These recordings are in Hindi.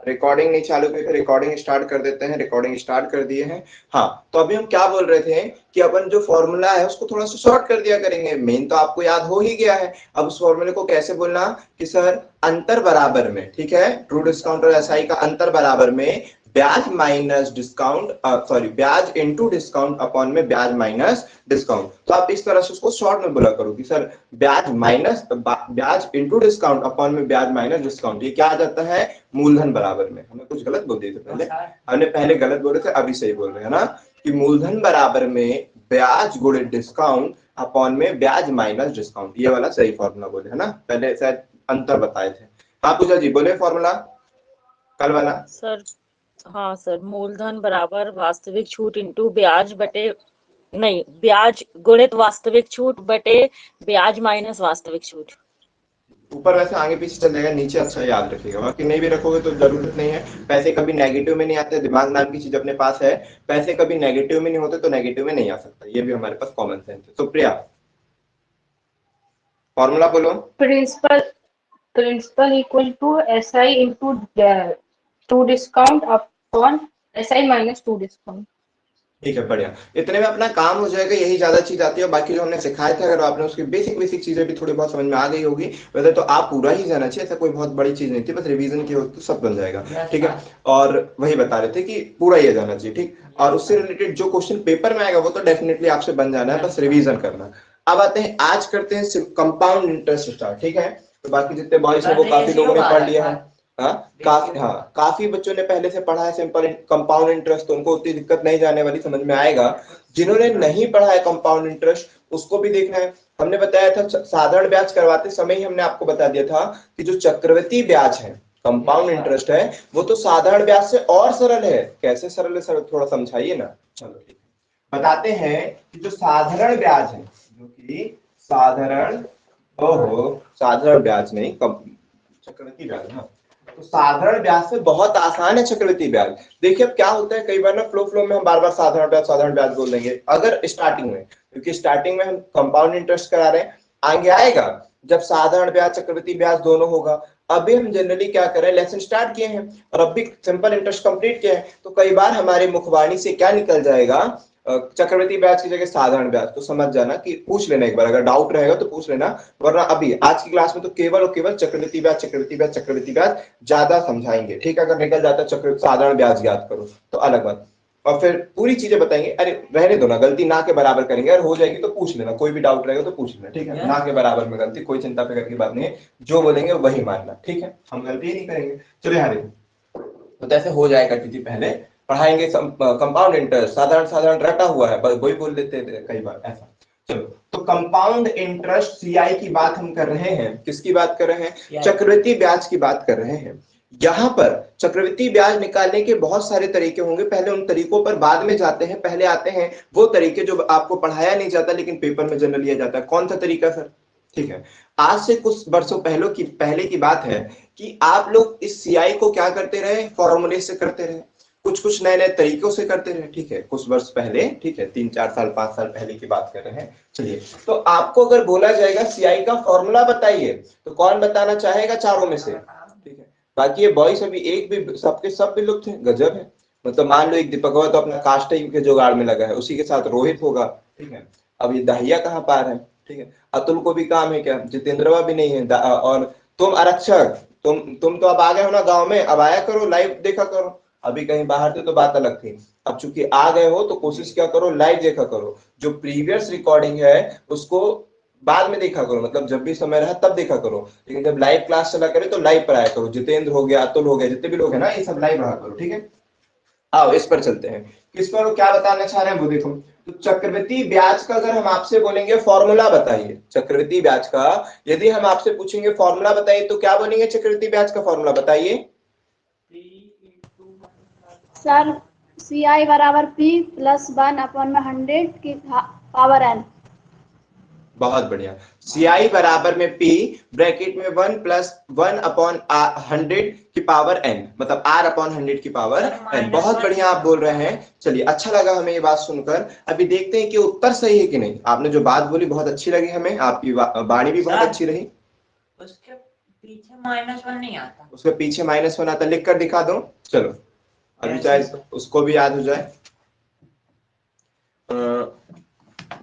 रिकॉर्डिंग नहीं चालू की तो रिकॉर्डिंग स्टार्ट कर देते हैं। रिकॉर्डिंग स्टार्ट कर दिए हैं। हाँ, तो अभी हम क्या बोल रहे थे कि अपन जो फॉर्मूला है उसको थोड़ा सा शॉर्ट कर दिया करेंगे। मेन तो आपको याद हो ही गया है। अब उस फॉर्मूले को कैसे बोलना कि सर अंतर बराबर में, ठीक है, ट्रू डिस्काउंट और एसआई का अंतर बराबर में ब्याज माइनस डिस्काउंट, सॉरी ब्याज इनटू डिस्काउंट अपॉन में ब्याज माइनस डिस्काउंट। तो आप इस तरह से उसको शॉर्ट में बोला करो कि सर ब्याज माइनस ब्याज इनटू डिस्काउंट अपॉन में ब्याज माइनस डिस्काउंट। ये क्या आ जाता है, मूलधन बराबर में। हमें कुछ गलत बोल दिए थे पहले, हमने पहले गलत बोले थे, अभी सही बोल रहे हैं ना, कि मूलधन बराबर में ब्याज गुणे डिस्काउंट अपॉन में ब्याज माइनस डिस्काउंट। ये वाला सही फॉर्मूला बोले है ना, पहले शायद अंतर बताए थे। हाँ पूजा जी बोले फॉर्मूला कल वाला। सर हाँ सर, मूलधन बराबर वास्तविक छूट इंटू ब्याज बटे, नहीं, ब्याज गुणित वास्तविक छूट बटे ब्याज माइनस वास्तविक छूट। ऊपर वैसे आगे पीछे चल जाएगा, नीचे अच्छा याद रखिएगा, बाकी नहीं भी रखोगे तो जरूरत नहीं है। पैसे कभी नेगेटिव में नहीं आते, दिमाग नाम की चीज अपने पास है। पैसे कभी नेगेटिव में नहीं होते तो नेगेटिव में नहीं आ सकता, ये भी हमारे पास कॉमन सेंस है। सुप्रिया फॉर्मूला बोलो। Principal principal equal to SI into two discount upon SI minus two discount. ठीक है, बढ़िया। इतने में अपना काम हो जाएगा, यही ज्यादा चीज आती है। बाकी जो हमने सिखाया था, अगर आपने उसकी बेसिक बेसिक चीजें भी थोड़ी बहुत समझ में आ गई होगी, वैसे तो आप पूरा ही जाना चाहिए, ऐसा कोई बहुत बड़ी चीज नहीं थी, बस रिवीजन की हो तो सब बन जाएगा। ठीक है, और वही बता रहे थे कि पूरा ये जाना चाहिए। ठीक, और उससे रिलेटेड जो क्वेश्चन पेपर में आएगा वो तो डेफिनेटली आपसे बन जाना है, बस रिवीजन करना। अब आते हैं, आज करते हैं कंपाउंड इंटरेस्ट स्टार्ट। ठीक है, तो बाकी जितने बॉयज हैं वो काफी लोगों ने पढ़ लिया है। काफी बच्चों ने पहले से पढ़ा है सिंपल कंपाउंड इंटरेस्ट, तो उनको उतनी दिक्कत नहीं जाने वाली, समझ में आएगा। जिन्होंने नहीं पढ़ा है कंपाउंड इंटरेस्ट उसको भी देखना है। हमने बताया था साधारण ब्याज करवाते समय ही हमने आपको बता दिया था कि जो चक्रवृद्धि ब्याज है, कंपाउंड इंटरेस्ट है, वो तो साधारण ब्याज से और सरल है। कैसे सरल है सर, थोड़ा समझाइए ना। चलो ठीक है, बताते हैं कि जो साधारण ब्याज है, जो कि साधारण, ओहो साधारण ब्याज नहीं, चक्रवृद्धि ब्याज। हाँ, तो साधारण ब्याज से बहुत आसान है चक्रवृद्धि ब्याज। देखिए अब क्या होता है, कई बार ना फ्लो में हम बार बार साधारण ब्याज बोल देंगे अगर स्टार्टिंग में, क्योंकि स्टार्टिंग में हम कंपाउंड इंटरेस्ट करा रहे हैं। आगे आएगा जब साधारण ब्याज चक्रवृद्धि ब्याज दोनों होगा। अभी हम जनरली क्या करें, लेसन स्टार्ट किए हैं और अभी सिंपल इंटरेस्ट कंप्लीट किया है, तो कई बार हमारे मुखवाणी से क्या निकल जाएगा, चक्रवृद्धि ब्याज की जगह साधारण ब्याज। तो समझ जाना कि पूछ लेना एक बार, अगर डाउट रहेगा तो पूछ लेना, वरना अभी आज की क्लास में तो केवल और केवल चक्रवृद्धि ब्याज चक्रवृद्धि ब्याज चक्रवृद्धि ब्याज ज्यादा समझाएंगे। ठीक है, अगर निकल जाता चक्र साधारण ब्याज याद करो तो अलग बात, और फिर पूरी चीजें बताएंगे। अरे रहने दो ना, गलती ना के बराबर करेंगे, अगर हो जाएगी तो पूछ लेना, कोई भी डाउट रहेगा तो पूछ लेना। ठीक है, ना के बराबर में गलती, कोई चिंता फिक्र की बात नहीं है, जो बोलेंगे वही मानना। ठीक है, हम गलती ही नहीं करेंगे। चलो यहाँ देखो, तो ऐसे हो जाएगा क्योंकि पहले पढ़ाएंगे कंपाउंड इंटरेस्ट, साधारण साधारण रटा हुआ है, बस वही बोल देते हैं कई बार ऐसा। चलो, तो कंपाउंड इंटरेस्ट सीआई की बात हम कर रहे हैं, किसकी बात कर रहे हैं, चक्रवृद्धि ब्याज की बात कर रहे हैं। यहाँ पर चक्रवृद्धि ब्याज निकालने के बहुत सारे तरीके होंगे, पहले उन तरीकों पर बाद में जाते हैं। पहले आते हैं वो तरीके जो आपको पढ़ाया नहीं जाता लेकिन पेपर में जनरल लिया जाता है। कौन सा तरीका सर? ठीक है, आज से कुछ वर्षों पहले की बात है कि आप लोग इस सीआई को क्या करते रहे, फॉर्मूले से करते रहे, कुछ कुछ नए नए तरीकों से करते रहे। ठीक है, कुछ वर्ष पहले, ठीक है 3-4 साल 5 साल पहले की बात कर रहे हैं। चलिए, तो आपको अगर बोला जाएगा सीआई का फॉर्मूला बताइए, तो कौन बताना चाहेगा चारों में से? ठीक है, बाकी ये बॉयज अभी एक भी, सबके सब भी लोग थे, गजब है। मतलब मान लो एक दीपक तो अपना कास्ट के जुगाड़ में लगा है, उसी के साथ रोहित होगा। ठीक है, अब ये दहिया कहाँ पार है। ठीक है, अतुल को भी काम है क्या, जितेंद्रवा भी नहीं है, और तुम आरक्षक, तुम तो अब आ गए हो ना गांव में, अब आया करो, लाइव देखा करो। अभी कहीं बाहर थे तो बात अलग थी, अब चूंकि आ गए हो तो कोशिश क्या करो, लाइव देखा करो। जो प्रीवियस रिकॉर्डिंग है उसको बाद में देखा करो, मतलब जब भी समय रहा तब देखा करो, लेकिन जब लाइव क्लास चला करे तो लाइव पर आया करो। जितेंद्र हो गया, अतुल हो गया, जितने भी लोग हैं ना, ये सब लाइव रहा करो। ठीक है, आओ इस पर चलते हैं। किस पर वो क्या बताना चाह रहे हैं वो देखो। तो चक्रवृद्धि ब्याज का अगर हम आपसे बोलेंगे फॉर्मूला बताइए, चक्रवृद्धि ब्याज का यदि हम आपसे पूछेंगे फॉर्मूला बताइए, तो क्या बोलेंगे चक्रवृद्धि ब्याज का फॉर्मूला बताइए? सर CI बराबर P + 1/100 की पावर n। बहुत बढ़िया, CI बराबर में P ब्रैकेट में 1 + 1/100 की पावर n, मतलब R/100 की पावर n। बहुत बढ़िया आप बोल रहे हैं। चलिए, अच्छा लगा हमें ये बात सुनकर। अभी देखते हैं कि उत्तर सही है कि नहीं। आपने जो बात बोली बहुत अच्छी लगी हमें, आपकी वाणी भी बहुत अच्छी रही। पीछे -1 नहीं आता। उसके पीछे -1 आता, लिख कर दिखा दो। चलो अभी चाहे उसको भी याद हो जाए।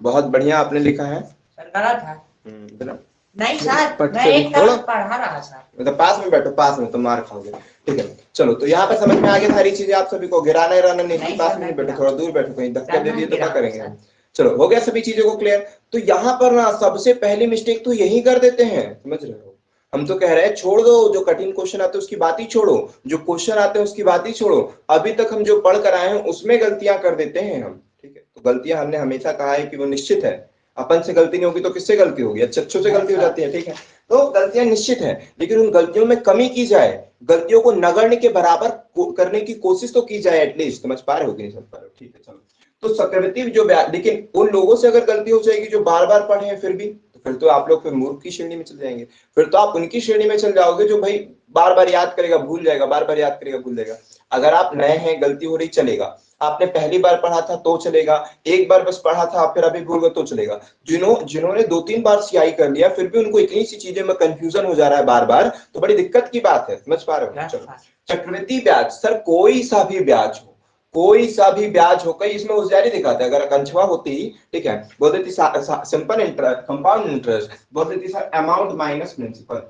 बहुत बढ़िया आपने लिखा है। सर गलत है। मतलब नहीं सर, पट मैं से एक थोड़ा तरफ पढ़ा रहा सर। मतलब पास में बैठो, पास में तो मार खाओगे। ठीक है चलो, तो यहाँ पे समझ में आ गया सारी चीजें आप सभी को। गिराना हिराना नहीं, नहीं पास सर, में नहीं नहीं बैठो, थोड़ा दूर बैठो, कहीं धक्का सर, दे नहीं दिए तो क्या गिराऊंगा, करेंगे सर। हम। चलो हो गया सभी चीजों को क्लियर। तो यहाँ पर ना सबसे पहली मिस्टेक तो यही कर देते हैं, समझ रहे हो। हम तो कह रहे हैं छोड़ दो, जो कठिन क्वेश्चन आते हैं उसकी बात ही छोड़ो, जो क्वेश्चन आते हैं उसकी बात ही छोड़ो। अभी तक हम जो पढ़ कर आए हैं उसमें गलतियां कर देते हैं हम। ठीक है, तो गलतियां हमने हमेशा कहा है कि वो निश्चित है। अपन से गलती नहीं होगी तो किससे गलती होगी, अच्छों से गलती हो जाती है। ठीक है, तो गलतियां निश्चित है, लेकिन उन गलतियों में कमी की जाए, गलतियों को नगण्य के बराबर करने की कोशिश तो की जाए एटलीस्ट। समझ पा रहे हो कि नहीं समझ पा रहे हो। ठीक है चलो, तो चक्रवृद्धि जो ब्याज, लेकिन उन लोगों से अगर गलती हो जाएगी जो बार बार पढ़े हैं फिर भी, तो फिर तो आप लोग फिर मूर्ख की श्रेणी में चल जाएंगे। फिर तो आप उनकी श्रेणी में चल जाओगे जो भाई बार बार याद करेगा भूल जाएगा, बार बार याद करेगा भूल जाएगा। अगर आप नए हैं, गलती हो रही चलेगा, आपने पहली बार पढ़ा था तो चलेगा, एक बार बस पढ़ा था फिर अभी भूल गए तो चलेगा। जिन्होंने 2-3 बार सीआई कर लिया फिर भी उनको इतनी सी चीजें में कंफ्यूजन हो जा रहा है बार बार, तो बड़ी दिक्कत की बात है। समझ पा रहे हो। चलो, चक्रवृद्धि ब्याज सर कोई सा भी ब्याज हो, कोई सा भी ब्याज हो, कई इसमें होशियारी दिखाते हैं। अगर कंछवा होती, ठीक है, बोल देती सिंपल इंटरेस्ट, कंपाउंड इंटरेस्ट, बोल देती सर अमाउंट माइनस प्रिंसिपल,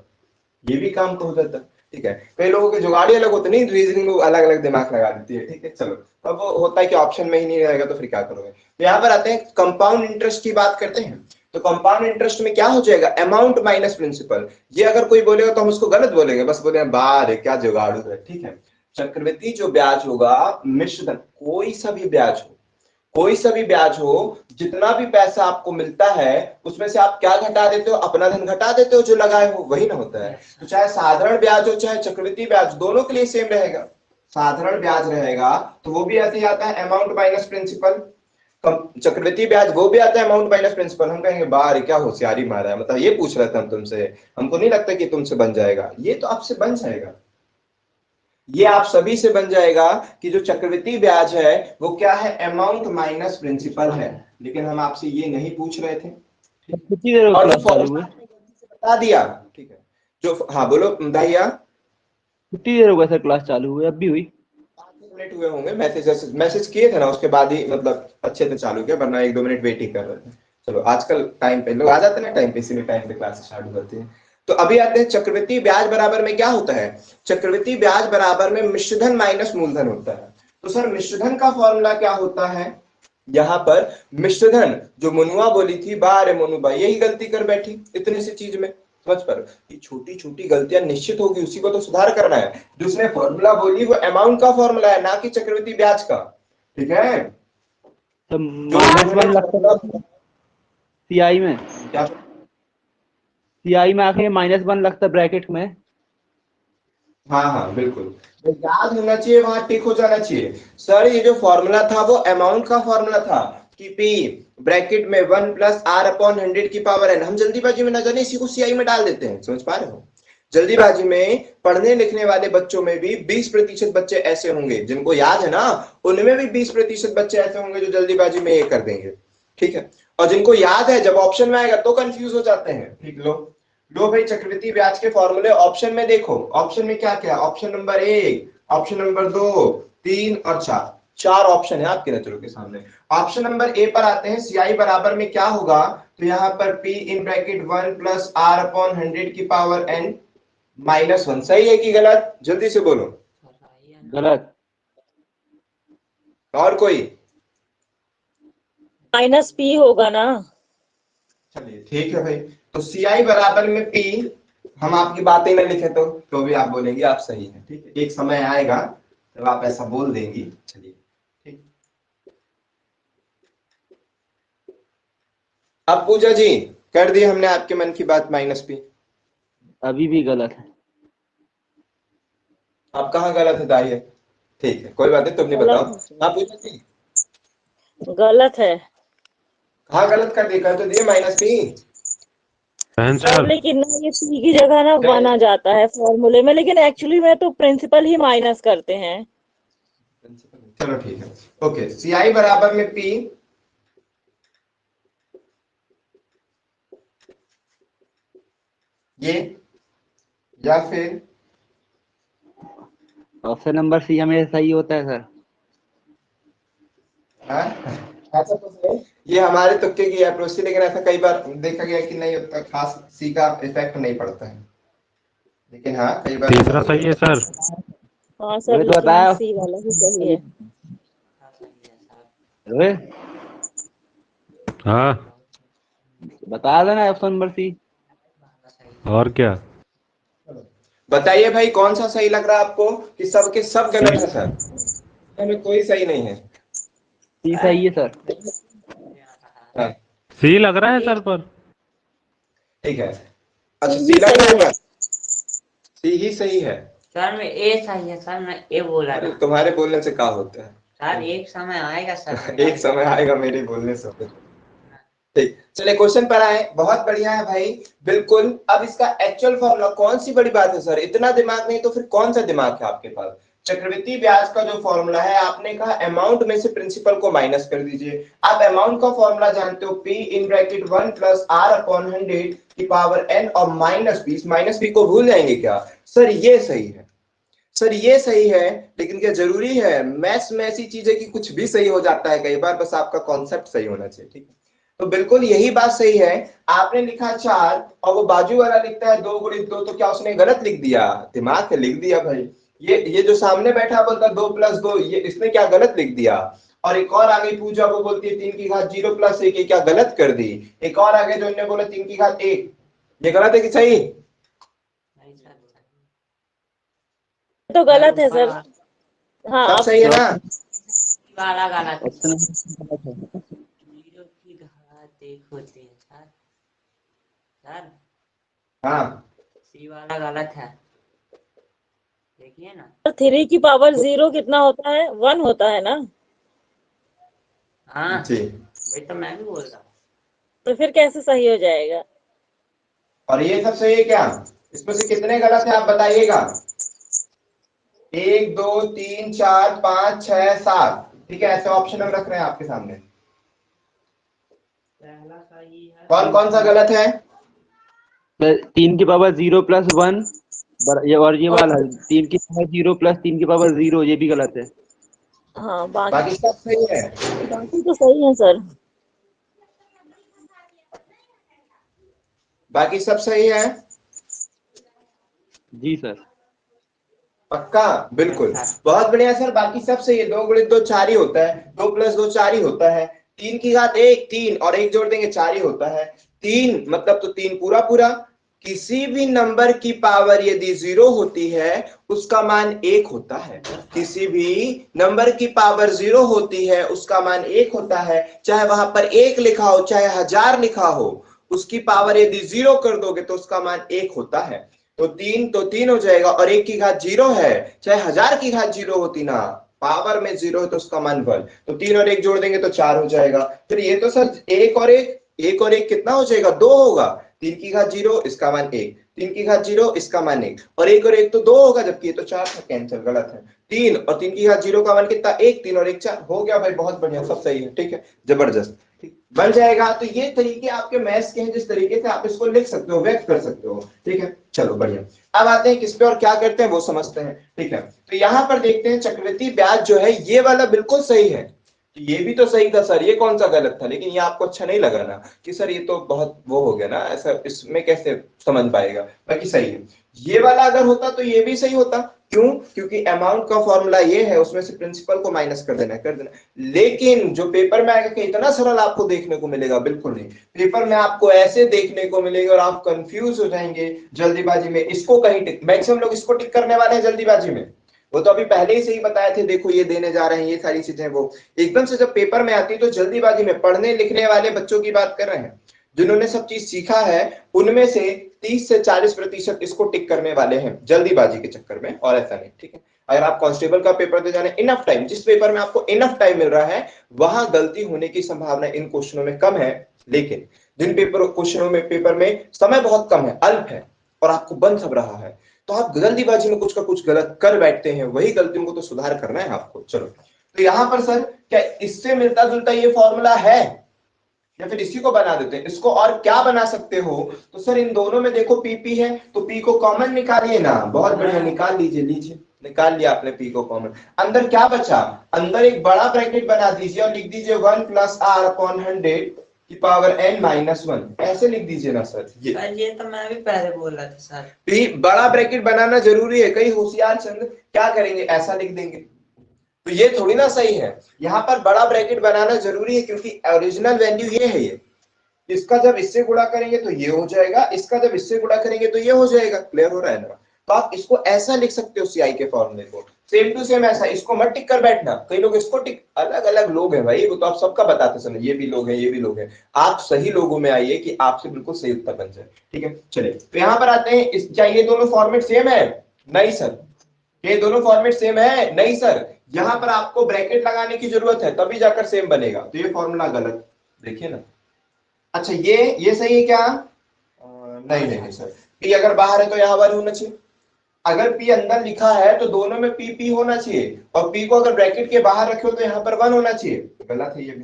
ये भी काम तो हो जाता। ठीक है, कई लोगों के जुगाड़ी अलग होते नहीं, रीजनिंग अलग अलग दिमाग लगा देती है। ठीक है चलो, अब वो होता है कि ऑप्शन में ही नहीं रहेगा तो फिर क्या करोगे। तो यहाँ पर आते हैं कंपाउंड इंटरेस्ट की बात करते हैं। तो कंपाउंड इंटरेस्ट में क्या हो जाएगा, अमाउंट माइनस प्रिंसिपल। ये अगर कोई बोलेगा तो हम उसको गलत बोलेंगे, बस बोलेंगे बार क्या जुगाड़ू है। ठीक है, चक्रवृद्धि जो ब्याज होगा मिश्रधन, कोई सा भी ब्याज हो, कोई सा भी ब्याज हो, जितना भी पैसा आपको मिलता है उसमें से आप क्या घटा देते हो, अपना धन घटा देते हो, जो लगाए हो वही ना होता है। तो चाहे साधारण ब्याज हो चाहे चक्रवृद्धि ब्याज, दोनों के लिए सेम रहेगा। साधारण ब्याज रहेगा तो वो भी ऐसे ही आता है अमाउंट माइनस प्रिंसिपल, चक्रवृद्धि ब्याज वो भी आता है अमाउंट माइनस प्रिंसिपल। हम कहेंगे बार क्या होशियारी मारा है, मतलब ये पूछ रहे थे हम तुमसे, हमको नहीं लगता कि तुमसे बन जाएगा। ये तो आपसे बन जाएगा, ये आप सभी से बन जाएगा कि जो चक्रवृद्धि ब्याज है वो क्या है, अमाउंट माइनस प्रिंसिपल है। लेकिन हम आपसे ये नहीं पूछ रहे थे। कितनी देर में और जो क्लास चालू हुई? बता दिया। ठीक है, जो हाँ बोलो भैया। कितनी देर हो गया सर क्लास चालू हुई? अब भी हुई? 5 मिनट हुए होंगे, मैसेज किए थे ना उसके बाद ही मतलब अच्छे से चालू किया, वरना 1-2 मिनट वेट ही कर रहे थे। चलो आजकल टाइम पे लोग आ जाते हैं ना, टाइम पे, इसीलिए टाइम पे क्लास स्टार्ट हो जाती है। तो अभी आते हैं चक्रवृद्धि ब्याज बराबर में क्या होता है। चक्रवृद्धि ब्याज बराबर में मिश्रधन माइनस मूलधन होता है। तो सर मिश्रधन का फॉर्मूला क्या होता है, यहाँ पर मिश्रधन जो मनुआ बोली थी, बारे मनुबा यही गलती कर बैठी इतनी सी चीज में। समझ पर, ये छोटी छोटी गलतियां निश्चित होगी, उसी को तो सुधार करना है। जिसने फॉर्मूला बोली वो अमाउंट का फॉर्मूला है, ना कि चक्रवृद्धि ब्याज का। ठीक है, तो जो -1 लगता है सीआई में, क्या सीआई में आखिर -1 लगता है ब्रैकेट में। हाँ हाँ बिल्कुल, तो याद होना चाहिए, वहां टिक हो जाना चाहिए। सर ये जो फॉर्मूला था वो अमाउंट का फॉर्मूला था कि पी ब्रैकेट में 1 + r/100 की पावर n। हम जल्दीबाजी में ना जाने, इसी को सीआई में डाल देते हैं। समझ पा रहे हो, जल्दीबाजी में पढ़ने लिखने वाले बच्चों में भी 20% बच्चे ऐसे होंगे जिनको याद है ना, उनमें भी 20% बच्चे ऐसे होंगे जो जल्दीबाजी में ये कर देंगे। ठीक है, और जिनको याद है जब ऑप्शन में आएगा तो कंफ्यूज हो जाते हैं। ठीक, लो भाई चक्रवृद्धि ब्याज के फॉर्मूले ऑप्शन में देखो, ऑप्शन में क्या क्या, ऑप्शन नंबर 1, ऑप्शन नंबर 2, 3 और 4, 4 ऑप्शन है आपके नजरों के सामने। ऑप्शन नंबर ए पर आते हैं, सीआई बराबर में क्या होगा, तो यहाँ पर p इन ब्रैकेट 1 + r/100 की पावर n -1। सही है कि गलत, जल्दी से बोलो। गलत। और कोई? -p होगा ना। चलिए ठीक है भाई, तो सीआई बराबर में p, हम आपकी बातें न लिखे तो भी आप बोलेंगे आप सही है। ठीक है, एक समय आएगा जब आप ऐसा बोल देंगी। चलिए ठीक, अब पूजा जी कर दी हमने आपके मन की बात -p। अभी भी गलत है। आप कहाँ गलत है दाहिए? ठीक है कोई बात नहीं, तुम नहीं बताओ। हाँ पूजा जी, गलत है कहाँ गलत कर दिया, कर तो दिए -p। सर, लेकिन ना ये p की जगह ना बना जाता है फॉर्मूले में, लेकिन एक्चुअली में तो प्रिंसिपल ही माइनस करते हैं। चलो ठीक है, ओके, सीआई बराबर में p, या फिर ऑप्शन नंबर सी हमेशा सही होता है सर। हाँ, ऐसा तो है। ये हमारे तुक्के की अप्रोच थी, लेकिन ऐसा कई बार देखा गया कि नहीं उतना खास सी का इफेक्ट नहीं पड़ता है, लेकिन हाँ कई बार ऐसा तीसरा हो सही है जाता सर। हाँ सर, वही तो लेकिन बताया। सी वाला ही सही है। हाँ, सही है सर। रोहित, हाँ, बता देना ऑप्शन नंबर सी। हाँ, सही है। और क्या। है। बताइए भाई कौन सा सही लग रहा है आपको, कि सबके सब गलत है सर, हमें कोई सही नहीं है। सी सही है सर। हाँ, सी लग रहा है सर पर। ठीक है। अच्छा सी सी ही लग सही रहा है, है। सी ही सही है। सर मैं ए सही है सर, मैं ए बोला अरे ना। तुम्हारे बोलने से क्या होता है। सर एक समय आएगा सर मेरा। एक समय आएगा मेरे बोलने से। ठीक, चलिए क्वेश्चन पर आए। बहुत बढ़िया है भाई, बिल्कुल। अब इसका एक्चुअल फॉर्मूला, कौन सी बड़ी बात है सर, इतना दिमाग नहीं तो फिर कौन सा दिमाग है आपके पास। चक्रवृद्धि ब्याज का जो फॉर्मूला है, आपने कहा अमाउंट में से प्रिंसिपल को माइनस कर दीजिए। आप अमाउंट का फॉर्मूला जानते हो, P in bracket 1 plus R upon 100 की पावर n और माइनस बी को भूल जाएंगे क्या सर, ये सही है सर, ये सही है। लेकिन क्या जरूरी है, मैथ्स में ऐसी चीजें कि कुछ भी सही हो जाता है कई बार, बस आपका कॉन्सेप्ट सही होना चाहिए, ठीक है। तो बिल्कुल यही बात सही है। आपने लिखा 4 और वो बाजू वाला लिखता है 2 गुणित 2, तो क्या उसने गलत लिख दिया, दिमाग से लिख दिया भाई। ये जो सामने बैठा बोलता 2 प्लस 2, ये इसने क्या गलत लिख दिया। और एक और आगे पूजा, वो बोलती है 3 की घात 0 प्लस 1, ये क्या गलत कर दी। एक और आगे जो इन्होंने बोला 3 की घात 1, ये गलत है कि सही। नहीं सर, सही। तो गलत है ऊपर सर। वाला हाँ सब सही है ना। वाला गलत है। ऑप्शन नंबर गलत है। 0 की घात 1 होती है सर। सर हाँ, सी वाला गलत है, देखिए ना। 3 की पावर 0 कितना होता है, 1 होता है ना। हाँ जी। वही तो मैं भी बोल रहा हूँ। तो फिर कैसे सही हो जाएगा। और ये सब सही है क्या, इसमें से कितने गलत है आप बताइएगा। 1 2 3 4 5 6 7, ठीक है, ऐसे ऑप्शन हम रख रहे हैं आपके सामने। पहला सही है। कौन कौन सा गलत है। 3 की पावर 0 प्लस 1, ये और ये वाला 3 की पावर 0 प्लस 3 की पावर 0, ये भी गलत है। हाँ, बाकी सब सही है। बाकी तो सही है सर। बाकी सब सही है। जी सर। पक्का, बिल्कुल, बहुत बढ़िया सर, बाकी सब सही है। 2 गुणित 2 4 ही होता है, 2 प्लस 2 4 ही होता है, 3 की घात 1 3 और 1 जोड़ देंगे 4 ही होता है। 3 मतलब तो 3 पूरा पूरा। किसी भी नंबर की पावर यदि 0 होती है उसका मान 1 होता है। किसी भी नंबर की पावर 0 होती है उसका मान 1 होता है, चाहे वहां पर 1 लिखा हो चाहे 1000 लिखा हो, उसकी पावर यदि 0 कर दोगे तो उसका मान 1 होता है। तो 3 हो जाएगा, और 1 की घात 0 है, चाहे 1000 की घात 0 होती ना, पावर में 0 है तो उसका मान 1। तो 3 और 1 जोड़ देंगे तो 4 हो जाएगा। फिर ये तो सर 1 और 1 कितना हो जाएगा, 2 होगा। 3 की घात 0 इसका मान 1, 3 की घात 0 इसका मान 1, और 1 तो 2 होगा, जबकि ये तो 4 था, कैंसिल, गलत है। 3 और 3 की घात 0 का मान कितना, 1, 3 और 1 4 हो गया भाई, बहुत बढ़िया, सब सही है, ठीक है, जबरदस्त, ठीक बन जाएगा। तो ये तरीके आपके मैथ्स के हैं, जिस तरीके से आप इसको लिख सकते हो, व्यक्त कर सकते हो, ठीक है, चलो बढ़िया। अब आते हैं किस पे और क्या करते हैं वो समझते हैं, ठीक है। तो यहां पर देखते हैं चक्रवृद्धि ब्याज जो है ये वाला बिल्कुल सही है। तो ये भी तो सही था सर, ये कौन सा गलत था, लेकिन ये आपको अच्छा नहीं लगा ना, कि सर ये तो बहुत वो हो गया ना, ऐसा इसमें कैसे समझ पाएगा, बाकी सही है। ये वाला अगर होता तो ये भी सही होता, क्यों, क्योंकि अमाउंट का फॉर्मूला ये है, उसमें से प्रिंसिपल को माइनस कर देना कर देना। लेकिन जो पेपर में आएगा कि इतना सरल आपको देखने को मिलेगा, बिल्कुल नहीं। पेपर में आपको ऐसे देखने को मिलेगा और आप कंफ्यूज हो जाएंगे जल्दीबाजी में। इसको कहीं टिक, मैक्सिमम लोग इसको टिक करने वाले हैं जल्दीबाजी में, वो तो अभी पहले ही से ही बताए थे, देखो ये देने जा रहे हैं, ये सारी चीजें। वो एकदम से जब पेपर में आती है तो जल्दीबाजी में, पढ़ने लिखने वाले बच्चों की बात कर रहे हैं जिन्होंने सब चीज सीखा है, उनमें से 30 से 40% इसको टिक करने वाले हैं जल्दीबाजी के चक्कर में, और ऐसा नहीं, ठीक है। अगर आप कांस्टेबल का पेपर दे जा रहे हैं, इनफ टाइम, जिस पेपर में आपको इनफ टाइम मिल रहा है वहां गलती होने की संभावना इन क्वेश्चनों में कम है। लेकिन जिन क्वेश्चनों में पेपर में समय बहुत कम है, अल्प है, और आपको बन सब रहा है, तो आप जल्दीबाजी में कुछ का कुछ गलत कर बैठते हैं, वही गलतियों को तो सुधार करना है आपको। चलो, तो यहां पर सर क्या इससे मिलता जुलता ये फॉर्मूला है, या फिर इसी को बना देते हैं। इसको और क्या बना सकते हो, तो सर इन दोनों में देखो पी पी है तो पी को कॉमन निकालिए ना, बहुत बढ़िया, निकाल लीजिए, लीजिए, निकाल लिया आपने पी को कॉमन। अंदर क्या बचा, अंदर एक बड़ा ब्रैकेट बना दीजिए और लिख दीजिए 1 + r/100 की पावर n-1, ऐसे लिख दीजिए ना सर। ये तो मैं भी पहले बोल रहा था सर। पी बड़ा ब्रैकेट बनाना जरूरी है, कई होशियार चंद क्या करेंगे, ऐसा लिख देंगे, तो ये थोड़ी ना सही है। यहाँ पर बड़ा ब्रैकेट बनाना जरूरी है क्योंकि ओरिजिनल वैल्यू ये है, ये इसका जब इससे गुणा करेंगे तो ये हो जाएगा, इसका जब इससे गुणा करेंगे तो ये हो जाएगा। क्लियर हो रहा है ना? तो आप इसको ऐसा लिख सकते हो सीआई के फॉर्मूले को, सेम टू सेम ऐसा, इसको मत टिक कर बैठना। कई लोग इसको टिक, अलग अलग लोग हैं भाई, वो तो आप सबका बताते समय, ये भी लोग हैं, ये भी लोग हैं, आप सही लोगों में आइए कि आपसे बिल्कुल सही उत्तर बन जाए। ठीक है, चलिए तो यहाँ पर आते हैं, क्या ये दोनों फॉर्मेट सेम है? नहीं सर, ये दोनों फॉर्मेट सेम है? नहीं सर, यहाँ पर आपको ब्रैकेट लगाने की जरूरत है तभी जाकर सेम बनेगा, तो ये फॉर्मूला गलत, देखिए ना। अच्छा ये सही है क्या? नहीं नहीं नहीं सर, पी अगर बाहर है तो यहाँ पर होना चाहिए, अगर पी अंदर लिखा है तो दोनों में पी पी होना चाहिए, और पी को अगर ब्रैकेट के बाहर रखो तो यहाँ पर 1 होना चाहिए, गलत है ये भी।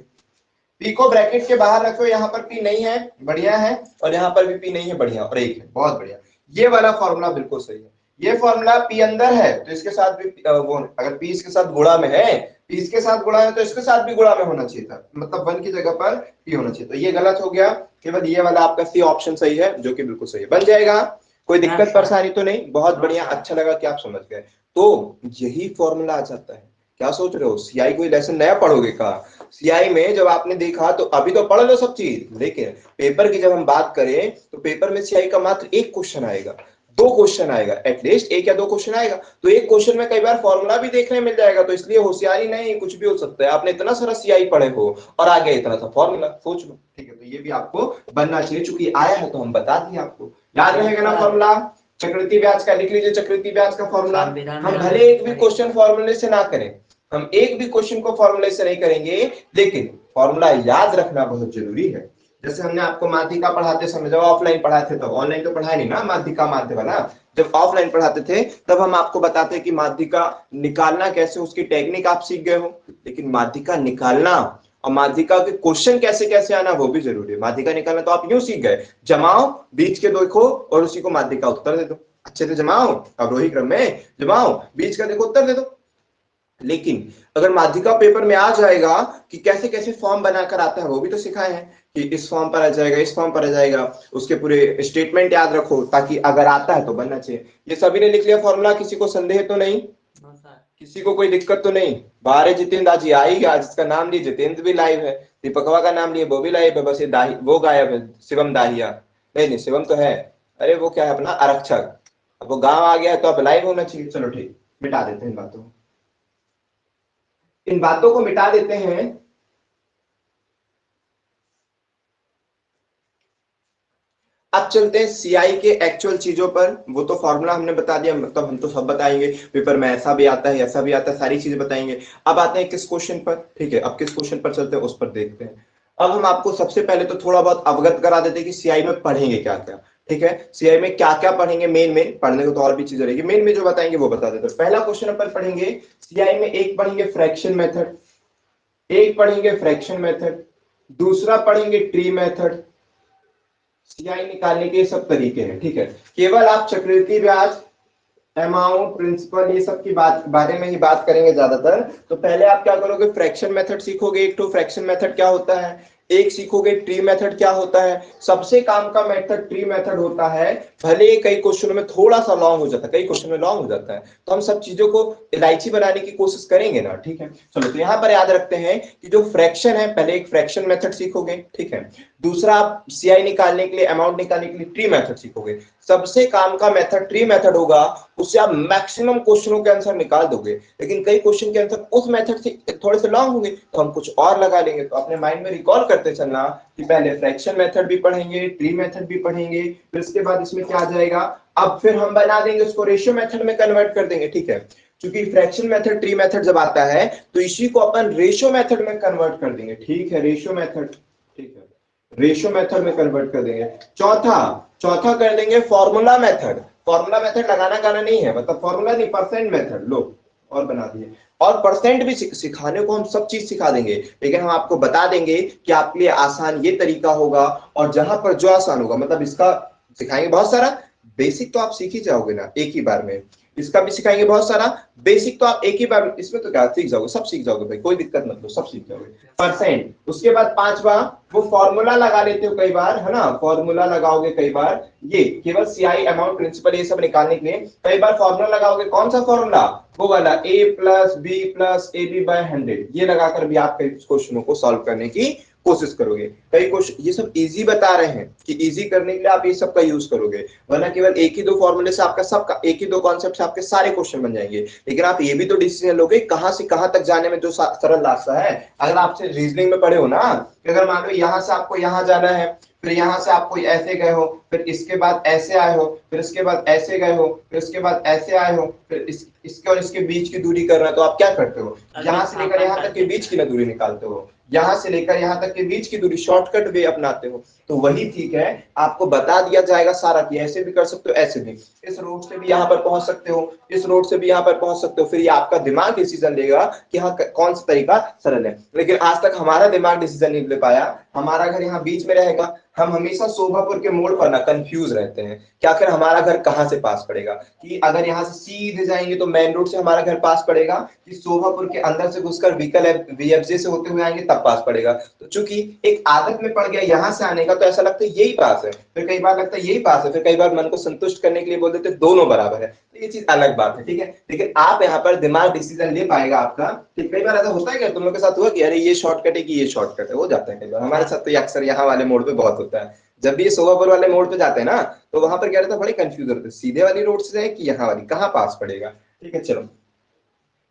पी को ब्रैकेट के बाहर रखो, यहाँ पर पी नहीं है, बढ़िया है, और यहाँ पर भी पी नहीं है, बढ़िया, और 1 है, बहुत बढ़िया। ये वाला फॉर्मूला बिल्कुल सही है। ये फॉर्मूला पी अंदर है तो इसके साथ भी वो, अगर पी इसके साथ गुणा में है, पी इसके साथ गुणा है तो इसके साथ भी गुणा में होना चाहिए था, मतलब 1 की जगह पर पी होना चाहिए, तो ये गलत हो गया। केवल ये वाला आपका सी ऑप्शन सही है, जो कि बिल्कुल सही है, बन जाएगा, कोई दिक्कत परेशानी तो नहीं? बहुत बढ़िया, अच्छा लगा कि आप समझ गए। तो यही फॉर्मूला आ जाता है। क्या सोच रहे हो, सीआई कोई लेसन नया पढ़ोगे का? सीआई में जब आपने देखा तो अभी तो पढ़ लो सब चीज, लेकिन पेपर की जब हम बात करें तो पेपर में सीआई का मात्र एक क्वेश्चन आएगा, 2 क्वेश्चन आएगा, एटलीस्ट 1 या 2 क्वेश्चन आएगा, तो एक क्वेश्चन में कई बार फॉर्मूला भी देखने मिल जाएगा, तो इसलिए होशियारी नहीं, कुछ भी हो सकता है। आपने इतना सारा सीआई पढ़े हो और आगे इतना सा फॉर्मूला, सोच लो। ठीक है, तो ये भी आपको बनना चाहिए, चूंकि आया है तो हम बता दिए आपको, याद रहेगा ना फॉर्मूला? चक्रवृद्धि ब्याज का लिख लीजिए, चक्रवृद्धि ब्याज का फॉर्मूला। हम भले एक भी क्वेश्चन फॉर्मूले से ना करें, हम एक भी क्वेश्चन को फॉर्मूले से नहीं करेंगे, लेकिन फॉर्मूला याद रखना बहुत जरूरी है। जैसे हमने आपको माध्यिका पढ़ाते समय, जब ऑफलाइन पढ़ाते थे, तब ऑनलाइन तो पढ़ाया नहीं ना माध्यिका माध्य वाला, जब ऑफलाइन पढ़ाते थे तब हम आपको बताते कि माध्यिका निकालना कैसे, उसकी टेक्निक आप सीख गए हो, लेकिन माध्यिका निकालना और माध्यिका के क्वेश्चन कैसे कैसे आना वो भी जरूरी है। माध्यिका निकालना तो आप यूं सीख गए, जमाओ, बीच के देखो और उसी को माध्यिका उत्तर दे दो, अच्छे से जमाओ, अवरोही क्रम में जमाओ, बीच का देखो उत्तर दे दो। लेकिन अगर माध्यिका पेपर में आ जाएगा कि कैसे कैसे फॉर्म बनाकर आता है, वो भी तो सिखाए हैं कि इस फॉर्म पर आ जाएगा, इस फॉर्म पर आ जाएगा, उसके पूरे स्टेटमेंट याद रखो ताकि अगर आता है तो बनना चाहिए। ये सभी ने लिख लिया फॉर्मूला, किसी को संदेह तो नहीं, किसी को कोई दिक्कत तो नहीं? बाहर जितेंद्र आज आएगा, जिसका नाम लिए जितेंद्र भी लाइव है, दीपकवा का नाम लिए वो भी लाइव है, बस ये वो गायब है, शिवम दाहिया, नहीं शिवम तो है, अरे वो क्या है अपना आरक्षक, अब वो गांव आ गया है तो अब लाइव होना चाहिए। चलो ठीक, मिटा देते हैं इन बातों को मिटा देते हैं। अब चलते हैं सीआई के एक्चुअल चीजों पर। वो तो फॉर्मूला हमने बता दिया, मतलब हम तो सब बताएंगे, पेपर में ऐसा भी आता है, ऐसा भी आता है, सारी चीजें बताएंगे। अब आते हैं किस क्वेश्चन पर, ठीक है, अब किस क्वेश्चन पर चलते हैं उस पर देखते हैं। अब हम आपको सबसे पहले तो थोड़ा बहुत अवगत करा देते हैं कि सीआई में पढ़ेंगे क्या क्या, ठीक है, सीआई में क्या क्या पढ़ेंगे, मेन पढ़ने को तो और भी चीजें रहेगी, मेन में जो बताएंगे वो बता देते हैं। पहला क्वेश्चन अपन पढ़ेंगे सीआई में, एक पढ़ेंगे फ्रैक्शन मेथड, एक पढ़ेंगे फ्रैक्शन मेथड, दूसरा पढ़ेंगे ट्री मेथड। सीआई निकालने के सब तरीके हैं, ठीक है, केवल आप चक्रवृद्धि ब्याज, अमाउंट, प्रिंसिपल, ये सब की बारे में ही बात करेंगे ज्यादातर। तो पहले आप क्या करोगे, फ्रैक्शन मेथड सीखोगे, एक तो फ्रैक्शन मेथड क्या होता है, एक सीखोगे ट्री मेथड क्या होता है। सबसे काम का मेथड ट्री मेथड होता है, भले ही कई क्वेश्चनों में थोड़ा सा लॉन्ग हो जाता है, कई क्वेश्चन में लॉन्ग हो जाता है, तो हम सब चीजों को इलायची बनाने की कोशिश करेंगे ना, ठीक है। चलो तो यहाँ पर याद रखते हैं कि जो फ्रैक्शन है, पहले एक फ्रैक्शन मेथड सीखोगे, ठीक है, दूसरा आप सीआई निकालने के लिए, अमाउंट निकालने के लिए ट्री मेथड सीखोगे। सबसे काम का मेथड ट्री मेथड होगा, उससे आप मैक्सिमम क्वेश्चनों के आंसर निकाल दोगे, लेकिन कई क्वेश्चन के आंसर उस मेथड से थोड़े से लॉन्ग होंगे तो हम कुछ और लगा लेंगे। तो अपने माइंड में रिकॉल करते चलना कि पहले फ्रैक्शन मेथड भी पढ़ेंगे, ट्री मेथड भी पढ़ेंगे, फिर इसके बाद इसमें क्या आ जाएगा, अब फिर हम बना देंगे उसको रेशियो मेथड में कन्वर्ट कर देंगे, ठीक है, क्योंकि फ्रैक्शन मेथड, ट्री मेथड जब आता है तो इसी को अपन रेशियो मेथड में कन्वर्ट कर देंगे, ठीक है, रेशियो मेथड, ठीक है, रेशियो मेथड में कन्वर्ट कर देंगे। चौथा कर देंगे फॉर्मूला मेथड। फॉर्मूला मेथड लगाना गाना नहीं है, मतलब फॉर्मूला नहीं, परसेंट मेथड। लो और बना दिए। और परसेंट भी सिखाने को हम सब चीज सिखा देंगे, लेकिन हम आपको बता देंगे कि आपके लिए आसान ये तरीका होगा, और जहां पर जो आसान होगा, मतलब इसका सिखाएंगे बहुत सारा, बेसिक तो आप सीख ही जाओगे ना एक ही बार में। इसका भी सिखाएंगे बहुत सारा, बेसिक तो आप एक ही बार, इसमें तो क्या सीख जाओगे, सब सीख जाओगे भाई, कोई दिक्कत मत लो, सब सीख जाओगे। परसेंट, उसके बाद पांचवा वो फॉर्मूला लगा लेते हो कई बार, है ना, फॉर्मूला लगाओगे कई बार, ये केवल सीआई अमाउंट प्रिंसिपल ये सब निकालने के लिए कई बार फॉर्मूला लगाओगे। कौन सा फॉर्मूला? वो वाला a plus B plus A B by 100, ये लगाकर भी आप कई क्वेश्चनों को सॉल्व करने की कोशिश करोगे। कई क्वेश्चन ये सब इजी बता रहे हैं कि इजी करने के लिए आप ये सब का यूज करोगे, वरना केवल एक ही दो फॉर्मूले से आपका सबका, एक ही दो कॉन्सेप्ट से आपके सारे क्वेश्चन बन जाएंगे। लेकिन आप ये भी तो डिसीजन लोगे कहां से कहां तक जाने में जो सरल रास्ता है। अगर आपसे रीजनिंग में पढ़े हो ना, अगर मान लो यहां से आपको यहां जाना है, फिर यहां से आप कोई ऐसे गए हो, फिर इसके बाद ऐसे आए हो, फिर इसके बाद ऐसे गए हो, फिर इसके बाद ऐसे आए हो, फिर इसके और इसके बीच की दूरी करना है, तो आप क्या करते हो? यहाँ से लेकर यहाँ तक के बीच की ना दूरी निकालते हो, यहाँ से लेकर यहाँ तक के बीच की दूरी, शॉर्टकट वे अपनाते हो। तो वही ठीक है, आपको बता दिया जाएगा सारा कि ऐसे भी कर सकते हो, ऐसे भी, इस रोड से भी यहाँ पर पहुंच सकते हो, इस रोड से भी यहाँ पर पहुंच सकते हो। फिर ये आपका दिमाग डिसीजन लेगा कि हाँ कौन सा तरीका सरल है। लेकिन आज तक हमारा दिमाग डिसीजन नहीं ले पाया, हमारा घर यहाँ बीच में रहेगा, हम हमेशा शोभापुर के मोड़ पर ना कंफ्यूज रहते हैं कि आखिर हमारा घर कहाँ से पास पड़ेगा, कि अगर यहाँ से सीधे जाएंगे तो मेन रोड से हमारा घर पास पड़ेगा, कि शोभापुर के अंदर से घुसकर व्हीकल वीएफजे से होते हुए आएंगे तब पास पड़ेगा। तो चूंकि एक आदत में पड़ गया यहाँ से आने का, तो ऐसा लगता है यही पास है, फिर कई बार लगता है यही पास है, फिर कई बार मन को संतुष्ट करने के लिए बोल देते दोनों बराबर है। तो ये चीज अलग बात है, ठीक है। लेकिन आप यहाँ पर दिमाग डिसीजन ले पाएगा आपका। ठीक, कई बार ऐसा होता है क्या तुम लोग के साथ हुआ कि अरे ये शॉर्टकट है कि ये शॉर्टकट है, हो जाता है कई बार हमारे साथ। तो ये अक्सर यहाँ वाले मोड़ पे बहुत होता है, जब भी ये शोभापुर वाले मोड़ पे जाते हैं ना, तो वहां पर क्या रहता है, बड़े कंफ्यूज होते हैं, सीधे वाली रोड से जाए कि यहाँ वाली, कहाँ पास पड़ेगा। ठीक है, चलो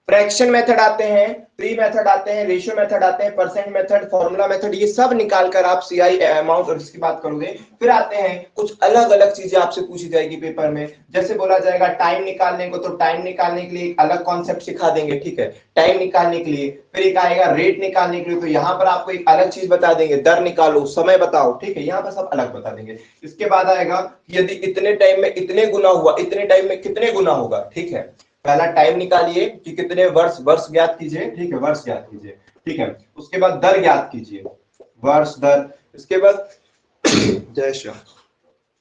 फ्रैक्शन मेथड आते हैं, प्री मेथड आते हैं, रेशियो मेथड आते हैं, परसेंट मेथड, फॉर्मूला मेथड, ये सब निकाल कर आप सीआई अमाउंट और इसकी बात करोगे। फिर आते हैं कुछ अलग अलग चीजें आपसे पूछी जाएगी पेपर में, जैसे बोला जाएगा टाइम निकालने को, तो टाइम निकालने के लिए एक अलग कॉन्सेप्ट सिखा देंगे, ठीक है, टाइम निकालने के लिए। फिर एक आएगा रेट निकालने के लिए, तो यहाँ पर आपको एक अलग चीज बता देंगे, दर निकालो, समय बताओ, ठीक है, यहाँ पर सब अलग बता देंगे। इसके बाद आएगा यदि इतने टाइम में इतने गुना हुआ, इतने टाइम में कितने गुना होगा, ठीक है। पहला टाइम निकालिए कि कितने वर्ष, वर्ष ज्ञात कीजिए, ठीक है, वर्ष ज्ञात कीजिए, ठीक है। उसके बाद दर ज्ञात कीजिए, वर्ष दर। इसके बाद जय श्री राम,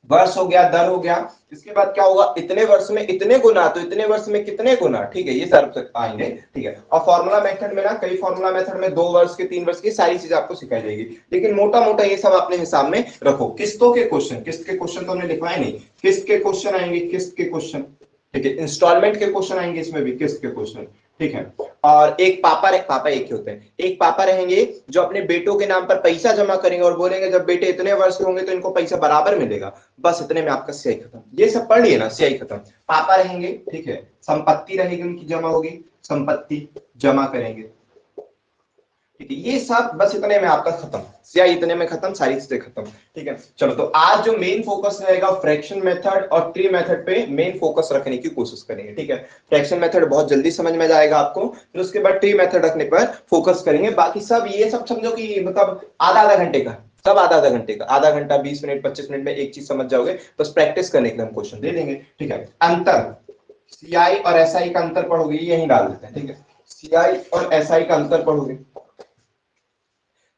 वर्ष हो गया, दर हो गया। इसके बाद क्या होगा, इतने वर्ष में इतने गुना, तो इतने वर्ष में कितने गुना, ठीक है, ये सब आएंगे, ठीक है। और फॉर्मूला मेथड में ना, कई फॉर्मूला मेथड में 2 वर्ष के 3 वर्ष की सारी चीज आपको सिखाई जाएगी, लेकिन मोटा मोटा ये सब अपने हिसाब में रखो। किस्तों के क्वेश्चन, किस्त के क्वेश्चन तो हमने लिखवाए नहीं, किस्त के क्वेश्चन आएंगे, किस्त के क्वेश्चन, ठीक है। इंस्टॉलमेंट के क्वेश्चन आएंगे, इसमें भी किस्त के क्वेश्चन, ठीक है। और एक पापा एक ही होते हैं, एक पापा रहेंगे जो अपने बेटों के नाम पर पैसा जमा करेंगे और बोलेंगे जब बेटे इतने वर्ष के होंगे तो इनको पैसा बराबर मिलेगा। बस इतने में आपका सीआई खत्म। ये सब पढ़ लिए ना, सीआई खत्म। पापा रहेंगे, ठीक है, संपत्ति रहेगी, उनकी जमा होगी, संपत्ति जमा करेंगे, ठीक है। ये सब बस इतने में आपका खत्म, सीआई इतने में खत्म, सारी चीजें खत्म, ठीक है। चलो, तो आज जो मेन फोकस रहेगा फ्रैक्शन मेथड और ट्री मेथड पे मेन फोकस रखने की कोशिश करेंगे, ठीक है। फ्रैक्शन मेथड बहुत जल्दी समझ में जाएगा आपको, फिर उसके बाद ट्री मेथड रखने पर फोकस करेंगे। बाकी सब ये सब समझो कि मतलब आधा घंटे का, सब आधा घंटे का, आधा घंटा 20 मिनट 25 मिनट में एक चीज समझ जाओगे। बस प्रैक्टिस करने के लिए हम क्वेश्चन दे देंगे, ठीक है। अंतर, सीआई और एसआई का अंतर पढ़ोगे, यही डाल देते हैं, ठीक है। सीआई और एसआई का अंतर पढ़ोगे,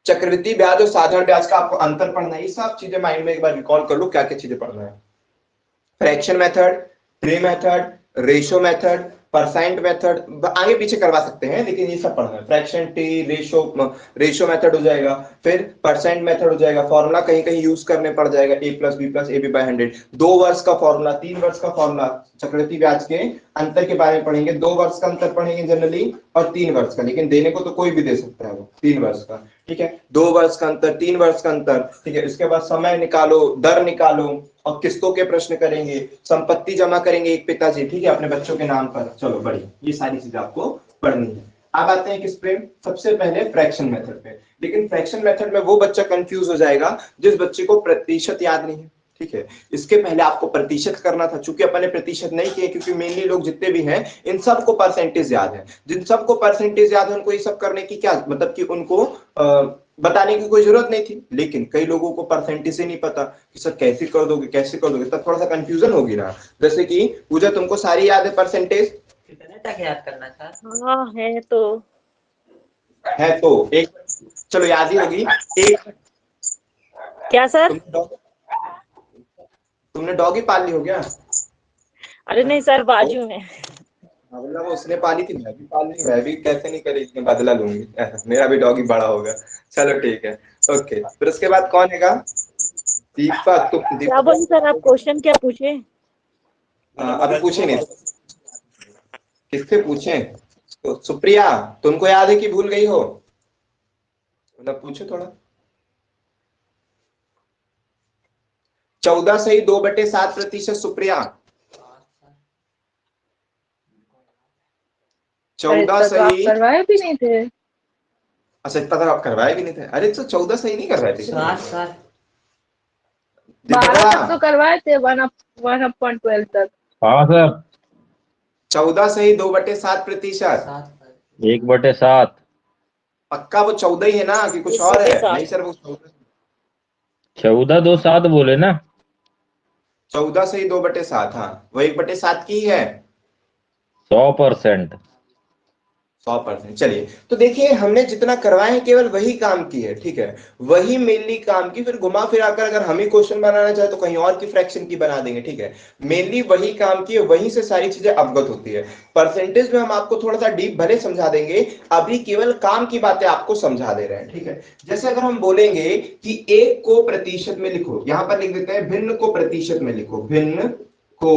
चक्रवृद्धि ब्याज और साधारण ब्याज का आपको अंतर पढ़ना है। ये सब चीजें माइंड में एक बार रिकॉल कर लो, क्या क्या चीजें पढ़ना है। Fraction method, tree method, ratio method, percent method आगे पीछे करवा सकते हैं, लेकिन ये सब पढ़ना है। फ्रैक्शन, ट्री, रेशियो मेथड हो जाएगा, फिर परसेंट मेथड हो जाएगा, फॉर्मूला कहीं कहीं यूज करने पड़ जाएगा, a plus B plus A B by 100, 2 वर्ष का फॉर्मूला, 3 वर्ष का फॉर्मूला, चक्रवृद्धि ब्याज के अंतर के बारे में पढ़ेंगे। 2 वर्ष का अंतर पढ़ेंगे जनरली, और 3 वर्ष का, लेकिन देने को तो कोई भी दे सकता है वो 3 वर्ष का, ठीक है। 2 वर्ष का अंतर, 3 वर्ष का अंतर, ठीक है। इसके बाद समय निकालो, दर निकालो, और किस्तों के प्रश्न करेंगे, संपत्ति जमा करेंगे एक पिताजी, ठीक है, अपने बच्चों के नाम पर। चलो बढ़िया, ये सारी चीजें आपको पढ़नी है। अब आते हैं किस पे, सबसे पहले फ्रैक्शन मेथड पे। लेकिन फ्रैक्शन मेथड में वो बच्चा कंफ्यूज हो जाएगा जिस बच्चे को प्रतिशत याद नहीं है, ठीक है। इसके पहले आपको प्रतिशत करना था, चूंकि अपन ने प्रतिशत नहीं किए, क्योंकि मेनली लोग जितने भी हैं इन सबको परसेंटेज याद है। जिन सबको परसेंटेज याद है उनको ये सब करने की क्या मतलब, कि उनको बताने की कोई जरूरत नहीं थी। लेकिन कई लोगों को परसेंटेज से नहीं पता कि सर कैसे कर दोगे, कैसे कर दोगे, तब थोड़ा सा कंफ्यूजन होगी ना। जैसे कि पूजा तुमको सारी याद है परसेंटेज, कितने तक याद करना सर? हाँ है तो एक, चलो याद ही होगी। एक, क्या सर? तुमने डॉगी पाल ली हो क्या? अरे नहीं सर, बाजू में। हाँ, मतलब उसने पाली थी, मैं भी पाल ली, मैं भी कैसे नहीं करी, इसमें बदला लूंगी। मेरा भी डॉगी बड़ा होगा। चलो ठीक है, ओके। फिर उसके बाद कौन हैगा? दीपक। तुम क्या बोले सर आप? क्वेश्चन क्या पूछे? अभी पूछे नहीं, किससे पूछे? तो सुप्रिया, तुमको याद है कि भूल गई हो? मतलब पूछो थोड़ा। 14 सही 2/7%। सुप्रिया, अरे 14 तो आप सही। करवाए भी नहीं थे। अच्छा, इतना तक आप करवाए भी नहीं थे? अरे तो 14 सही नहीं कर रहे थे सर 12 तक तो दीपक? करवाए थे, 1/12 तक। हाँ सर। 14 सही 2/7%। 1/7। पक्का वो 14 ही है ना, कि कुछ और है? नहीं सर, वो 14 2 7 बोले ना। 14 सही 2/7। हाँ, वो 1/7 की ही है। 100%। 100%। चलिए, तो देखिए हमने जितना करवाए हैं केवल वही काम की है, ठीक है, वही मेनली काम की। फिर घुमा फिरा कर अगर हम ही क्वेश्चन बनाना चाहे तो कहीं और की फ्रैक्शन की बना देंगे, ठीक है। मेनली वही काम की है, वहीं से सारी चीजें अवगत होती है। परसेंटेज में हम आपको थोड़ा सा डीप भले समझा देंगे, अभी केवल काम की बातें आपको समझा दे रहे हैं, ठीक है। जैसे अगर हम बोलेंगे कि एक को प्रतिशत में लिखो, यहां पर लिख देते हैं भिन्न को प्रतिशत में लिखो। भिन्न को,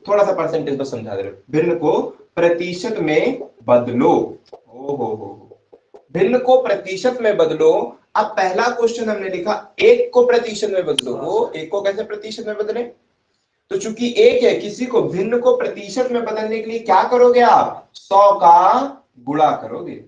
थोड़ा सा परसेंटेज पर समझा दे रहे हो, भिन्न को प्रतिशत में बदलो। भिन्न को प्रतिशत में बदलो। अब पहला क्वेश्चन हमने लिखा एक को प्रतिशत में बदलो। वो एक को कैसे प्रतिशत में बदले? तो चूंकि एक है, किसी को भिन्न को प्रतिशत में बदलने के लिए क्या करोगे आप? 100 का गुणा करोगे।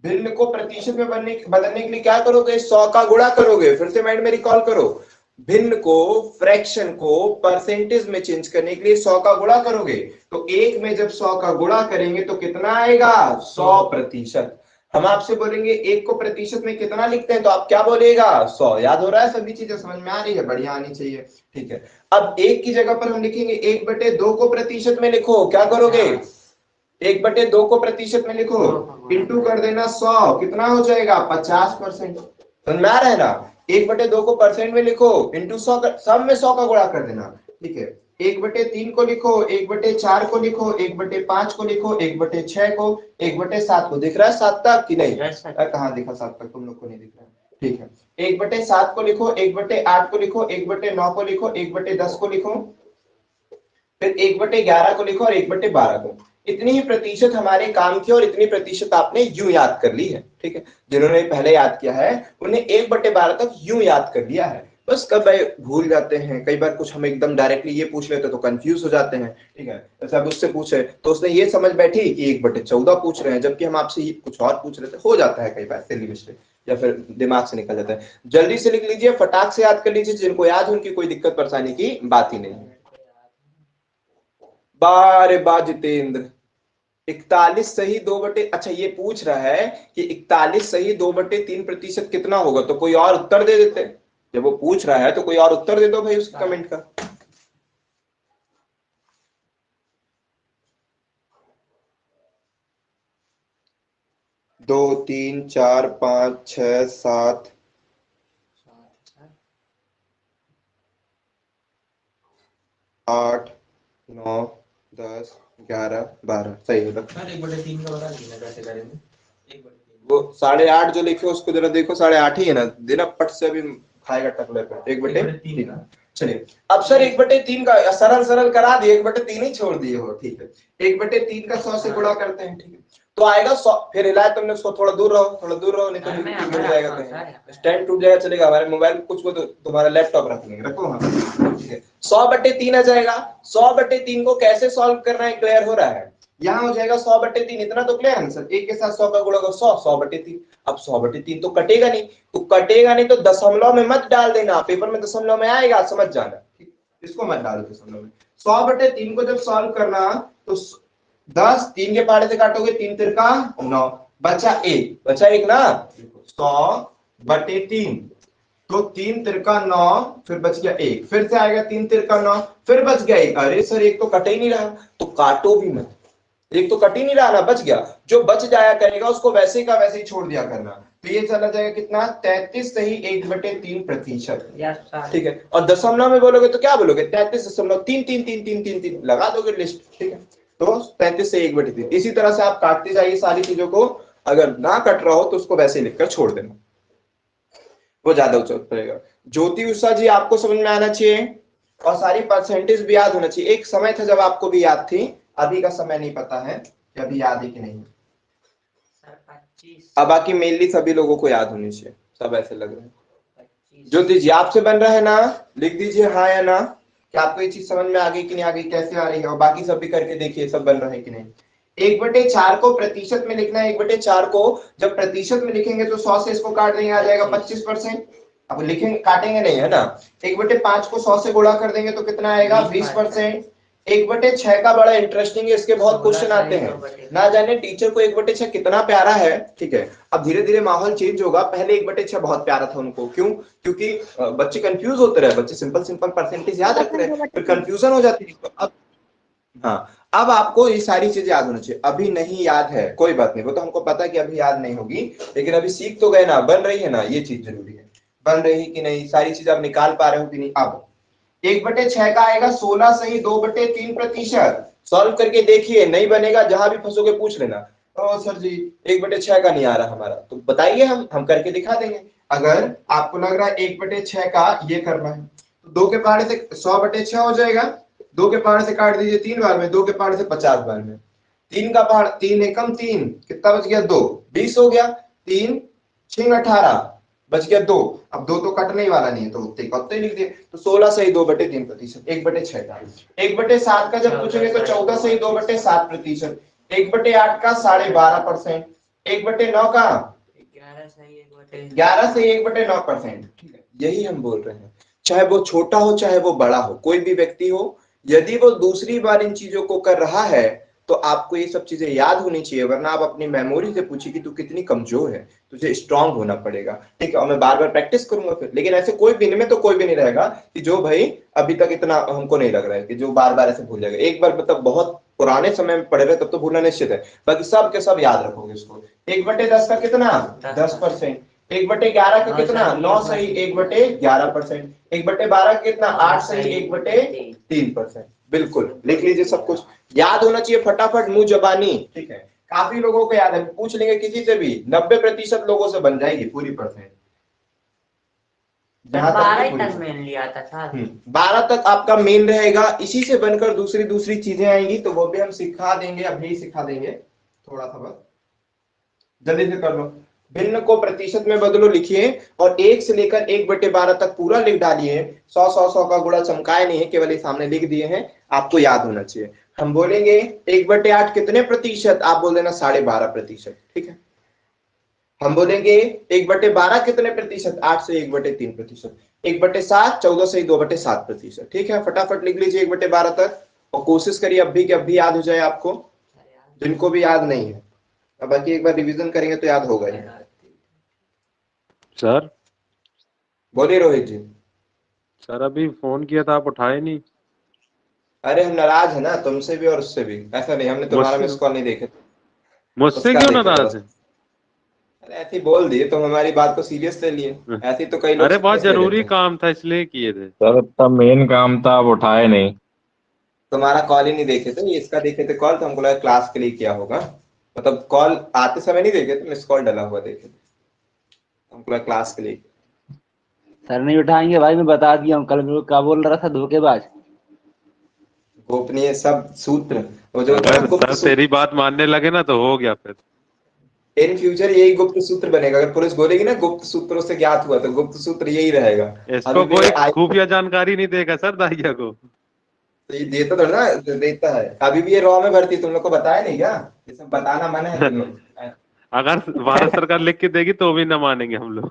भिन्न को प्रतिशत में बदलने के लिए क्या करोगे? 100 का गुणा करोगे। फिर से माइंड में रिकॉल करो, भिन्न को, फ्रैक्शन को परसेंटेज में चेंज करने के लिए 100 का गुणा करोगे। तो एक में जब 100 का गुणा करेंगे तो कितना आएगा? 100%। हम आपसे बोलेंगे एक को प्रतिशत में कितना लिखते हैं, तो आप क्या बोलेगा? 100। याद हो रहा है? सभी चीजें समझ में आ रही है? बढ़िया आनी चाहिए, ठीक है। अब एक की जगह पर हम लिखेंगे 1/2 को प्रतिशत में लिखो। क्या करोगे? 1/2 को प्रतिशत में लिखो, इंटू कर देना 100, कितना हो जाएगा? 50%। समझ में आ रहा है ना? 1/2 को परसेंट में लिखो, इंटू 100, सब में 100 का गुणा कर देना, ठीक है। 1/3 को लिखो, 1/4 को लिखो, 1/5 को लिखो, 1/6 को, 1/7 को। दिख रहा है 7 तक कि नहीं? कहाँ दिखा 7 तक? तुम लोग को नहीं दिख रहा, ठीक है। 1/7 को लिखो, 1/8 को लिखो, 1/9 को लिखो, 1/10 को लिखो, फिर 1/11 को लिखो और 1/12 को। इतनी ही प्रतिशत हमारे काम की और इतनी प्रतिशत आपने यूं याद कर ली है, ठीक है। जिन्होंने पहले याद किया है उन्हें 1/12 तक यूं याद कर लिया है। बस कब भूल जाते हैं, कई बार कुछ हम एकदम डायरेक्टली ये पूछ लेते तो कंफ्यूज हो जाते हैं, ठीक है। जैसे अब उससे पूछे तो उसने ये समझ बैठी कि 1/14 पूछ रहे हैं, जबकि हम आपसे कुछ और पूछ रहे थे। हो जाता है कई बार सिली मिस्टेक, या फिर दिमाग से निकल जाता है। जल्दी से लिख लीजिए, फटाक से याद कर लीजिए। जिनको याद है उनकी कोई दिक्कत परेशानी की बात ही नहीं है। बारे बा जितेंद्र, 41 सही 2/, अच्छा ये पूछ रहा है कि 41 सही 2/3% कितना होगा, तो कोई और उत्तर दे देते। जब वो पूछ रहा है तो कोई और उत्तर दे दो भाई उसके कमेंट का। दो, 3, 4, 5, 6, 7, 8, 9, 10, 11, 12 सही होगा। 1/3 का बता दीजिए कैसे करेंगे। वो 8.5 जो लिखे उसको जरा देखो, 8.5 ही है ना? देना पट से, अभी खाएगा टकले पे। 1/3। चलिए, अब सर 1/3 का सरल सरल करा दिए, 1/3 ही छोड़ दिए हो, ठीक है। 1/3 का 100 से गुणा करते हैं, ठीक है। तो आएगा 100। फिर हिलाया तुमने उसको, थोड़ा दूर रहो, थोड़ा दूर रहो, नहीं तो गिर जाएगा कहीं, स्टैंड टूट जाएगा, चलेगा। हमारे मोबाइल कुछ को तो तुम्हारा लैपटॉप रख लेंगे, रखो वहां, ठीक है। 100/3 आ जाएगा। 100/3 को कैसे सॉल्व करना है क्लियर हो रहा है? यहाँ हो जाएगा 100/3, इतना तो क्लियर है सर। एक के साथ 100 का गुणा करो, 100/3। अब 100/3 तो कटेगा नहीं, तो कटेगा नहीं तो दशमलव में मत डाल देना, पेपर में दशमलव में आएगा, समझ जाना, इसको मत डालो दशमलव में। 100/3 को जब सॉल्व करना तो 10, 3 के पहाड़े से काटोगे, 3 तिरका 9, बचा 1, बचा 1 ना। 100/3 तो 3 तिरका 9, फिर बच गया 1, फिर से आएगा 3 तिरका 9, फिर बच गया 1। अरे सर 1 तो कट ही नहीं रहा, तो काटो भी मत, एक तो कट ही नहीं रहा ना, बच गया। जो बच जाया करेगा उसको वैसे का वैसे ही छोड़ दिया करना। तो ये चला जाएगा कितना, 33 सही 1/3%। Yes sir. ठीक है, और दशमलव में बोलोगे तो क्या बोलोगे, 33.33333 लगा दोगे लिस्ट। ठीक है, तो 33 से 1/3। इसी तरह से आप काटते जाइए सारी चीजों को, अगर ना कट रहा हो तो उसको वैसे लिखकर छोड़ देना, वो ज्यादा उचित रहेगा। ज्योति उषा जी, आपको समझ में आना चाहिए और सारी परसेंटेज भी याद होना चाहिए। एक समय था जब आपको भी याद थी, अभी का समय नहीं पता है कि अभी याद है कि नहीं। सर 25। अब बाकी मेनली सभी लोगों को याद होनी चाहिए, सब ऐसे लग रहे हैं। 25। ज्योति जी, आपसे बन रहा है ना, लिख दीजिए हाँ या ना, कि आपको ये चीज समझ में आ गई कि नहीं आ गई, कैसे आ रही है, और बाकी सब भी करके देखिए सब बन रहा है कि नहीं। 1/4 को प्रतिशत में लिखना है। 1/4 को जब प्रतिशत में लिखेंगे तो 100 से इसको काट देंगे, आ जाएगा 25%। अब लिखेंगे, काटेंगे नहीं है ना। 1/5 को 100 से गुणा कर देंगे तो कितना आएगा, 20%। 1/6 का बड़ा इंटरेस्टिंग है, इसके बहुत क्वेश्चन आते हैं, ना जाने टीचर को 1/6 कितना प्यारा है। ठीक है, अब धीरे धीरे माहौल चेंज होगा, पहले 1/6 बहुत प्यारा था उनको, क्यों, क्योंकि बच्चे कंफ्यूज होते रहे, बच्चे सिंपल सिंपल परसेंटेज याद रखते रहे, फिर कंफ्यूजन हो जाती है। तो अब हाँ, अब आपको ये सारी चीजें याद होनी चाहिए। अभी नहीं याद है कोई बात नहीं, वो तो हमको पता है कि अभी याद नहीं होगी, लेकिन अभी सीख तो गए ना, बन रही है ना, ये चीज जरूरी है। बन रही कि नहीं, सारी चीज आप निकाल पा रहे हो कि नहीं। अब 1/6 का आएगा 16 सही 2/3%। सॉल्व करके देखिए, नहीं बनेगा जहां भी फंसोगे पूछ लेना, ओ सर जी 1/6 का नहीं आ रहा हमारा, तो बताइए, हम करके दिखा देंगे। अगर आपको लग रहा है 1/6 का ये करना है, तो 2 के पहाड़े से 100/6 हो जाएगा। 2 के पहाड़े से काट दीजिए 3 बार में, 2 के पहाड़े से 50 बार में। 3 का पहाड़, 3 एकम 3, कितना बच गया, 2, 20 हो गया। 3 6 18 बच गया 2। अब 2 तो कटने ही वाला नहीं है, तो उतने लिख दिए। तो 16 सही 2/3%। 1/6 का 1/7 का जब पूछेंगे तो 14 सही 2/7%। 1/8 का 12.5%। 1/9 का 11 सही 1/9। 11 से 1/9%। ठीक है, यही हम बोल रहे हैं, चाहे वो छोटा हो चाहे वो बड़ा हो, कोई भी व्यक्ति हो, यदि वो दूसरी बार इन चीजों को कर रहा है तो आपको ये सब चीजें याद होनी चाहिए, वरना आप अपनी मेमोरी से पूछिए कि तू कितनी कमजोर है, तुझे स्ट्रांग होना पड़ेगा। ठीक है, और मैं बार बार प्रैक्टिस करूंगा फिर, लेकिन ऐसे कोई भी इनमें तो कोई भी नहीं रहेगा कि जो भाई अभी तक इतना, हमको नहीं लग रहा है कि जो बार बार ऐसे भूल जाएगा। एक बार मतलब बहुत पुराने समय में पढ़े रहे तब तो भूलना निश्चित है, बाकी सब के सब याद रखोगे इसको। 1/10 का कितना, 10%। 1/11 का कितना, 9 सही 1/11%। 1/12 का कितना, 8 सही 1/3%। बिल्कुल लिख लीजिए, सब कुछ याद होना चाहिए फटाफट, मुंह जबानी। ठीक है, काफी लोगों को याद है, पूछ लेंगे किसी से भी, 90% लोगों से बन जाएगी पूरी परसेंट। जहां 12 तक मेन लिया था सर। 12 तक आपका मेन रहेगा, इसी से बनकर दूसरी दूसरी चीजें आएंगी, तो वो भी हम सिखा देंगे, अभी सिखा देंगे, थोड़ा सा बस जल्दी से कर लो। भिन्न को प्रतिशत में बदलो लिखिए, और 1 से लेकर 1/12 तक पूरा लिख डालिए। 100 का गुणा चमकाए नहीं है, केवल ये सामने लिख दिए हैं, आपको याद होना चाहिए। हम बोलेंगे 1/8 कितने प्रतिशत, आप बोल देना 12.5%। ठीक है, हम बोलेंगे 1/12 कितने प्रतिशत, 8 से 1/3%। 1/7 14 से 2/7%। ठीक है, फटाफट लिख लीजिए 1/12 तक, और कोशिश करिए अब भी याद हो जाए आपको, जिनको भी याद नहीं है। अब बाकी एक बार रिवीजन करेंगे तो याद होगा ही। सर बोलिए रोहित जी। सर अभी फोन किया था, आप उठाए नहीं। अरे हम नाराज है ना, तुमसे भी और उससे भी, ऐसा नहीं, हमने तुम्हारा मिस कॉल नहीं देखे, मुझसे उसका क्यों देखे थे नाराज बस। है? अरे ऐसे ही बोल दिए, तुम हमारी बात को सीरियस ले लिए, ऐसे ही तो कई लोग अरे बहुत serious ले जरूरी लेते हैं। काम था इसलिए किए थे। सर तब मेन काम था, आप उठाए नहीं। तुम्हारा कॉल ही नहीं देखे थे, इसका देखे थे कॉल, तो हमको लगा क्लास के लिए किया होगा, मतलब कॉल आते समय नहीं देखे थे, मिस कॉल डला हुआ देखे थे, हमको लगा क्लास के लिए। सर नहीं उठाएंगे भाई, मैं बता दिया हूँ, कल मेरे को क्या बोल रहा था, धोखेबाज। गोपनीय सब सूत्र, वो जो अगर गुप्त सर सूत्र, तेरी बात मानने लगे ना तो हो गया फिर। इन फ्यूचर यही गुप्त सूत्र बनेगा। अगर पुलिस बोलेगी ना गुप्त सूत्रों से ज्ञात हुआ, तो गुप्त सूत्र यही रहेगा। इसको अभी भी कोई आई, खुफिया जानकारी नहीं देगा सर दाहिया को। तो ये देता तो ना, देता है। अभी भी ये रॉ में भर्ती, तुम लोग को बताया नहीं क्या, ये सब बताना मना है तुम लोग। अगर भारत सरकार लिख के देगी तो भी न मानेंगे हम लोग।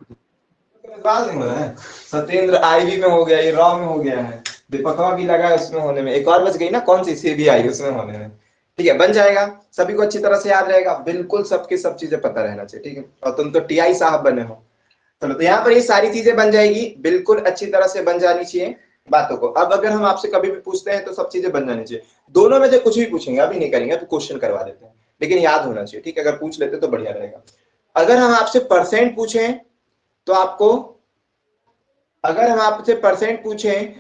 विश्वास नहीं हो रहा है। सत्येंद्र आईवी में हो गया, ये रॉ में हो गया है, दीपकवा भी लगा है उसमें होने में, एक और बच गई ना, कौन सी, सीबीआई, उसमें होने में। ठीक है, बन जाएगा, सभी को अच्छी तरह से याद रहेगा, बिल्कुल सबकी सब चीजें पता रहना चाहिए। ठीक है, और तुम तो टीआई साहब बने हो। चलो, तो यहाँ पर ये सारी चीजें बन जाएगी, बिल्कुल अच्छी तरह से बन जानी चाहिए। बातों को। अब अगर हम आपसे कभी भी पूछते हैं तो सब चीजें बन जानी चाहिए, दोनों में से कुछ भी पूछेंगे, अभी नहीं करेंगे तो क्वेश्चन करवा देते हैं, लेकिन याद होना चाहिए, ठीक है, अगर पूछ लेते तो बढ़िया रहेगा। अगर हम आपसे परसेंट पूछें तो आपको, अगर हम आपसे परसेंट पूछें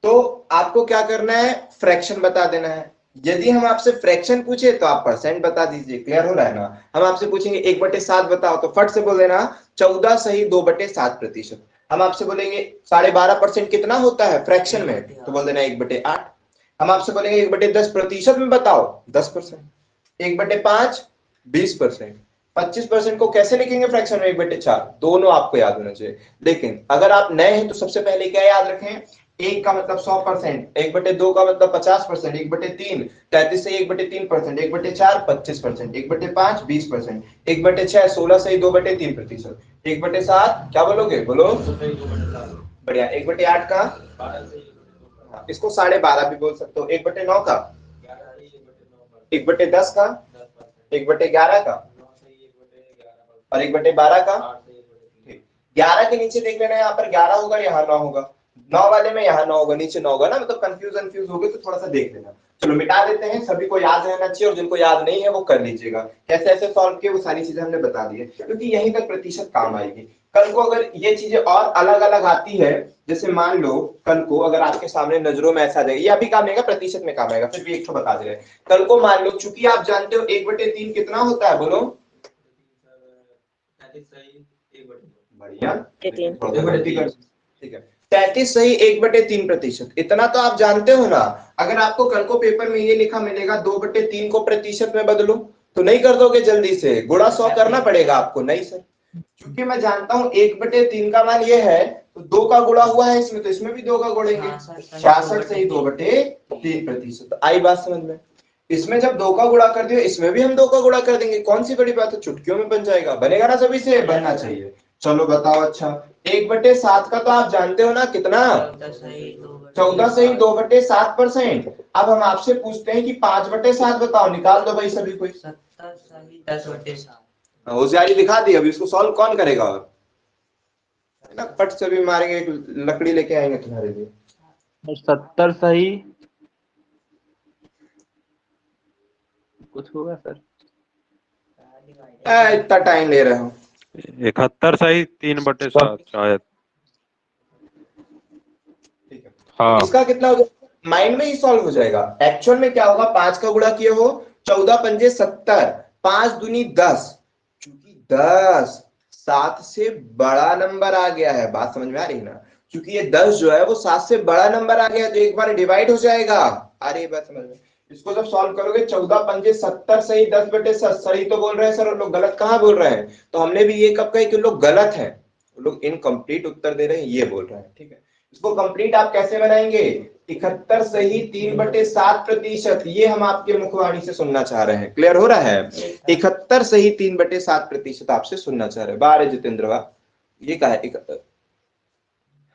तो आपको क्या करना है, फ्रैक्शन बता देना है। यदि हम आपसे फ्रैक्शन पूछे तो आप परसेंट बता दीजिए। क्लियर हो रहा है ना? हम आपसे पूछेंगे 1/7 बताओ तो फट से बोल देना 14 सही 2/7%। हम आपसे बोलेंगे 12.5% कितना होता है फ्रैक्शन में, तो बोल देना 1/8। हम आपसे बोलेंगे 1/10% में बताओ 10%, 1/5 20%, 25% को कैसे लिखेंगे फ्रैक्शन में 1/4, दोनों आपको याद होना चाहिए। लेकिन अगर आप नए हैं तो सबसे पहले क्या याद रखें, 1 का मतलब 100%, 1/2 का मतलब 50%, 1/3 33 से 1/3%, 1/4 25%, 1/5 20%, 1/6 16 से 2/3%, 1/7 क्या बोलोगे, बोलो बढ़िया, 1/8 का, इसको 12.5 भी बोल सकते हो, 1/9 का, 1/10 का, 1/11 का और 1/12 का। 11 के नीचे देख लेना, यहाँ पर 11 होगा, यहाँ 9 होगा, 9 वाले में यहाँ 9 होगा, नीचे 9 होगा ना, मतलब कंफ्यूज हो गए तो थोड़ा सा देख लेना। चलो मिटा देते हैं, सभी को याद रहना चाहिए और जिनको याद नहीं है वो कर लीजिएगा। कैसे ऐसे सॉल्व किए वो सारी चीजें हमने बता दी है, क्योंकि यहीं तक प्रतिशत काम आएगी। कल को अगर ये चीजें और अलग अलग आती है, जैसे मान लो कल को अगर आपके सामने नजरों में ऐसा आ जाएगा, ये अभी काम आएगा, प्रतिशत में काम आएगा, फिर भी एक तो बता दे रहे हैं। कल को मान लो, चूंकि आप जानते हो 1/3 कितना होता है, बोलो बढ़िया, ठीक है, 33 सही 1/3%। इतना तो आप जानते हो ना। अगर आपको कल को पेपर में ये लिखा मिलेगा 2/3 को प्रतिशत में बदलो, तो नहीं कर दोगे जल्दी से, गुणा 100 करना पड़ेगा आपको, नहीं सर, क्योंकि मैं जानता हूं 1/3 का मान ये है, तो 2 का गुणा हुआ है इसमें, तो इसमें भी 2 का गुणेंगे, 66 सही 2/3%। आई बात समझ में? इसमें जब 2 का गुणा कर दियो, इसमें भी हम 2 का गुणा कर देंगे, कौन सी बड़ी बात है, चुटकियों में बन जाएगा, बनेगा ना, सभी से बनना चाहिए। चलो बताओ, अच्छा 1/7 का तो आप जानते हो ना कितना, 14 सही 2/7%। अब हम आपसे पूछते हैं कि 5/7 बताओ, निकाल दो भाई सभी कोई, 70 सही 10/7। होशियारी दिखा दी, अभी इसको सॉल्व कौन करेगा, और ना पट से भी मारेंगे, एक लकड़ी लेके आएंगे तुम्हारे लिए। 70 सही कुछ होगा सर, इतना टाइम ले रहे हो, 71 सही 3/7 शायद। ठीक है, हाँ इसका कितना हो जाएगा, माइंड में ही सॉल्व हो जाएगा। एक्चुअल में क्या होगा, 5 का गुणा किए हो 14 पंजे 70, 5 दूनी 10, क्योंकि 10 7 से बड़ा नंबर आ गया है, बात समझ में आ रही ना, क्योंकि ये 10 जो है वो 7 से बड़ा नंबर आ गया है, तो एक बार डिवाइड हो जाएगा। अरे बात समझ में, इसको जब सॉल्व करोगे 14 पंजे 70 सही 10/7 सही तो बोल रहे हैं सर, और लोग गलत कहाँ बोल रहे हैं, तो हमने भी ये कब कही कि लोग गलत हैं, लोग इनकम्प्लीट उत्तर दे रहे हैं, ये बोल रहे हैं, ठीक है। इसको कंप्लीट आप कैसे बनाएंगे, 71 सही 3/7%, ये हम आपके मुखवाणी से सुनना चाह रहे हैं। क्लियर हो रहा है? 71 सही 3/7% आपसे सुनना चाह रहे हैं। बाहर है जितेंद्र, वाह, ये क्या है,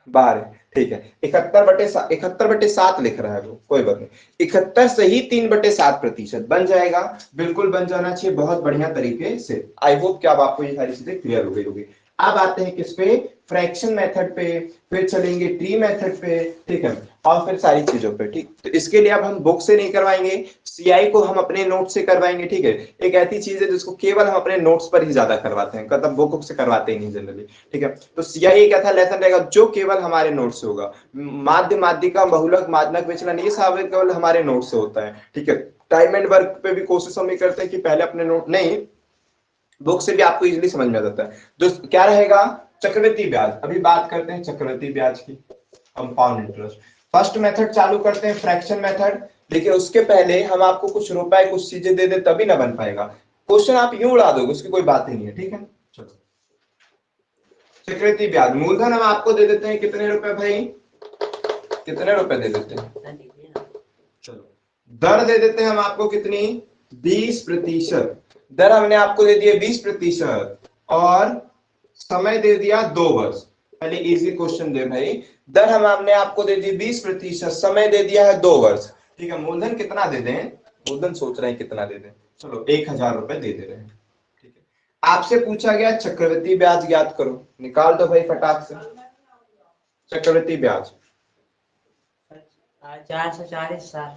बाहर है, ठीक है, 71/7 लिख रहा है वो, कोई बात नहीं, 71 सही 3/7% बन जाएगा, बिल्कुल बन जाना चाहिए, बहुत बढ़िया तरीके से। आई होप कि अब आपको ये सारी चीजें क्लियर हो गई होगी। अब आते हैं किस पे, फ्रैक्शन मेथड पे, फिर चलेंगे ट्री मेथड पे, ठीक है, और फिर सारी चीजों पे, ठीक। तो इसके लिए अब हम बुक से नहीं करवाएंगे, सीआई को हम अपने नोट से करवाएंगे, ठीक है। एक ऐसी चीज है जिसको केवल हम अपने नोट्स पर ही ज्यादा करवाते हैं, मतलब बुक से करवाते ही नहीं जनरली, ठीक है। तो सीआई एक ऐसा लेसन रहेगा जो केवल हमारे नोट से होगा, माध्य माध्यिका बहुलक माध्यक विचलन ये सब केवल हमारे नोट से होता है, ठीक है। टाइम एंड वर्क पे भी कोशिश हम ये करते हैं कि पहले अपने नोट, नहीं बुक से भी आपको इजीली समझ में आ जाता है। तो क्या रहेगा, चक्रवृद्धि ब्याज, अभी बात करते हैं चक्रवृद्धि ब्याज की, कंपाउंड इंटरेस्ट। फर्स्ट मेथड चालू करते हैं, फ्रैक्शन मेथड। देखिए उसके पहले हम आपको कुछ रुपए कुछ चीजें दे दे तभी ना बन पाएगा, क्वेश्चन आप यूं उड़ा दोगे उसकी कोई बात ही नहीं है, ठीक है। चलो चक्रवृद्धि ब्याज, मूलधन हम आपको दे देते हैं कितने रुपए भाई, कितने रुपए दे देते हैं, चलो दर दे देते हैं हम आपको कितनी, 20%। दर हमने आपको दे दिया 20% और समय दे दिया 2 वर्ष। पहले इजी क्वेश्चन दे भाई, दर हमने आपको दे दी 20%, समय दे दिया है 2 वर्ष, ठीक है। मूलधन कितना दे दें, मूलधन सोच रहे हैं कितना दे दें, चलो 1000 रुपए दे दे रहे हैं, ठीक है। आपसे पूछा गया चक्रवृद्धि ब्याज ज्ञात करो, निकाल दो भाई फटाक से चक्रवृद्धि ब्याज। 440 सर।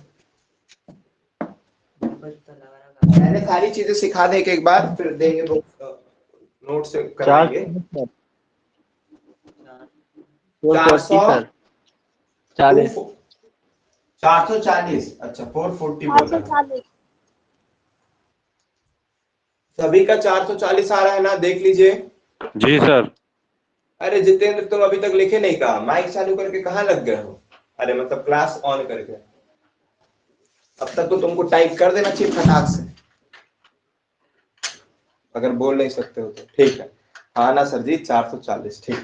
कुछ तो लग रहा मैंने सारी चीजें सिखा दे एक बार, फिर देंगे वो नोट से करवाएंगे। 440 सर, 40। 440, अच्छा 440 चार बोल सौ रहा है। चालीस सभी का 440 आ रहा है ना, देख लीजिए। जी सर। अरे जितेंद्र, तुम अभी तक लिखे नहीं, कहा माइक चालू करके कहाँ लग गए हो? अरे मतलब क्लास ऑन करके। अब तक तो तुमको टाइप कर देना चाहिए फटाक से, अगर बोल नहीं सकते हो तो। ठीक है, हाँ ना सर जी, 440 ठीक।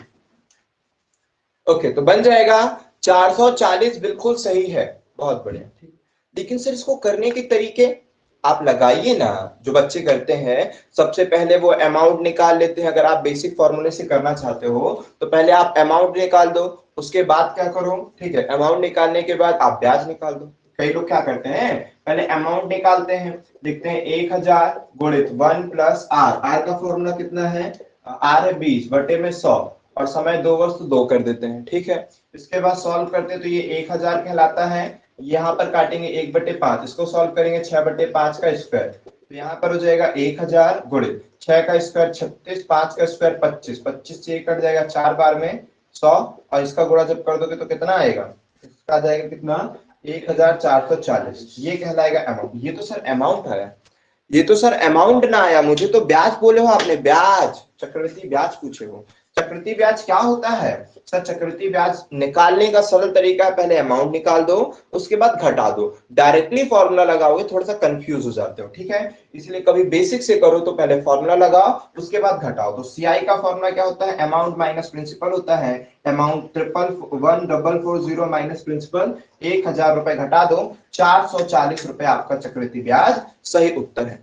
ओके, तो बन जाएगा 440, बिल्कुल सही है, बहुत बढ़िया। ठीक, लेकिन सर इसको करने के तरीके आप लगाइए ना, जो बच्चे करते हैं। सबसे पहले वो अमाउंट निकाल लेते हैं। अगर आप बेसिक फॉर्मूले से करना चाहते हो तो पहले आप अमाउंट निकाल दो, उसके बाद क्या करो, ठीक है, अमाउंट निकालने के बाद आप ब्याज निकाल दो। कई लोग क्या करते हैं, पहले अमाउंट निकालते हैं, लिखते हैं 1000 गुणित 1 प्लस आर। आर का फॉर्मूला कितना है, आर है 20 बटे में 100, और समय 2 वर्ष तो 2 कर देते हैं। ठीक है, इसके बाद सॉल्व करते हैं तो ये 1000 कहलाता है। यहाँ पर काटेंगे 1/5, इसको सॉल्व करेंगे 6/5 का स्क्वायर, तो यहाँ पर हो जाएगा 1000 गुणित 6 का स्क्वायर 36, 5 का स्क्वायर 25, 25 से 1 कट जाएगा, 4 बार में 100, और इसका गुणा जब कर दोगे तो कितना आएगा, इसका आ जाएगा कितना, 1440। ये कहलाएगा अमाउंट। ये तो सर अमाउंट है, ये तो सर अमाउंट ना आया, मुझे तो ब्याज बोले हो आपने, ब्याज, चक्रवृद्धि ब्याज पूछे हो। चक्रवृद्धि ब्याज क्या होता है सर? चक्रवृद्धि ब्याज निकालने का सरल तरीका है, पहले अमाउंट निकाल दो, उसके बाद घटा दो। डायरेक्टली फॉर्मूला लगाओगे थोड़ा सा कंफ्यूज हो जाते हो, ठीक है, इसलिए कभी बेसिक से करो तो पहले फॉर्मूला लगाओ, उसके बाद घटाओ। तो सीआई का फॉर्मूला क्या होता है, अमाउंट माइनस प्रिंसिपल होता है। अमाउंट 1140 माइनस प्रिंसिपल, 1000 रुपए घटा दो, 440 रुपए आपका चक्रवृद्धि ब्याज सही उत्तर है।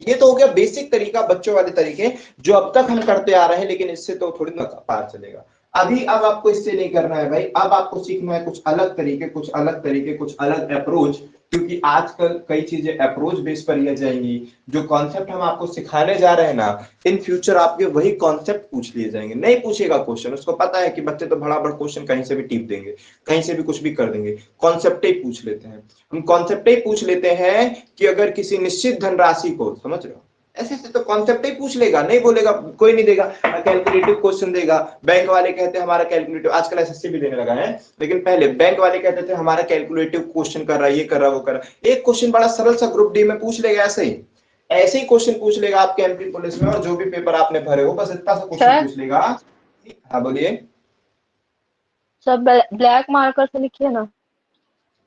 ये तो हो गया बेसिक तरीका, बच्चों वाले तरीके जो अब तक हम करते आ रहे हैं, लेकिन इससे तो थोड़ी ना पार चलेगा। अब आपको इससे नहीं करना है भाई, अब आपको सीखना है कुछ अलग तरीके, कुछ अलग तरीके, कुछ अलग अप्रोच, क्योंकि आजकल कई चीजें अप्रोच बेस पर ही जाएंगी। जो कॉन्सेप्ट हम आपको सिखाने जा रहे हैं ना, इन फ्यूचर आपके वही कॉन्सेप्ट पूछ लिए जाएंगे। नहीं पूछेगा क्वेश्चन, उसको पता है कि बच्चे तो बड़ा बड़ा क्वेश्चन कहीं से भी टीप देंगे, कहीं से भी कुछ भी कर देंगे, कॉन्सेप्ट ही पूछ लेते हैं। हम कॉन्सेप्ट ही पूछ लेते हैं कि अगर किसी निश्चित धनराशि को, समझ रहे हो, ऐसे ऐसे तो कॉन्सेप्ट ही पूछ लेगा, नहीं बोलेगा कोई नहीं देगा। कैलकुलेटिव क्वेश्चन देगा, बैंक वाले कहते हैं हमारा कैलकुलेटिव, आजकल एसएससी भी देने लगा है, लेकिन पहले बैंक वाले कहते थे हमारा कैलकुलेटिव क्वेश्चन कर रहा है, ये कर रहा है, वो कर रहा है। एक क्वेश्चन बड़ा सरल सा ग्रुप डी में पूछ लेगा, ऐसे ही क्वेश्चन पूछ लेगा आपके एमपी पुलिस में, और जो भी पेपर आपने भरे हो, बस इतना सा क्वेश्चन सर पूछ लेगा। हाँ बोलिए। सब ब्लैक मार्कर से लिखिए ना।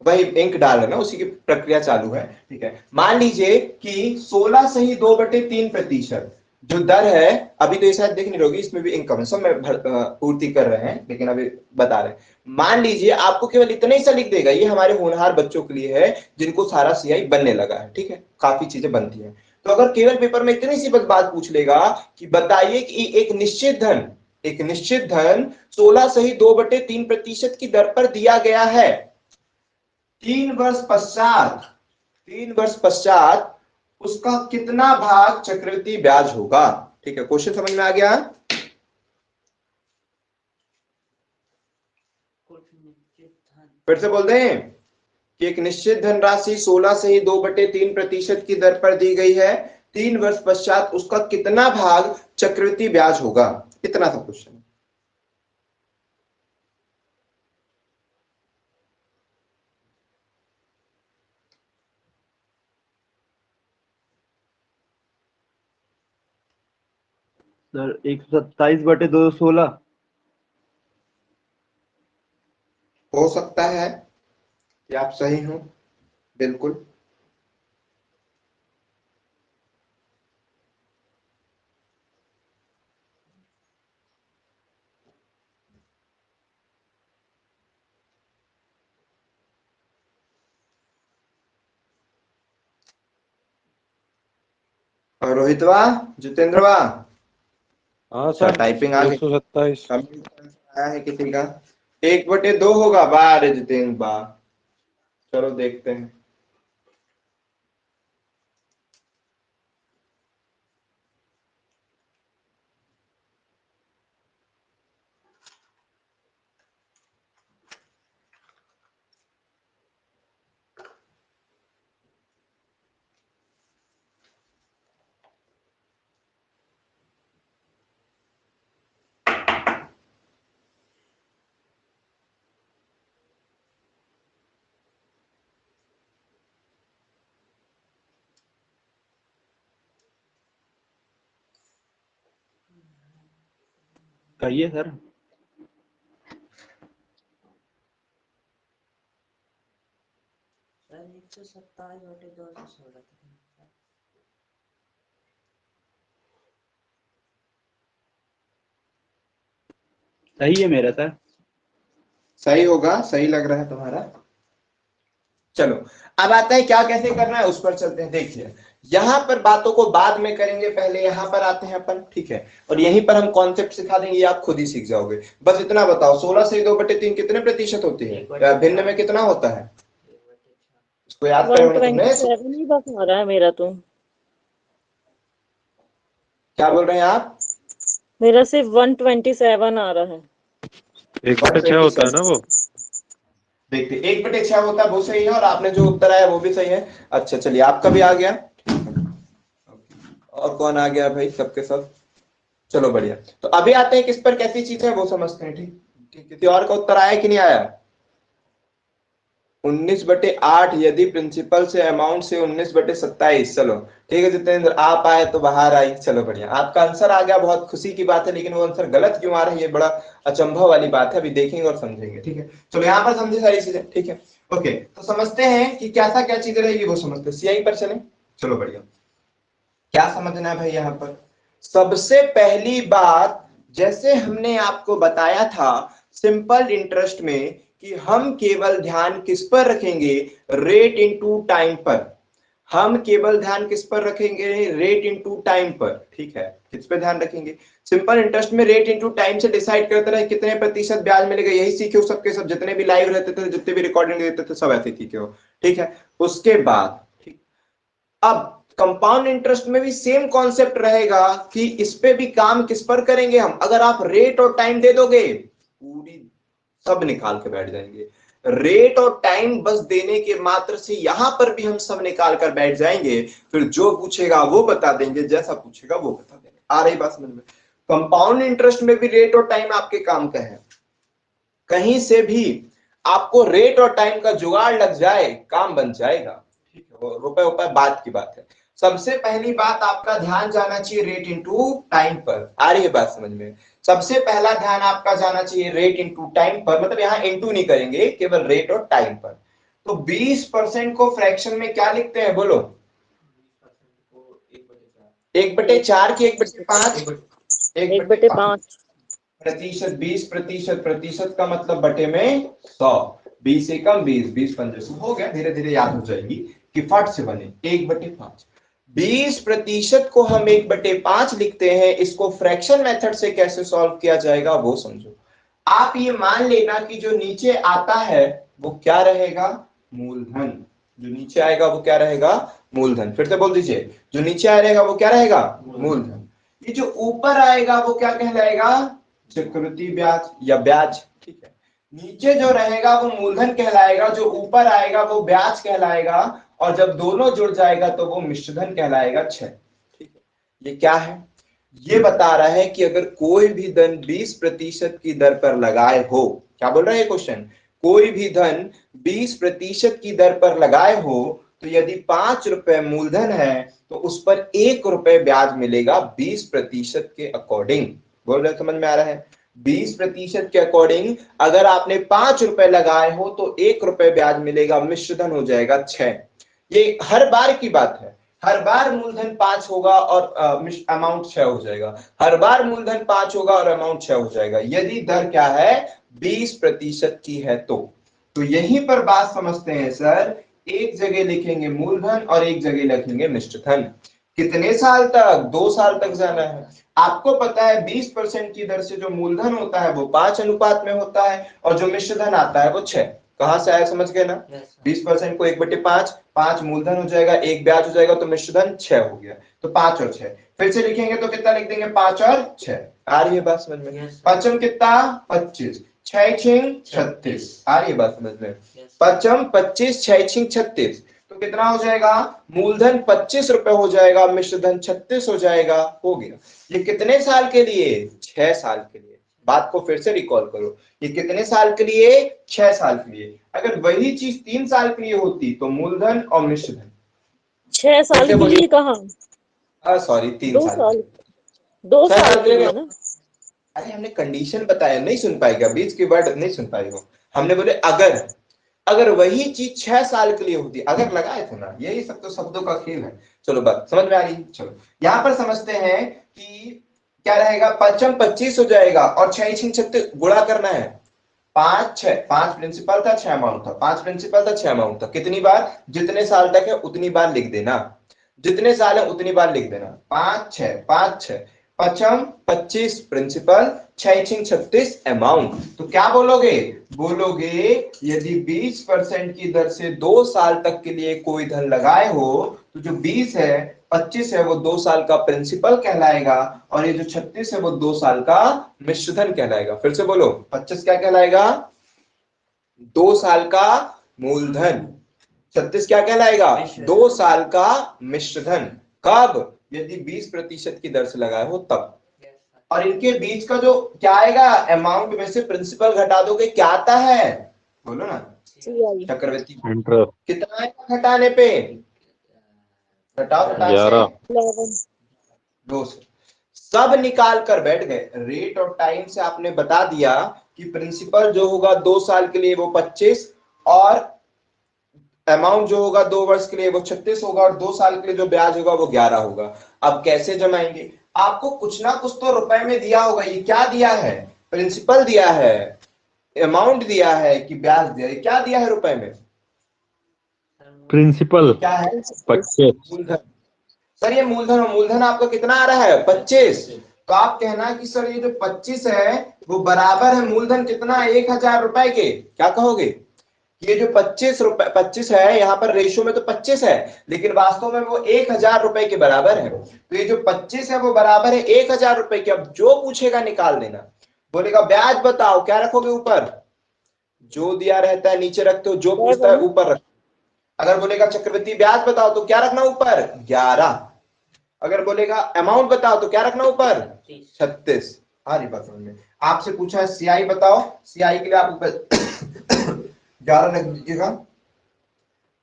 वही इंक डाल है ना, उसी की प्रक्रिया चालू है। ठीक है, मान लीजिए कि 16 सही 2/3% जो दर है, अभी तो ये शायद देख नहीं रहोगी, इसमें भी इंक कम है, सब में पूर्ति कर रहे हैं, लेकिन अभी बता रहे हैं। मान लीजिए आपको केवल इतना ही सा लिख देगा, ये हमारे होनहार बच्चों के लिए है जिनको सारा सीआई बनने लगा है, ठीक है, काफी चीजें बनती हैं। तो अगर केवल पेपर में इतनी सी बस बात पूछ लेगा कि बताइए कि एक निश्चित धन 16 सही 2/3% की दर पर दिया गया है, 3 वर्ष पश्चात उसका कितना भाग चक्रवृद्धि ब्याज होगा। ठीक है, क्वेश्चन समझ में आ गया? फिर से बोल दें कि एक निश्चित धनराशि 16 से ही 2/3% की दर पर दी गई है, 3 वर्ष पश्चात उसका कितना भाग चक्रवृद्धि ब्याज होगा, इतना सा क्वेश्चन। सर 127/216। हो सकता है कि आप सही हो, बिल्कुल। और रोहितवा, जितेंद्रवा, हाँ अच्छा सर। टाइपिंग आ गई, 127। आया है किसी का? 1/2 होगा, बार जितेंद्र बा, चलो देखते हैं। कहिए सर। सर 127/216 सही है मेरा सर। सही होगा, सही लग रहा है तुम्हारा। चलो अब आता है क्या कैसे करना है, उस पर चलते हैं। देखिए यहां पर बातों को बाद में करेंगे, पहले यहां पर आते हैं अपन, ठीक है। और यहीं पर हम कॉन्सेप्ट सिखा देंगे, ये आप खुद ही सीख जाओगे। बस इतना बताओ 16 से 2/3 कितने प्रतिशत होती है, भिन्न में कितना होता है, इसको याद करे होना तुमने। 127 ही बस आ रहा है मेरा तो। क्या बोल रहे हैं आप? मेरा सिर्फ 127 आ रहा है। 1/6 होता है ना वो। देखते 1/6 होता है, वो सही है। और आपने जो उत्तर आया वो भी सही है। अच्छा चलिए आपका भी आ गया। और कौन आ गया भाई, सबके सब। चलो बढ़िया। तो अभी आते हैं किस पर कैसी चीज है वो समझते हैं। ठीक ठीक, किसी और का उत्तर आया कि नहीं आया? 19/8 यदि प्रिंसिपल से अमाउंट से 19/27। चलो ठीक है जितेंद्र, आप आए तो बाहर आई। चलो बढ़िया, आपका आंसर आ गया, बहुत खुशी की बात है। लेकिन वो आंसर गलत क्यों आ रहा है, ये बड़ा अचंभव वाली बात है, अभी देखेंगे और समझेंगे। ठीक है चलो यहाँ पर समझे सारी चीजें। ठीक है ओके, तो समझते हैं कि कैसा क्या चीज रहेगी वो समझते हैं। सीआई पर चले। चलो बढ़िया, क्या समझना है भाई यहाँ पर? सबसे पहली बात, जैसे हमने आपको बताया था सिंपल इंटरेस्ट में, कि हम केवल ध्यान किस पर रखेंगे, रेट इनटू टाइम पर। हम केवल ध्यान किस पर रखेंगे, रेट इनटू टाइम पर। ठीक है, किस पे ध्यान रखेंगे? सिंपल इंटरेस्ट में रेट इनटू टाइम से डिसाइड करते रहे कितने प्रतिशत ब्याज मिलेगा। यही सीखे हो सबके सब, जितने भी लाइव रहते थे, जितने भी रिकॉर्डिंग देते थे, सब ऐसे सीखे हो। ठीक है, उसके बाद ठीक, अब कंपाउंड इंटरेस्ट में भी सेम कॉन्सेप्ट रहेगा कि इस पे भी काम किस पर करेंगे हम। अगर आप रेट और टाइम दे दोगे, पूरी सब निकाल के बैठ जाएंगे। रेट और टाइम बस देने के मात्र से यहां पर भी हम सब निकाल कर बैठ जाएंगे। फिर जो पूछेगा वो बता देंगे, जैसा पूछेगा वो बता देंगे। आ रही बात समझ में? कंपाउंड इंटरेस्ट में भी रेट और टाइम आपके काम का है। कहीं से भी आपको रेट और टाइम का जुगाड़ लग जाए, काम बन जाएगा। ठीक है, रुपए रुपए बात की बात है। सबसे पहली बात आपका ध्यान जाना चाहिए रेट इनटू टाइम पर। आ रही है बात समझ में? सबसे पहला ध्यान आपका जाना चाहिए रेट इनटू टाइम पर, मतलब यहां इनटू नहीं करेंगे, केवल रेट और टाइम पर। तो 20% को फ्रैक्शन में क्या लिखते हैं बोलो? 1/4 की 1/5? 1/5 प्रतिशत, 20%, प्रतिशत का मतलब बटे में 100। 20 एकम 20, 20 पंजे 100 हो गया। धीरे धीरे याद हो जाएगी कि फट से बने 1/5। 20% को हम 1/5 लिखते हैं। इसको फ्रैक्शन मेथड से कैसे सॉल्व किया जाएगा वो समझो। आप ये मान लेना कि जो नीचे आता है वो क्या रहेगा, मूलधन। जो नीचे आएगा वो क्या रहेगा, मूलधन। फिर से बोल दीजिए, जो नीचे आएगा वो क्या रहेगा, मूलधन। ये जो ऊपर आएगा वो क्या कहलाएगा, चक्रवृद्धि ब्याज या ब्याज। ठीक है, नीचे जो रहेगा वो मूलधन कहलाएगा, जो ऊपर आएगा वो ब्याज कहलाएगा, और जब दोनों जुड़ जाएगा तो वो मिश्रधन कहलाएगा 6। ठीक है, ये क्या है, ये बता रहा है कि अगर कोई भी धन 20% की दर पर लगाए हो, क्या बोल रहा है क्वेश्चन, कोई भी धन 20% की दर पर लगाए हो, तो यदि 5 रुपए मूलधन है तो उस पर 1 रुपए ब्याज मिलेगा 20% के अकॉर्डिंग। बोल रहे, समझ में आ रहा है? 20% के अकॉर्डिंग अगर आपने 5 रुपए लगाए हो तो 1 रुपए ब्याज मिलेगा, मिश्रधन हो जाएगा 6। ये हर बार की बात है, हर बार मूलधन 5 होगा और अमाउंट 6 हो जाएगा। हर बार मूलधन 5 होगा और अमाउंट 6 हो जाएगा, यदि दर क्या है, 20% की है तो यहीं पर बात समझते हैं सर। एक जगह लिखेंगे मूलधन और एक जगह लिखेंगे मिश्रधन। कितने साल तक, 2 साल तक जाना है। आपको पता है 20% की दर से जो मूलधन होता है वो 5 अनुपात में होता है, और जो मिश्रधन आता है वो 6। कहां से आया, समझ गए ना? 20% को 1/5, 5 मूलधन हो जाएगा, 1 ब्याज हो जाएगा, तो मिश्रधन 6 हो गया। तो 5 और 6 फिर से लिखेंगे तो कितना लिख देंगे, 5 और 6। आ रही है बात समझ में? पचम कितना, 25, 6 6 36। आ रही है बात समझ में? पचम 25, 6 6 36, तो कितना हो जाएगा, मूलधन 25 रुपए हो जाएगा, मिश्रधन 36 हो जाएगा। हो गया। ये कितने साल के लिए, 6 साल के लिए। बात को फिर से रिकॉल करो, ये कितने साल के लिए, 6 साल के लिए। अगर वही चीज 3 साल के लिए होती तो मूलधन और मिश्रधन 6 साल के लिए कहा, सॉरी 3 2 साल साल 2 6 साल साल के के लिए लिए। ना। अरे हमने कंडीशन बताया, नहीं सुन पाएगा, बीच के वर्ड नहीं सुन पाए हो। हमने बोले अगर वही चीज 6 साल के लिए होती, अगर लगाए थे ना, यही सब तो शब्दों का खेल है। चलो बात समझ में आ रही है। चलो यहाँ पर समझते हैं कि क्या रहेगा, 5×5 हो जाएगा और 6×6 गुणा करना है। 5 प्रिंसिपल था 6 अमाउंट था, 5 प्रिंसिपल था 6 अमाउंट था। कितनी बार, जितने साल तक है उतनी बार लिख देना, जितने साल है उतनी बार लिख देना। 5×6 5×25 प्रिंसिपल, 6×36 अमाउंट। तो क्या बोलोगे, यदि 20% की दर से 2 साल तक के लिए कोई धन लगाए हो तो जो 25 है वो 2 साल का प्रिंसिपल कहलाएगा और ये जो 36 है वो 2 साल का मिश्रधन कहलाएगा। फिर से बोलो, 25 क्या कहलाएगा, 2 साल का मूलधन। 36 क्या कहलाएगा, 2 साल का मिश्रधन। कब, यदि 20% की दर से लगाए हो तब। और इनके बीच का जो क्या आएगा, अमाउंट में से प्रिंसिपल घटा दोगे, क्या आता है, बोलो ना, चक्रवृद्धि इंटरेस्ट कितना आएगा घटाने पे, घटाओ फटाक 11 से, 2 सब निकाल कर बैठ गए। रेट और टाइम से आपने बता दिया कि प्रिंसिपल जो होगा 2 साल के लिए वो 25 और अमाउंट जो होगा 2 वर्ष के लिए वो 36 होगा और 2 साल के लिए जो ब्याज होगा वो 11 होगा। अब कैसे जमाएंगे, आपको कुछ ना कुछ तो रुपए में दिया होगा। ये क्या दिया है, प्रिंसिपल दिया है, अमाउंट दिया है कि ब्याज दिया है, क्या दिया है रुपए में, प्रिंसिपल क्या है, 25 मूलधन। सर ये मूलधन आपका कितना आ रहा है, 25। तो आप कहना कि सर ये जो 25 है वो बराबर है मूलधन कितना, 1000 रुपए के। क्या कहोगे, ये जो 25 है, यहाँ पर रेशियो में तो 25 है लेकिन वास्तव में वो 1000 रुपए के बराबर है। तो ये जो 25 है वो बराबर है 1000 रुपए के। अब जो पूछेगा निकाल देना। बोलेगा ब्याज बताओ, क्या रखोगे ऊपर, जो दिया रहता है नीचे रखते हो, जो पूछता है ऊपर रखते हो। अगर बोलेगा चक्रवृद्धि ब्याज बताओ तो क्या रखना ऊपर, 11। अगर बोलेगा अमाउंट बताओ तो क्या रखना ऊपर, 36। हाँ बात समझ में। आपसे पूछा है सीआई बताओ, सीआई के लिए आप ऊपर 11 रख दीजिएगा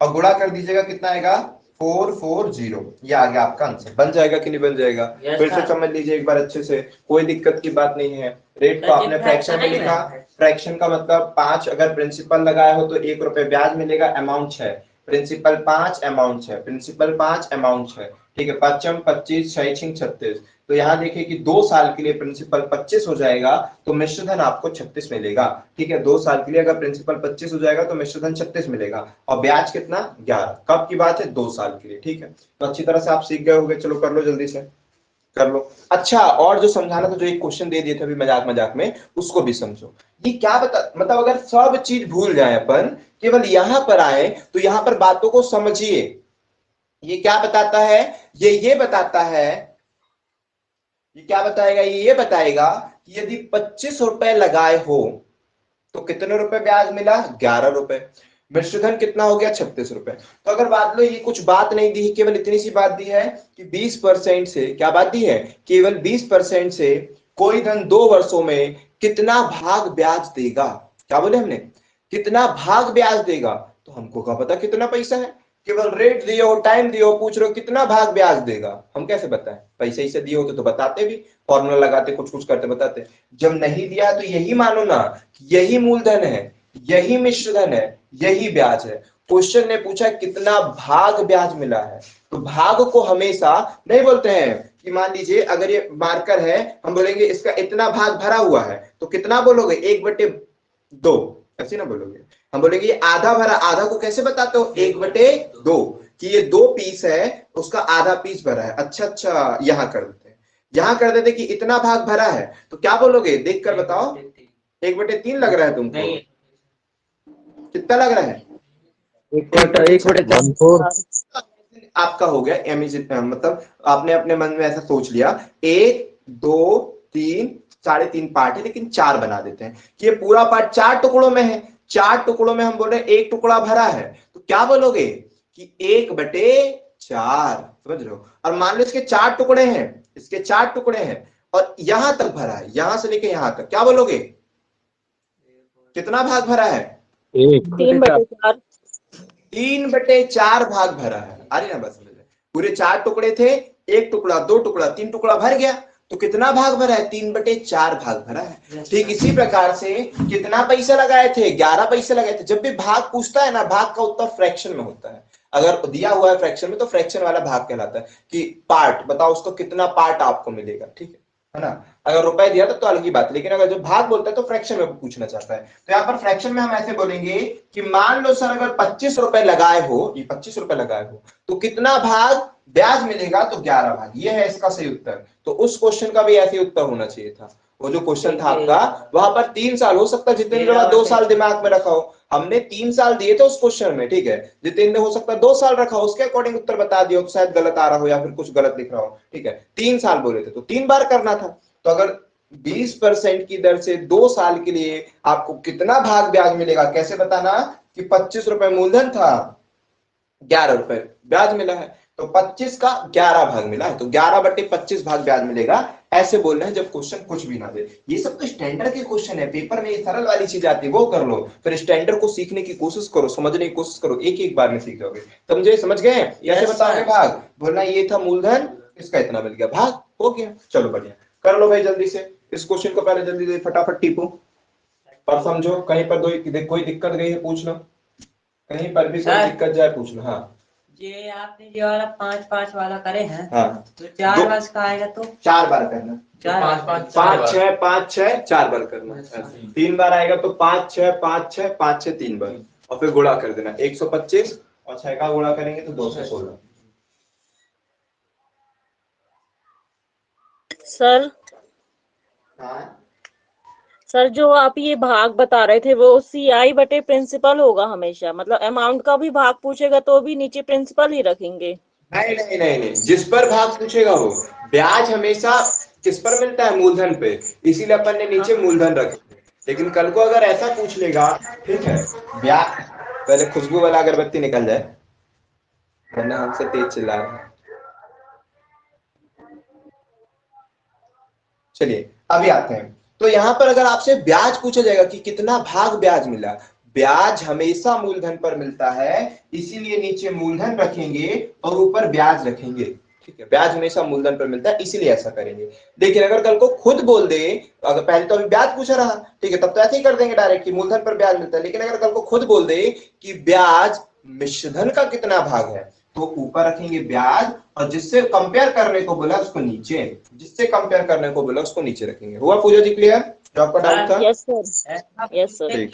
और गुणा कर दीजिएगा, कितना आएगा, 440। ये आ गया आपका आंसर। बन जाएगा कि नहीं बन जाएगा, फिर से समझ लीजिए एक बार अच्छे से, कोई दिक्कत की बात नहीं है। रेट तो आपने फ्रैक्शन में लिखा, फ्रैक्शन का मतलब 5 अगर प्रिंसिपल लगाया हो तो 1 रुपए ब्याज मिलेगा, amount 6, principal 5 amount 6, principal 5 amount 6, ठीक है। 5×25 6×36। तो यहाँ देखिए कि 2 साल के लिए प्रिंसिपल 25 हो जाएगा तो मिश्रधन आपको 36 मिलेगा, ठीक है। 2 साल के लिए अगर प्रिंसिपल 25 हो जाएगा तो मिश्रधन 36 मिलेगा और ब्याज कितना, 11। कब की बात है, 2 साल के लिए, ठीक है। तो अच्छी तरह से आप सीख गए होंगे। चलो कर लो जल्दी से, कर लो। अच्छा, और जो समझाना था, जो एक क्वेश्चन दे दिए थे अभी मजाक में, उसको भी समझो। ये क्या बता, मतलब अगर सब चीज भूल जाए अपन, केवल यहां पर आए तो यहां पर बातों को समझिए। ये क्या बताता है, ये बताता है, ये क्या बताएगा, ये बताएगा कि यदि 25 रुपए लगाए हो तो कितने रुपए ब्याज मिला, 11 रुपए। मिश्रधन कितना हो गया, 36 रुपए। तो अगर बात लो, ये कुछ बात नहीं दी, केवल इतनी सी बात दी है कि 20% से, क्या बात दी है, केवल 20% से कोई धन 2 वर्षों में कितना भाग ब्याज देगा। क्या बोले हमने, कितना भाग ब्याज देगा। तो हमको क्या पता कितना पैसा है, केवल रेट दियो, टाइम दियो, पूछ रहे हो कितना भाग ब्याज देगा, हम कैसे बताएं। पैसे ही से दिए होते तो बताते भी, फॉर्मूला लगाते, कुछ करते बताते। जब नहीं दिया तो यही मानो ना, यही मूलधन है, यही मिश्रधन है, यही ब्याज है। क्वेश्चन ने पूछा कितना भाग ब्याज मिला है, तो भाग को हमेशा नहीं बोलते हैं कि मान लीजिए अगर ये मार्कर है, हम बोलेंगे इसका इतना भाग भरा हुआ है, तो कितना बोलोगे, 1/2, ऐसे ना बोलोगे। हम बोलेंगे ये आधा भरा, आधा को कैसे बताते हो, 1/2, कि ये 2 पीस है, उसका आधा पीस भरा है। अच्छा, यहां कर देते हैं, यहां कर देते कि इतना भाग भरा है, तो क्या बोलोगे, देख कर बताओ, 1/3 लग रहा है तुमको, कितना लग रहा है, 1/4 आपका हो गया मतलब आपने अपने मन में ऐसा सोच लिया। 1 2 3 3.5 पार्ट है, लेकिन 4 बना देते हैं कि ये पूरा पार्ट 4 टुकड़ों में है। 4 टुकड़ों में हम बोल रहे हैं 1 टुकड़ा भरा है, तो क्या बोलोगे कि 1/4, समझ रहे हो। और मान लो इसके 4 टुकड़े हैं, इसके 4 टुकड़े हैं और यहां तक भरा है, यहां से लेके यहां तक, क्या बोलोगे, कितना भाग भरा है, 3/4। 3/4 भाग भरा है। अरे ना बस, पूरे 4 टुकड़े थे, 1 टुकड़ा, 2 टुकड़ा, 3 टुकड़ा भर गया, तो कितना भाग भरा है? 3/4 भाग भरा है। ठीक इसी प्रकार से कितना पैसे लगाए थे? 11 पैसे लगाए थे। जब भी भाग पूछता है ना, भाग का उत्तर फ्रैक्शन में होता है। अगर दिया हुआ है फ्रैक्शन में तो फ्रैक्शन वाला भाग कहलाता है कि पार्ट बताओ उसको कितना पार्ट आपको मिलेगा, ठीक है ना। अगर रुपए दिया तो अलग ही बात है, लेकिन अगर जो भाग बोलता है तो फ्रैक्शन में पूछना चाहता है। तो यहाँ पर फ्रैक्शन में हम ऐसे बोलेंगे कि मान लो सर अगर 25 रुपए लगाए हो, ये 25 रुपए लगाए हो तो कितना भाग ब्याज मिलेगा? तो 11 भाग। ये है इसका सही उत्तर। तो उस क्वेश्चन का भी ऐसे उत्तर होना चाहिए था। वो जो क्वेश्चन था आपका वहां पर 3 साल हो सकता है, जितेंद्र 2 साल दिमाग में रखा हो। हमने 3 साल दिए थे उस क्वेश्चन में, ठीक है। जितेंद्र हो सकता है 2 साल रखा हो, उसके अकॉर्डिंग उत्तर बता दिया तो शायद गलत आ रहा हो या फिर कुछ गलत लिख रहा हो, ठीक है। 3 साल बोले थे तो 3 बार करना था। तो अगर 20% की दर से 2 साल के लिए आपको कितना भाग ब्याज मिलेगा, कैसे बताना? कि 25 रुपए मूलधन था, 11 रुपए ब्याज मिला है, तो 25 का 11 भाग मिला है, तो 11/25 भाग ब्याज मिलेगा। ऐसे बोल रहे हैं जब क्वेश्चन कुछ भी ना दे। ये सब तो स्टैंडर्ड के क्वेश्चन है, पेपर में ये सरल वाली चीज आती है वो कर लो, फिर स्टैंडर्ड को सीखने की कोशिश करो, समझने की कोशिश करो, एक एक बार में सीख जाओगे। समझे? समझ गए? ऐसे बताओगे भाग, बोलना ये था मूलधन, इसका इतना मिल गया, भाग हो गया। चलो बढ़िया, कर लो भाई जल्दी से इस क्वेश्चन को, पहले जल्दी जल्दी फटाफट टिपो और समझो। कहीं पर कोई दिक्कत गई है पूछ लो, कहीं पर भी कोई दिक्कत जाए पूछ लो। हाँ ये आपने जो वाला 5-5 वाला करे हैं, हाँ, तो 4 बार का आएगा तो 4 बार करना, 5 6 5 6 4 बार करना। 3 बार आएगा तो 5 6 5 6 5 6 3 बार, और फिर गुणा कर देना। 125 और 6 का गुणा करेंगे तो 216। सर हाँ सर जो आप ये भाग बता रहे थे वो CI बटे प्रिंसिपल होगा हमेशा, मतलब अमाउंट का भी भाग पूछेगा तो भी नीचे प्रिंसिपल ही रखेंगे? नहीं नहीं नहीं नहीं, जिस पर भाग पूछेगा वो। ब्याज हमेशा किस पर मिलता है? मूलधन पे, इसीलिए अपन ने नीचे मूलधन रखे। लेकिन कल को अगर ऐसा पूछ लेगा, ठीक है, ब्याज, पहले खुशबू वाला अगरबत्ती निकल जाए वरना हमसे तेज चिल्ला रहा है। चलिए अभी आते हैं। तो यहां पर अगर आपसे ब्याज पूछा जाएगा कि कितना भाग ब्याज मिला, ब्याज हमेशा मूलधन पर मिलता है, इसीलिए नीचे मूलधन रखेंगे और ऊपर ब्याज रखेंगे, ठीक है। ब्याज हमेशा मूलधन पर मिलता है इसीलिए ऐसा करेंगे। लेकिन अगर कल को खुद बोल दे, अगर पहले तो अभी ब्याज पूछा रहा, ठीक है, तब तो ऐसे ही कर देंगे डायरेक्ट कि मूलधन पर ब्याज मिलता है। लेकिन अगर कल को खुद बोल दे कि ब्याज मिश्रधन का कितना भाग है, तो ऊपर रखेंगे ब्याज, और जिससे कंपेयर करने को बोला उसको नीचे, जिससे कंपेयर करने को बोला उसको नीचे रखेंगे। हुआ पूजा जी क्लियर? जो आपका डाउट था? Yes sir, yes sir.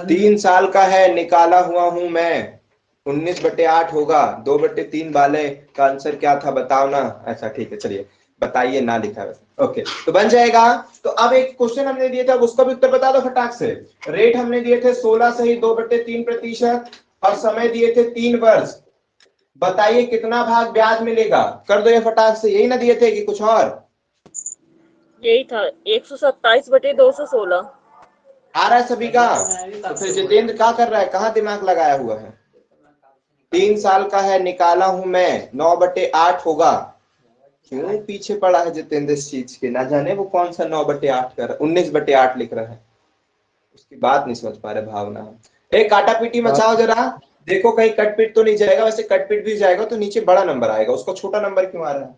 3 साल का है, निकाला हुआ हूं मैं, 19/8 होगा, 2/3 वाले का आंसर क्या था बताओ ना। ऐसा ठीक है, चलिए बताइए, ना लिखा है वैसे, ओके तो बन जाएगा। तो अब एक क्वेश्चन हमने दिए थे, उसका भी उत्तर बता दो फटाक से। रेट हमने दिए थे 16 सही 2/3% और समय दिए थे 3 वर्ष। बताइए कितना भाग ब्याज मिलेगा? कर दो ये फटाक से। यही ना दिए थे कि कुछ और? यही था, 127/216। आ रहा है सभी का? तो फिर जितेंद्र क्या कर रहा है, कहाँ दिमाग लगाया हुआ है? 3 साल का है, निकाला हूं मैं, 9/8 होगा। क्यों पीछे पड़ा है जितेंद्र इस चीज के? ना जाने वो कौन सा 9/8 कर, 19/8 लिख रहा है, उसकी बात नहीं समझ पा रहे भावना। एक काटा पीटी मचाओ जरा, देखो कहीं कट पीट तो नहीं जाएगा। वैसे कट पीट भी जाएगा तो नीचे बड़ा नंबर आएगा, उसको छोटा नंबर क्यों आ रहा है?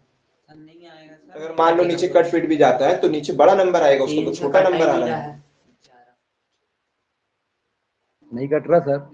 नहीं आएगा सर। अगर मान लो नीचे कट पीट भी जाता है तो नीचे बड़ा नंबर आएगा, उसको तो छोटा नंबर आ रहा है। नहीं कट रहा सर।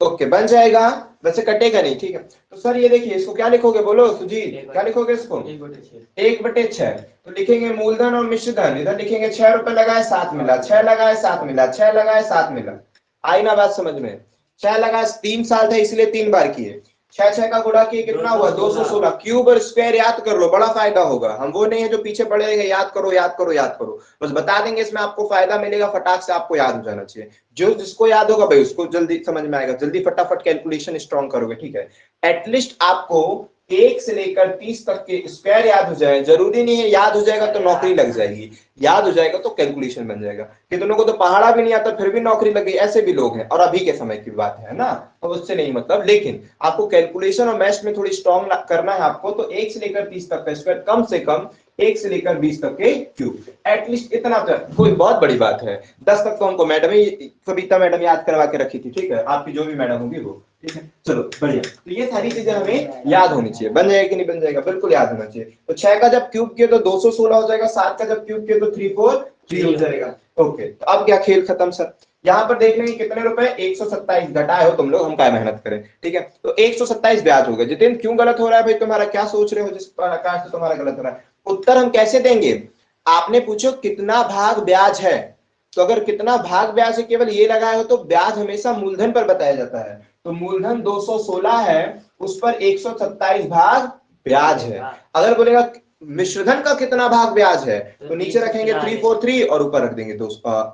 ओके बन जाएगा, वैसे कटेगा नहीं, ठीक है। तो सर ये देखिए, इसको क्या लिखोगे बोलो सुजीत, क्या लिखोगे इसको? 1/6। तो लिखेंगे मूलधन और मिश्रधन, इधर लिखेंगे 6 रुपए लगाए 7 मिला, 6 लगाए 7 मिला, 6 लगाए 7 मिला। आई ना बात समझ में? 6 लगाए, 3 साल था इसलिए 3 बार किए, 6 का गुणा किए, कितना हुआ? 216। क्यूब और स्क्वायर याद कर लो, बड़ा फायदा होगा। हम वो नहीं है जो पीछे पड़े रहेंगे याद करो याद करो याद करो, बस बता देंगे, इसमें आपको फायदा मिलेगा, फटाक से आपको याद हो जाना चाहिए। जो जिसको याद होगा भाई उसको जल्दी समझ में आएगा, जल्दी फटाफट कैलकुलेशन स्ट्रॉन्ग करोगे, ठीक है। एटलीस्ट आपको 1 से लेकर 30 तक के स्क्वायर याद हो जाए, जरूरी नहीं है याद हो जाएगा तो नौकरी लग जाएगी, याद हो जाएगा तो कैलकुलेशन बन जाएगा। कितनों को तो पहाड़ा भी नहीं आता फिर भी नौकरी लग गई, ऐसे भी लोग हैं, और अभी के समय की बात है ना, तो उससे नहीं मतलब। लेकिन आपको कैलकुलेशन और मैथ्स में थोड़ी स्ट्रॉन्ग करना है आपको, तो 1 से लेकर 30 तक का स्क्वायर, कम से कम 1 से लेकर 20 तक के क्यूब, एटलीस्ट इतना तो कोई बहुत बड़ी बात है। 10 तक तो हमको मैडम ही, कविता मैडम याद करवा के रखी थी, ठीक है, आपकी जो भी मैडम होगी वो, ठीक है, चलो बढ़िया। तो ये सारी चीजें हमें याद होनी चाहिए। बन जाएगा कि नहीं बन जाएगा? बिल्कुल याद होना चाहिए। तो 6 का जब क्यूब किया तो 216 हो जाएगा, 7 का जब क्यूब किया तो 343 हो जाएगा। ओके, तो अब क्या खेल खत्म सर। यहाँ पर देख लेंगे कितने रुपए, 127 घटाए हो तुम लोग, हम क्या मेहनत करें। ठीक है, तो 127 ब्याज हो गया। जितेंद्र क्यों गलत हो रहा है भाई तुम्हारा, क्या सोच रहे हो जिस प्रकार से तुम्हारा गलत हो रहा है? उत्तर हम कैसे देंगे? आपने पूछो कितना भाग ब्याज है, तो अगर कितना भाग ब्याज है केवल ये लगाए हो तो ब्याज हमेशा मूलधन पर बताया जाता है। तो मूलधन 216 है, उस पर 127 भाग ब्याज है। अगर बोलेगा मिश्रधन का कितना भाग ब्याज है, तो नीचे रखेंगे 343 और ऊपर रख देंगे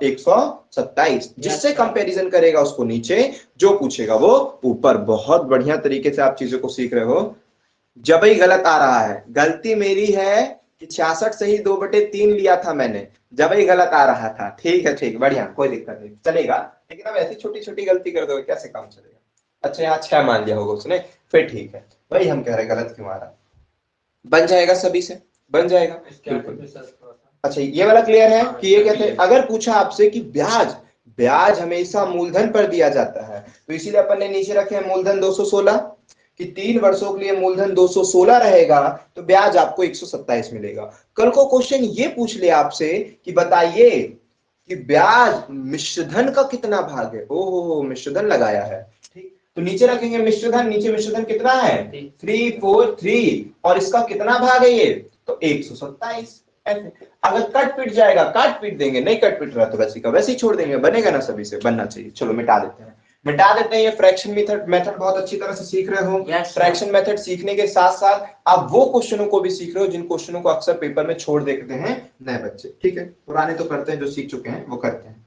127। जिससे कंपैरिजन करेगा उसको नीचे, जो पूछेगा वो ऊपर। बहुत बढ़िया तरीके से आप चीजों को सीख रहे हो। जब ही गलत आ रहा है, गलती मेरी है कि 66 से ही 2/3 लिया था मैंने, जब ही गलत आ रहा था। ठीक है, ठीक, बढ़िया, कोई दिक्कत नहीं, चलेगा। लेकिन अब ऐसी छोटी छोटी गलती कर दोगे कैसे काम चलेगा? अच्छा, यहाँ 6 मान लिया होगा उसने, फिर ठीक है। वही हम कह रहे गलत क्यों आ रहा। बन जाएगा सभी से, बन जाएगा बिल्कुल। अच्छा, ये वाला क्लियर है कि ये कहते हैं अगर पूछा आपसे कि ब्याज, ब्याज हमेशा मूलधन पर दिया जाता है, तो इसीलिए अपन ने नीचे रखे हैं मूलधन 216 कि 3 वर्षों के लिए मूलधन 216 रहेगा, तो ब्याज आपको 127 मिलेगा। कल को क्वेश्चन ये पूछ ले आपसे कि बताइए कि ब्याज मिश्रधन का कितना भाग है, ओहो मिश्रधन लगाया है, ठीक, तो नीचे रखेंगे मिश्रधन, नीचे मिश्रधन कितना है 343, और इसका कितना भाग है ये, तो 127। ऐसे अगर कट पिट जाएगा काट पीट देंगे, नहीं कट पिट रहा तो वैसे का वैसे ही छोड़ देंगे, बनेगा ना, सभी से बनना चाहिए। चलो मिटा देते हैं, मिटा देते हैं। ये फ्रैक्शन मेथड बहुत अच्छी तरह से सीख रहे हो। फ्रैक्शन मेथड सीखने के साथ साथ आप वो क्वेश्चनों को भी सीख रहे हो जिन क्वेश्चनों को अक्सर पेपर में छोड़ देते हैं नए बच्चे। ठीक है, पुराने तो करते हैं, जो सीख चुके हैं वो करते हैं।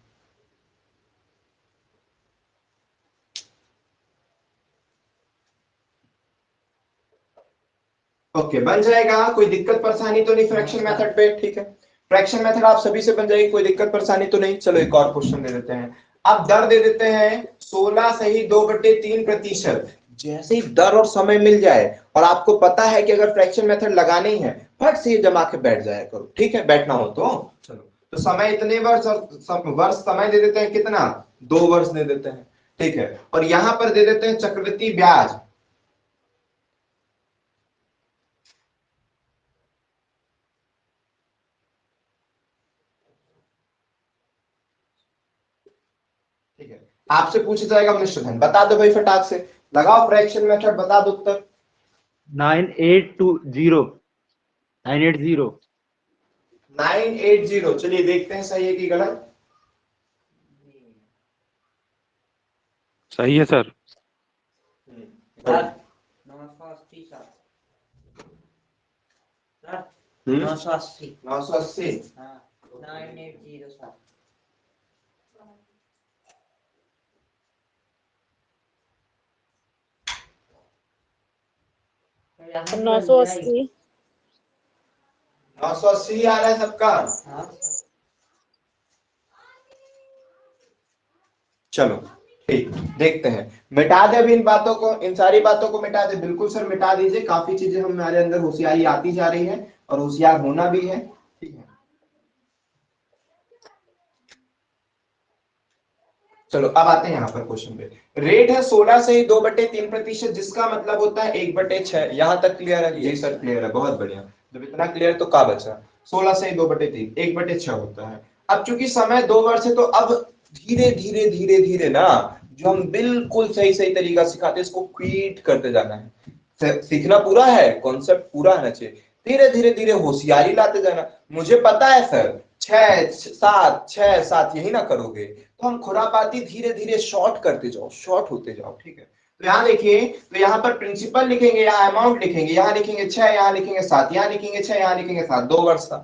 ओके, बन जाएगा, कोई दिक्कत परेशानी तो नहीं फ्रैक्शन मेथड पे? ठीक है, फ्रैक्शन मेथड आप सभी से बन जाएगी, कोई दिक्कत परेशानी तो नहीं। चलो एक और क्वेश्चन दे देते हैं। अब दर दे देते हैं 16 सही 2/3%। जैसे ही दर और समय मिल जाए और आपको पता है कि अगर फ्रैक्शन मेथड लगानी है, फट से ये जमा के बैठ जाया करो। ठीक है, बैठना हो तो चलो। तो समय इतने वर्ष, और वर्ष समय दे देते हैं कितना, 2 वर्ष दे देते हैं। ठीक है, और यहां पर दे देते हैं चक्रवृद्धि ब्याज। ठीक है, आपसे पूछा जाएगा मिश्रधन, बता दो भाई फटाक से, लगाओ फ्रैक्शन मेथड, बता दो उत्तर। 980। चलिए देखते हैं सही है कि गलत। सही है सर। 980 सर, 980 980। हाँ 980 सर। यहाँ 980। 980 आ रहा है सबका। हाँ चलो ठीक, देखते हैं, मिटा दे अभी इन बातों को, इन सारी बातों को मिटा दे। बिल्कुल सर मिटा दीजिए, काफी चीजें हमारे अंदर होशियारी आती जा रही है और होशियार होना भी है। ठीक है, चलो अब आते हैं यहाँ पर क्वेश्चन पे। रेट है 16 से ही 2/3%, जिसका मतलब होता है 1/6। यहां तक क्लियर है? जी सर क्लियर है, बहुत बढ़िया। जब इतना क्लियर तो का बचा, 16 से ही 2/3 1/6 होता है। अब चूंकि समय 2 वर्ष है, तो अब धीरे धीरे धीरे धीरे ना, जो हम बिल्कुल सही सही तरीका सिखाते हैं, इसको क्वीट करते जाना है। सीखना पूरा है, कॉन्सेप्ट पूरा आना चाहिए, धीरे धीरे धीरे होशियारी लाते जाना। मुझे पता है सर 6 7 यही ना करोगे, तो हम खुरापाती धीरे धीरे शॉर्ट करते जाओ, शॉर्ट होते जाओ। ठीक है, तो यहाँ देखिए, तो यहाँ पर प्रिंसिपल लिखेंगे, यहाँ अमाउंट लिखेंगे, यहाँ लिखेंगे 6, यहाँ लिखेंगे 7, यहाँ लिखेंगे 6, यहाँ लिखेंगे 7, 2 वर्ष का।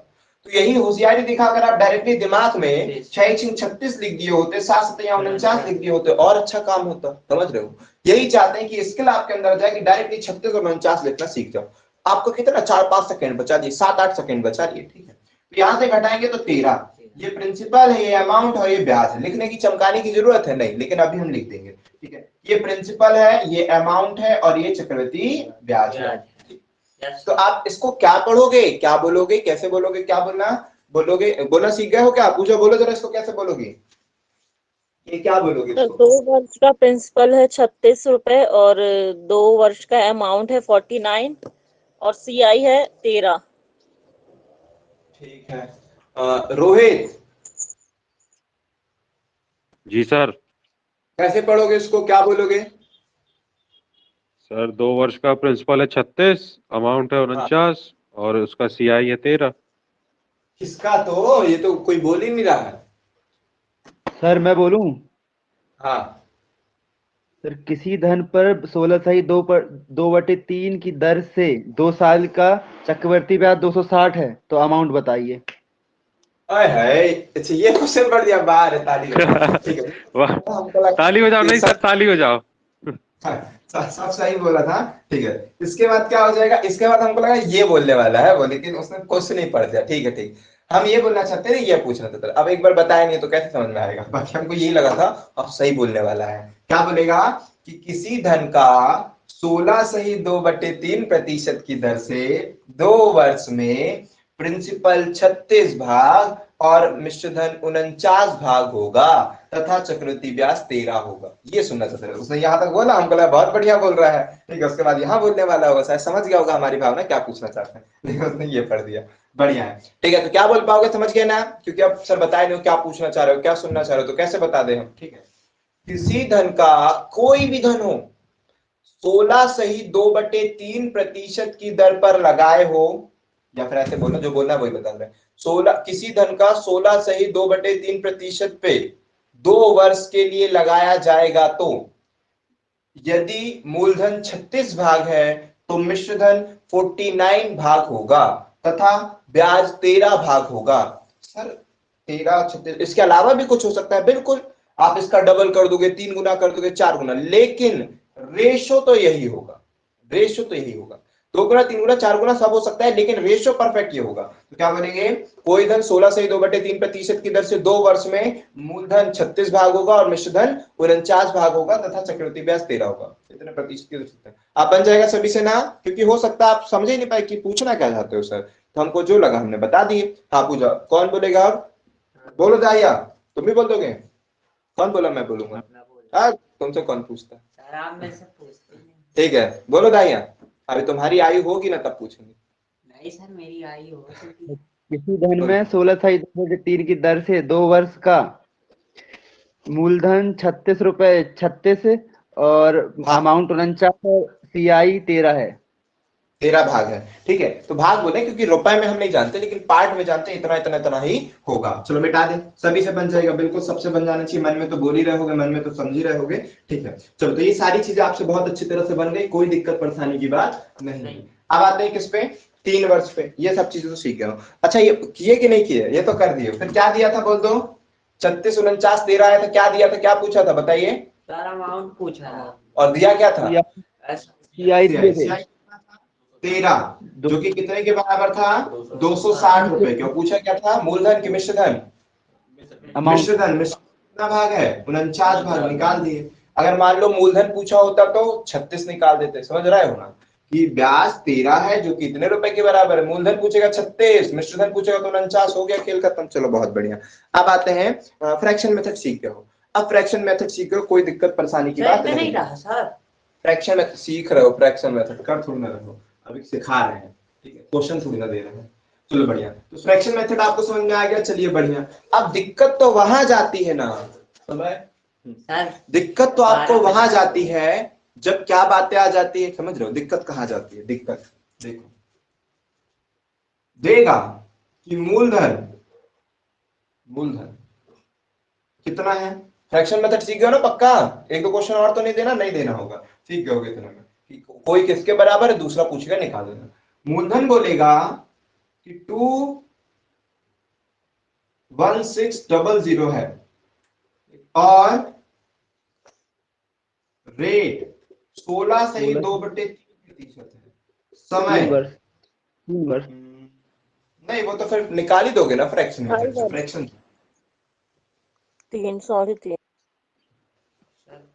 तो यही होशियारी दिखाकर आप डायरेक्टली दिमाग में 6×36 लिख दिए होते, 7×7 लिख दिए होते, और अच्छा काम होता। समझ रहे हो? यही चाहते हैं कि स्किल आपके अंदर जाए कि डायरेक्टली 36 और 49 लिखना सीख जाओ। आपको कितना 4-5 सेकंड बचा दिए, 7-8 सेकंड बचा दिए। ठीक है, तो यहां से घटाएंगे तो 13। ये प्रिंसिपल है, ये अमाउंट और ये ब्याज है। लिखने की चमकाने की जरूरत है नहीं, लेकिन अभी हम लिख देंगे। ठीक है, ये प्रिंसिपल है, ये अमाउंट है, और ये चक्रवृद्धि ब्याज है। तो आप इसको क्या पढ़ोगे, क्या बोलोगे, कैसे बोलोगे, क्या बोलना बोलोगे, बोलना सीख गए हो क्या? पूछो, बोलो जरा इसको कैसे बोलोगे। ये क्या बोलोगे सर इसको? 2 वर्ष का प्रिंसिपल है 36 रुपए और 2 वर्ष का अमाउंट है 49 और सीआई है 13। ठीक है। रोहित, जी सर। कैसे पढ़ोगे इसको, क्या बोलोगे? सर 2 वर्ष का प्रिंसिपल है 36, अमाउंट है हाँ, 49 और उसका सीआई है 13। किसका? तो ये तो कोई बोल ही नहीं रहा है। सर मैं बोलूं? हाँ, सर किसी धन पर 16 सही 2/3 की दर से 2 साल का चक्रवृद्धि ब्याज 260 है, तो अमाउंट बताइए। अरे है, अच्छा ये क्वेश्चन पढ़ दिया, बाहर है, ताली बजाओ। ठीक है, वाह, हमको लगा ताली बजाओ। कि नहीं सर, ताली बजाओ। सब सही बोला था। ठीक है, इसके बाद क्या हो जाएगा? इसके बाद हमको लगा ये बोलने वाला है वो, लेकिन उसने क्वेश्चन ही पढ़ दिया। ठीक है, ठीक। हम ये बोलना चाहते थे, ये पूछना था। अब एक बार बताया नहीं तो कैसे समझ में आएगा? बाकी हमको यही लगा था अब सही बोलने वाला है। क्या बोलेगा कि किसी धन का 16 सही 2/3% की दर से 2 वर्ष में प्रिंसिपल 36 भाग और मिश्र धन 49 भाग होगा तथा चक्रवृद्धि ब्याज 13 होगा। ये सुनना चाहते थे उसने, यहां तक बोला, हमको लगा बहुत बढ़िया बोल रहा है। ठीक है, उसके बाद यहाँ बोलने वाला होगा, शायद समझ गया होगा हमारी भावना क्या पूछना चाहते हैं, लेकिन उसने ये पढ़ दिया। बढ़िया है। ठीक है, तो क्या बोल पाओगे? समझ गए ना? क्योंकि अब सर बताए नहीं हो क्या पूछना चाह रहे हो, क्या सुनना चाह रहे हो, तो कैसे बता दे हम? ठीक है, किसी धन का, कोई भी धन हो, 16 सही 2/3% की दर पर लगाए हो, या फिर ऐसे बोलो, जो बोलना है वही बता रहे हैं। 16, किसी धन का 16 सही 2/3% पे 2 वर्ष के लिए लगाया जाएगा तो यदि मूलधन 36 भाग है तो मिश्र धन 49 भाग होगा तथा ब्याज 13 भाग होगा। सर 13 36, इसके अलावा भी कुछ हो सकता है, बिल्कुल। आप इसका डबल कर दोगे, 3 गुना कर दोगे, 4 गुना, लेकिन रेशो तो यही होगा। रेशो तो यही होगा। 2 गुना, 3 गुना, 4 गुना सब हो सकता है, लेकिन रेशो परफेक्ट ये होगा। तो क्या बनेंगे? कोई धन 16 सही 2/3% की दर से 2 वर्ष में मूलधन 36 भाग होगा और मिश्र धन 49 भाग होगा तथा चक्रवृद्धि ब्याज 13 होगा। इतने प्रतिशत की दर से आप बन जाएगा सभी से ना? क्योंकि हो सकता है आप समझ ही नहीं पाए कि पूछना क्या चाहते हो सर, तो हमको जो लगा हमने बता दिए। हाँ पूछा, कौन बोलेगा अब? बोलो दाहिया, तुम भी बोल दोगे? कौन बोला? मैं बोलूंगा। मैं बोल हाँ, तुमसे कौन पूछता? सर, आप मेरे से पूछते हैं। ठीक है, बोलो दाहिया। अभी तुम्हारी आयु होगी ना तब पूछेंगे। नहीं सर, मेरी आई हो चुकी। किसी धन बोलो। में 16 सही 2/3 की दर से 2 वर्ष का मूलधन 36 और हाँ, अमाउंट 49 और सीआई 13 है। 13 भाग है। ठीक है, तो भाग बोले क्योंकि रुपए में हम नहीं जानते, लेकिन पार्ट में जानते हैं, इतना इतना इतना ही होगा। चलो मिटा दे, सभी से बन जाएगा, बिल्कुल सबसे बन जाना चाहिए। मन में तो बोल ही रहे होगे, मन में तो समझ ही रहे होगे। ठीक है, चलो, तो ये सारी चीजें आपसे बहुत अच्छी तरह से बन गई, कोई दिक्कत परेशानी की बात नहीं। अब आते हैं किस पे? 3 वर्ष पे। ये सब चीजें तो सीख गए हो। अच्छा, ये किए कि नहीं किए? ये तो कर दिए। फिर क्या दिया था बोल दो? 36 49 13 आया था, क्या दिया था, क्या पूछा था बताइए? सर अमाउंट पूछा था। और दिया क्या था? सीआई दिए थे 13, जो कि कितने के बराबर था? 260 रुपए। क्यों पूछा क्या था? मूलधन की मिश्र धन? अमाउंट। मिश्र धन। मिश्र कितना भाग है? 49 भाग। निकाल दिए। अगर मान लो मूलधन पूछा होता तो 36 निकाल देते। समझ रहे हो ना कि ब्याज 13 है जो कि इतने रुपए के बराबर है। मूलधन पूछेगा 36, मिश्र धन पूछेगा तो 49, हो गया, खेल खत्म। चलो बहुत बढ़िया। अब आते हैं, फ्रैक्शन मेथड सीख गए हो। अब फ्रैक्शन मेथड सीख रहे हो, कोई दिक्कत परेशानी की बात नहीं नहीं है। रहा सर। फ्रैक्शन मेथड सीख रहे हो, फ्रैक्शन मेथड कर थोड़ी ना रहे हो, अभी सिखा रहे हैं। ठीक है, क्वेश्चन थोड़ी ना दे रहे हैं। चलो बढ़िया, तो फ्रैक्शन मेथड आपको समझ में आ गया। चलिए बढ़िया। अब दिक्कत तो वहां जाती है ना, समय सर दिक्कत तो आपको 12 वहां जाती है जब क्या बातें आ जाती है। समझ रहे हो दिक्कत कहां जाती है? दिक्कत देखो, देगा कि मूलधन मूलधन कितना है। फ्रैक्शन मेथड सीख गए ना पक्का? एक दो क्वेश्चन और तो नहीं देना, नहीं देना होगा, सीख गए होगे इतने में कि कोई किसके बराबर है, दूसरा पूछेगा, निकाल देना। मूलधन बोलेगा कि 21600 है और रेट 16 सही 2/3% है। समय 3 वर्ष नहीं, वो तो फिर निकाल ही दोगे ना फ्रैक्शन मेथड से। 3 फ्रैक्शन 3 3 सर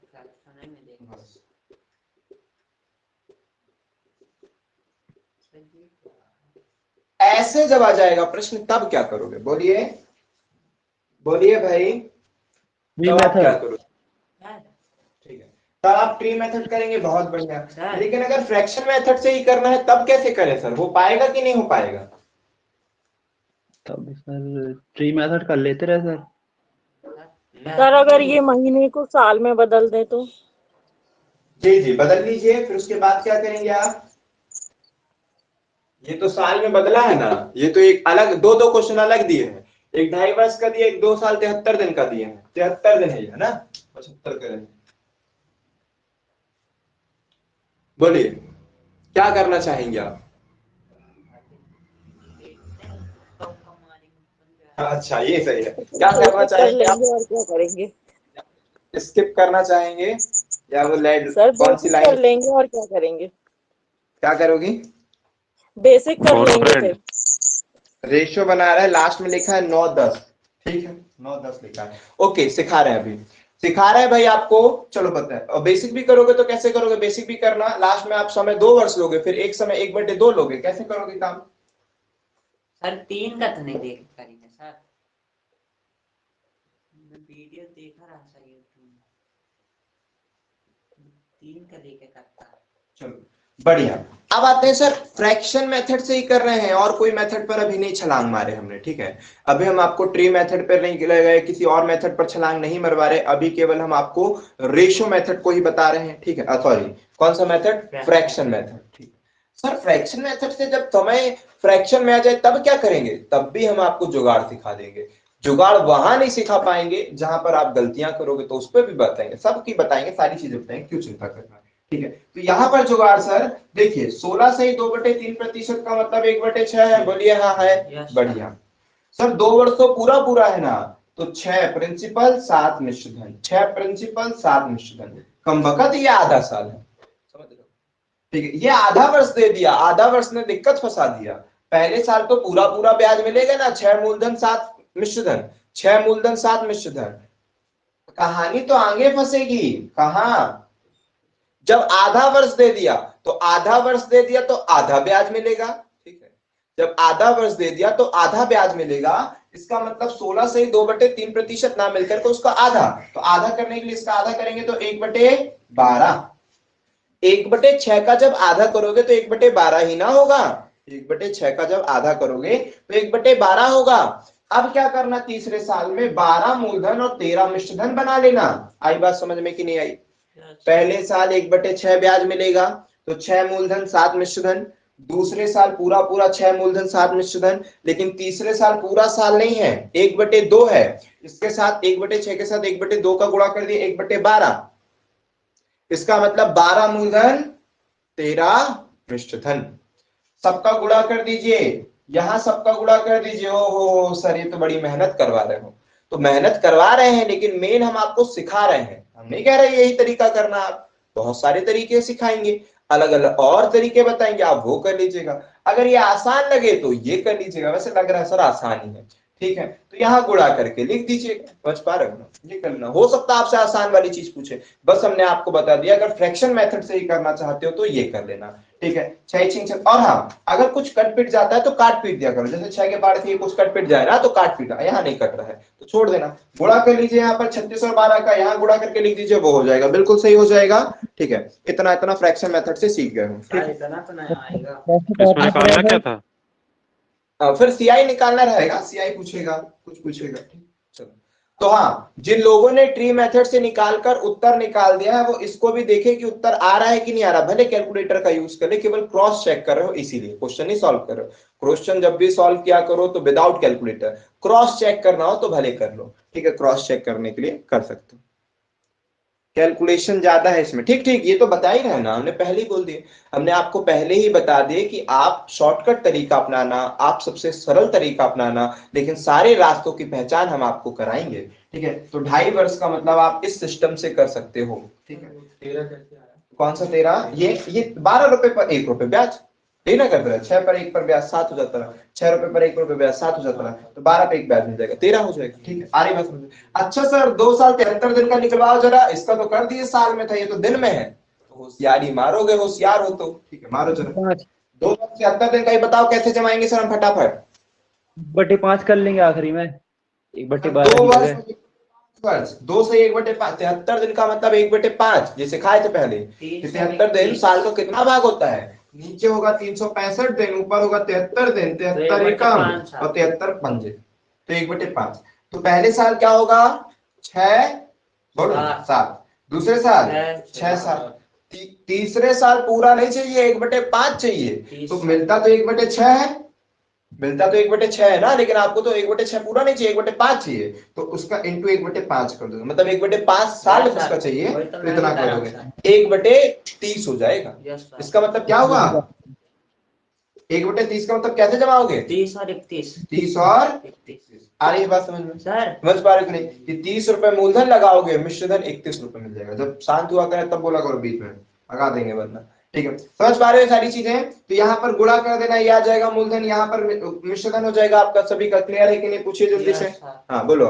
फ्रैक्शन है में देखो। ऐसे जब आ जाएगा प्रश्न तब क्या करोगे? बोलिए, बोलिए भाई। ट्री तब आप क्या मेथड। करोगे? सर ठीक है, तब आप ट्री मेथड करेंगे, बहुत बढ़िया। सर लेकिन अगर फ्रैक्शन मेथड से ही करना है तब कैसे करें सर? हो पाएगा कि नहीं हो पाएगा? तब सर ट्री मेथड कर लेते रहे सर। सर अगर ये महीने को साल में बदल दे तो? जी जी, बदल लीजिए, फिर उसके बाद क्या करेंगे आप? ये तो साल में बदला है ना, ये तो एक अलग दो दो क्वेश्चन अलग दिए हैं। एक 2.5 वर्ष का दिया, एक 2 साल 73 दिन का दिए हैं। 73 दिन है ये, है ना? 75 करेंगे। बोलिए क्या करना चाहेंगे आप? अच्छा, ये सही है। क्या करना बेसिक कर चाहेंगे आप? लेंगे और क्या करेंगे? स्किप करना चाहेंगे या वो लाइन, सर कौन सी बेसिक लाइन? कर लेंगे और क्या करेंगे? क्या करोगी? बेसिक कर और लेंगे फ्रेंड फिर। रेशियो बना रहा है, लास्ट में लिखा है 9-10। ठीक है, 9-10 लिखा है। ओके, सिखा रहे हैं अभी, सिखा रहे हैं भाई आपको। चलो पता है। और बेसिक भी करोगे तो कैसे करोगे? बेसिक भी करना, लास्ट में आप समय 2 वर्ष लोगे, फिर एक समय 1/2 लोगे। कैसे करोगे काम? सर 3 का तो नहीं देख करेंगे सर, मैं वीडियो देखा रहा सर यूट्यूब में, 3 का लेके करता। चलो बढ़िया। अब आते हैं सर, फ्रैक्शन मेथड से ही कर रहे हैं, और कोई मेथड पर अभी नहीं छलांग मारे हमने। ठीक है, अभी हम आपको ट्री मेथड पर नहीं गए, किसी और मेथड पर छलांग नहीं मरवा रहे। अभी केवल हम आपको रेशियो मेथड को ही बता रहे हैं। ठीक है, सॉरी, कौन सा मेथड? Fraction method. ठीक सर, फ्रैक्शन मेथड से जब समय फ्रैक्शन में आ जाए तब क्या करेंगे? तब भी हम आपको जुगाड़ सिखा देंगे। जुगाड़ वहां नहीं सिखा पाएंगे जहां पर आप गलतियां करोगे, तो उस पर भी बताएंगे, सबकी बताएंगे, सारी चीजें बताएंगे, क्यों चिंता करना है। ठीक है, तो यहाँ पर जुगाड़ सर देखिए, 16 से ही 2/3% का मतलब 1/6 है। बोलिए हाँ है, बढ़िया। सर 2 वर्ष तो पूरा पूरा है ना, तो 6 प्रिंसिपल 7 मिश्र धन, 6 प्रिंसिपल 7 मिश्र धन, कम बखत ये आधा साल है। समझ रहे हो? ठीक है, ये आधा वर्ष दे दिया, आधा वर्ष ने दिक्कत फंसा दिया। पहले साल तो पूरा पूरा ब्याज मिलेगा ना, 6 मूलधन 7 मिश्र धन, 6 मूलधन 7 मिश्र धन। कहानी तो आगे फंसेगी। कहां? जब आधा वर्ष दे दिया तो आधा वर्ष दे दिया तो आधा ब्याज मिलेगा। ठीक है, जब आधा वर्ष दे दिया तो आधा ब्याज मिलेगा। इसका मतलब 16 से ही 2/3% ना मिलकर के उसका आधा, तो आधा करने के लिए इसका आधा करेंगे तो 1/12। 1/6 का जब आधा करोगे तो 1/12 ही ना होगा। 1/6 का जब आधा करोगे तो 1/12 होगा। अब क्या करना? तीसरे साल में 12 मूलधन और 13 मिश्रधन बना लेना। आई बात समझ में कि नहीं आई? पहले साल 1/6 ब्याज मिलेगा, तो 6 मूलधन 7 मिश्रधन। दूसरे साल पूरा पूरा 6 मूलधन 7 मिश्रधन। लेकिन तीसरे साल पूरा साल नहीं है, 1/2 है। इसके साथ 1/6 के साथ 1/2 का गुणा कर दिए, 1/12। इसका मतलब 12 मूलधन 13 मिश्रधन। सबका गुणा कर दीजिए, यहां सबका गुणा कर दीजिए। ओ हो सर, ये तो बड़ी मेहनत करवा रहे हो। तो मेहनत करवा रहे हैं, लेकिन मेन हम आपको सिखा रहे हैं। हम नहीं कह रहे यही तरीका करना, आप बहुत सारे तरीके सिखाएंगे, अलग अलग और तरीके बताएंगे, आप वो कर लीजिएगा। अगर ये आसान लगे तो ये कर लीजिएगा। वैसे लग रहा है सर आसान ही है। ठीक है, तो यहाँ गुणा करके लिख दीजिएगा। समझ पा रहे हो ना? ये करना, हो सकता है आपसे आसान वाली चीज पूछे, बस हमने आपको बता दिया। अगर फ्रैक्शन मेथड से ही करना चाहते हो तो ये कर लेना। ठीक है, 6 और हाँ, अगर कुछ कट पिट जाता है तो काट पीट दिया करो। जैसे 6 के बाद से कुछ कट पिट जाए ना तो काट पीटा, यहाँ नहीं कट रहा है तो छोड़ देना। गुणा कर लीजिए, यहाँ पर 36 और 12 का यहाँ गुणा करके लिख दीजिए, वो हो जाएगा, बिल्कुल सही हो जाएगा। ठीक है, इतना इतना फ्रैक्शन मेथड से सीख गए हो। ठीक है, इतना तो नहीं आएगा। इसमें निकालना क्या था? फिर सीआई निकालना रहेगा, सीआई पूछेगा, कुछ पूछेगा। ठीक, चलो। तो हाँ, जिन लोगों ने ट्री मेथड से निकालकर उत्तर निकाल दिया है वो इसको भी देखे कि उत्तर आ रहा है कि नहीं आ रहा। भले कैलकुलेटर का यूज कर ले, केवल क्रॉस चेक कर रहे हो, इसीलिए क्वेश्चन ही सॉल्व कर रहे हो। क्वेश्चन जब भी सॉल्व किया करो तो विदाउट कैलकुलेटर, क्रॉस चेक करना हो तो भले कर लो। ठीक है, क्रॉस चेक करने के लिए कर सकते हो। कैलकुलेशन ज्यादा है इसमें। ठीक ठीक, ये तो बता ही रहे ना, हमने पहले ही बोल दिए। हमने आपको पहले ही बता दिए कि आप शॉर्टकट तरीका अपनाना, आप सबसे सरल तरीका अपनाना, लेकिन सारे रास्तों की पहचान हम आपको कराएंगे। ठीक है, तो 2.5 वर्ष का मतलब आप इस सिस्टम से कर सकते हो। ठीक है, 13 कैसे आया? कौन सा 13? ये 12 रुपए पर 1 रुपए ब्याज लेना कर रहा है। 6 पर 1 पर ब्याज 7 हो जाता है, 6 रुपए पर 1 रुपए ब्याज 7 हो जाता है, तो 12 पे 1 ब्याज मिल जाएगा, 13 हो जाएगा। ठीक है, आ रही बात समझ? अच्छा सर, 2 साल 73 दिन का निकलवाओ जरा। इसका तो कर दिए साल में था, ये तो दिन में है, तो होशियारी मारोगे, होशियार हो तो। ठीक है, मारो जरा। 2 साल 73 दिन का ही बताओ कैसे जमाएंगे सर हम फटाफट। 1/5 कर लेंगे आखिरी में, 1/12 2 की वर्ष जगह। वर्ष 201/5 73 दिन का मतलब 1/5 जैसे खाए थे पहले। 73 दिन साल का कितना भाग होता है? नीचे होगा 365 दिन, ऊपर होगा 73 दिन, 73 एकम और 73 पंजे, तो 1/5। तो पहले साल क्या होगा? 6 बोलो 7, दूसरे साल 6 7, तीसरे साल पूरा नहीं चाहिए, 1/5 चाहिए। तो मिलता तो 1/6 है, मिलता तो 1/6 है ना, लेकिन आपको तो 1/6 पूरा नहीं चाहिए, 1/5 चाहिए। तो उसका इंटू 1/5 कर दो, मतलब 1/5 साल उसका चाहिए, तो इतना करोगे 1/30 हो जाएगा। इसका मतलब क्या हुआ? 1/30 का मतलब कैसे जमाओगे? 30 और 31। 30 और 31 आ रही है बात समझ में? सर समझ पा रहे हो कि नहीं? कि 30 रुपए मूलधन लगाओगे, मिश्रधन 31 रुपए मिल जाएगा। जब शांत हुआ करे तब बोला करो, बीच में भगा देंगे वरना। ठीक है, समझ पा रहे हो सारी चीजें? तो यहाँ पर गुणा कर देना, ये आ जाएगा मूलधन, यहाँ पर मिश्रधन हो जाएगा आपका। सभी का क्लियर है कि नहीं? पूछिए जल्दी से। हाँ बोलो।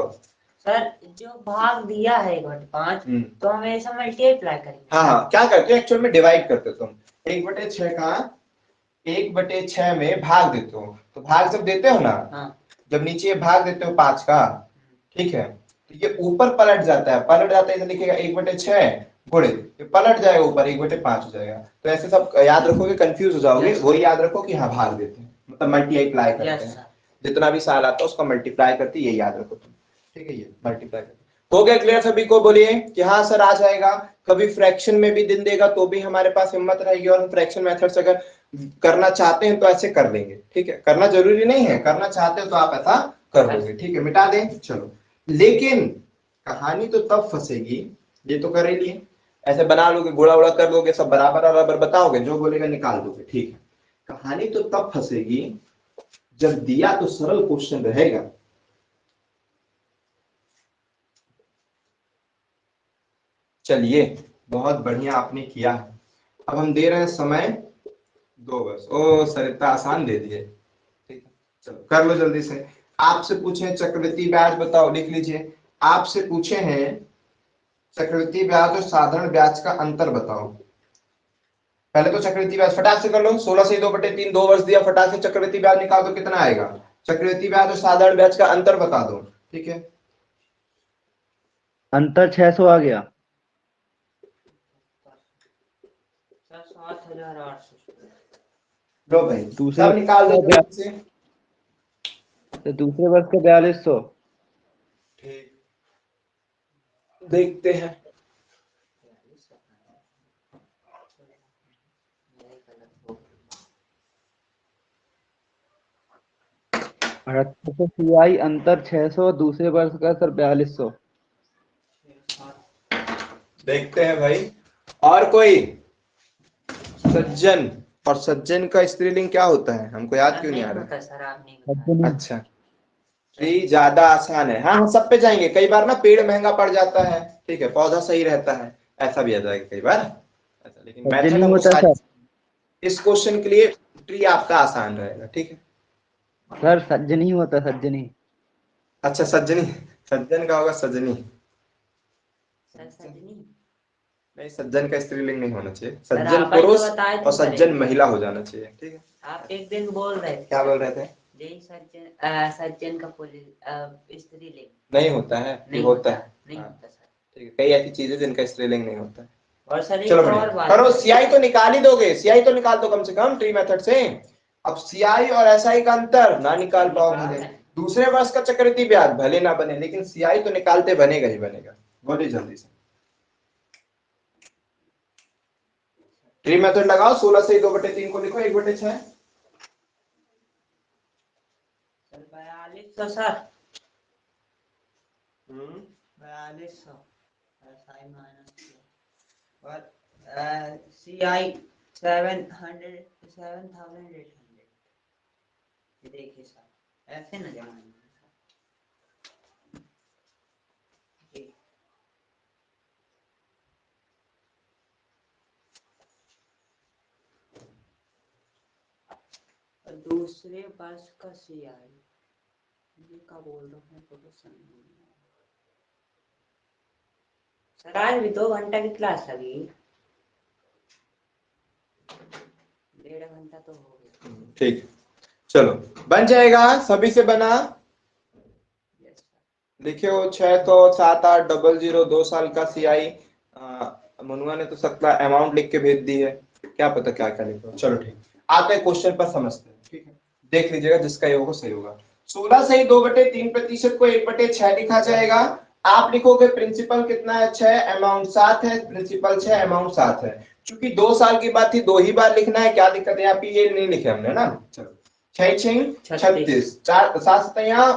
सर जो भाग दिया है 1/5 तो हमें ऐसा मल्टीप्लाई करेंगे। हाँ, क्या करते हो एक्चुअल में? डिवाइड करते हो तुम। 1/6 का 1/6 में भाग देते हो, तो भाग जब देते हो ना, जब नीचे ये भाग देते हो 5 का, ठीक है, तो ये ऊपर पलट जाता है, पलट जाता है, इसे लिखेगा 1/6 गुणे, ये पलट जाएगा ऊपर 1/5 हो जाएगा। तो ऐसे सब याद रखोगे, कंफ्यूज हो जाओगे। वही याद रखो कि हाँ भाग देते हैं, मतलब मल्टीप्लाई करते हैं। जितना भी साल आता है उसका मल्टीप्लाई करते, ये याद रखो तुम। ठीक है, ये मल्टीप्लाई करते। हो गया क्लियर सभी को? बोलिए कि हाँ सर आ जाएगा। कभी फ्रैक्शन में भी दिन देगा तो भी हमारे पास हिम्मत रहेगी, और हम फ्रैक्शन मेथड से अगर करना चाहते हैं तो ऐसे कर लेंगे। ठीक है, करना जरूरी नहीं है, करना चाहते हो तो आप ऐसा कर लोगे। ठीक है, मिटा दें, चलो। लेकिन कहानी तो तब फंसेगी, ये तो कर ही लिए, ऐसे बना लोगे, गोला वोला कर लोगे, सब बराबर बराबर बताओगे, जो बोलेगा निकाल दोगे। ठीक है, कहानी तो तब फंसेगी जब दिया तो सरल क्वेश्चन रहेगा, चलिए बहुत बढ़िया आपने किया। अब हम दे रहे हैं समय 2 वर्ष। ओ सर इतना आसान दे दिए। ठीक है, चलो कर लो जल्दी से। आपसे पूछे चक्रवृद्धि ब्याज बताओ, लिख लीजिए। आपसे पूछे हैं चक्रवृद्धि ब्याज और साधारण ब्याज का अंतर बताओ। पहले तो चक्रवृद्धि ब्याज फटाक से कर लो, 16 से 2/3 2 वर्ष दिया, फटाक से चक्रवृद्धि ब्याज निकाल दो, कितना आएगा? चक्रवृद्धि ब्याज और साधारण ब्याज का अंतर बता दो। ठीक है, अंतर 600 आ गया। 7,800। लो भाई दूसरे सब निकाल दो जल्दी से। तो दूसरे वर्ष का 4200। ठीक, देखते हैं। 7800 CI, अंतर 600, दूसरे वर्ष का सर 4200। देखते हैं भाई। और कोई सज्जन? और सज्जन का स्त्रीलिंग क्या होता है, हमको याद क्यों नहीं आ रहा? सर आप नहीं बताया। अच्छा, ट्री ज्यादा आसान है। हाँ, हम सब पे जाएंगे। कई बार ना पेड़ महंगा पड़ जाता है, ठीक है, पौधा सही रहता है, ऐसा भी आ जाएगा कई बार ऐसा। लेकिन सज्जन मेथड ही हमको होता है सारी, सर। इस क्वेश्चन के लिए ट्री आपका आसान रहेगा। ठीक है, सर सज्जन ही होता है, सज्जन ही। अच्छा सज्जनी, सज्जन का होगा सजनी। सर सजनी नहीं, सज्जन का स्त्रीलिंग नहीं होना चाहिए, सर सज्जन आप ही तो पुरुष बताए थे और सर सज्जन एक दिन। महिला हो जाना चाहिए। ठीक है, आप एक दिन बोल रहे थे। क्या बोल रहे थे? जय सज्जन सज्जन का स्त्रीलिंग नहीं होता है, ये नहीं होता होता है। नहीं हाँ, होता सर। ठीक है, कई ऐसी चीजें जिनका स्त्रीलिंग नहीं होता है। और सर एक चलो और बढ़िया, बात करो। है। सीआई तो निकाल ही दोगे, सीआई तो निकाल दो कम से कम ट्री मेथड से। अब सीआई और एसआई का अंतर ना निकाल पाओ भले, दूसरे वर्ष का चक्रवृद्धि ब्याज भले ना बने, लेकिन सीआई तो निकालते बनेगा ही बनेगा। बोलिए जल्दी से, ट्री मेथड लगाओ। 16 से 2/3 को लिखो 1/6। सर 4200 सर 4200 एसआई माइनस और सीआई 7,800। देखिए सर ऐसे न जमाएंगे जी। और दूसरे वर्ष का सीआई ये का बोल रहा हूँ तो समझ नहीं आ रहा। सर आज भी 2 घंटा की क्लास लगी, 1.5 घंटा तो हो गया। ठीक, चलो बन जाएगा, सभी से बना। Yes sir. लिखे हो 6,7,8,0,0 2 साल का CI। मनुआ ने तो सकता अमाउंट लिख के भेज दी है, क्या पता क्या क्या लिखा हो। चलो ठीक, आते हैं क्वेश्चन पर, समझते हैं। ठीक है, देख लीजिएगा, जिसका ये होगा सही होगा। 16 सही 2/3% को 1/6 लिखा जाएगा। आप लिखोगे प्रिंसिपल कितना है 6, अमाउंट 7 है, प्रिंसिपल 6, अमाउंट 7 है। चूंकि 2 साल की बात थी, 2 ही बार लिखना है, क्या दिक्कत है? आप ये नहीं लिखे हमने ना। चलो 6 6 36, 4 7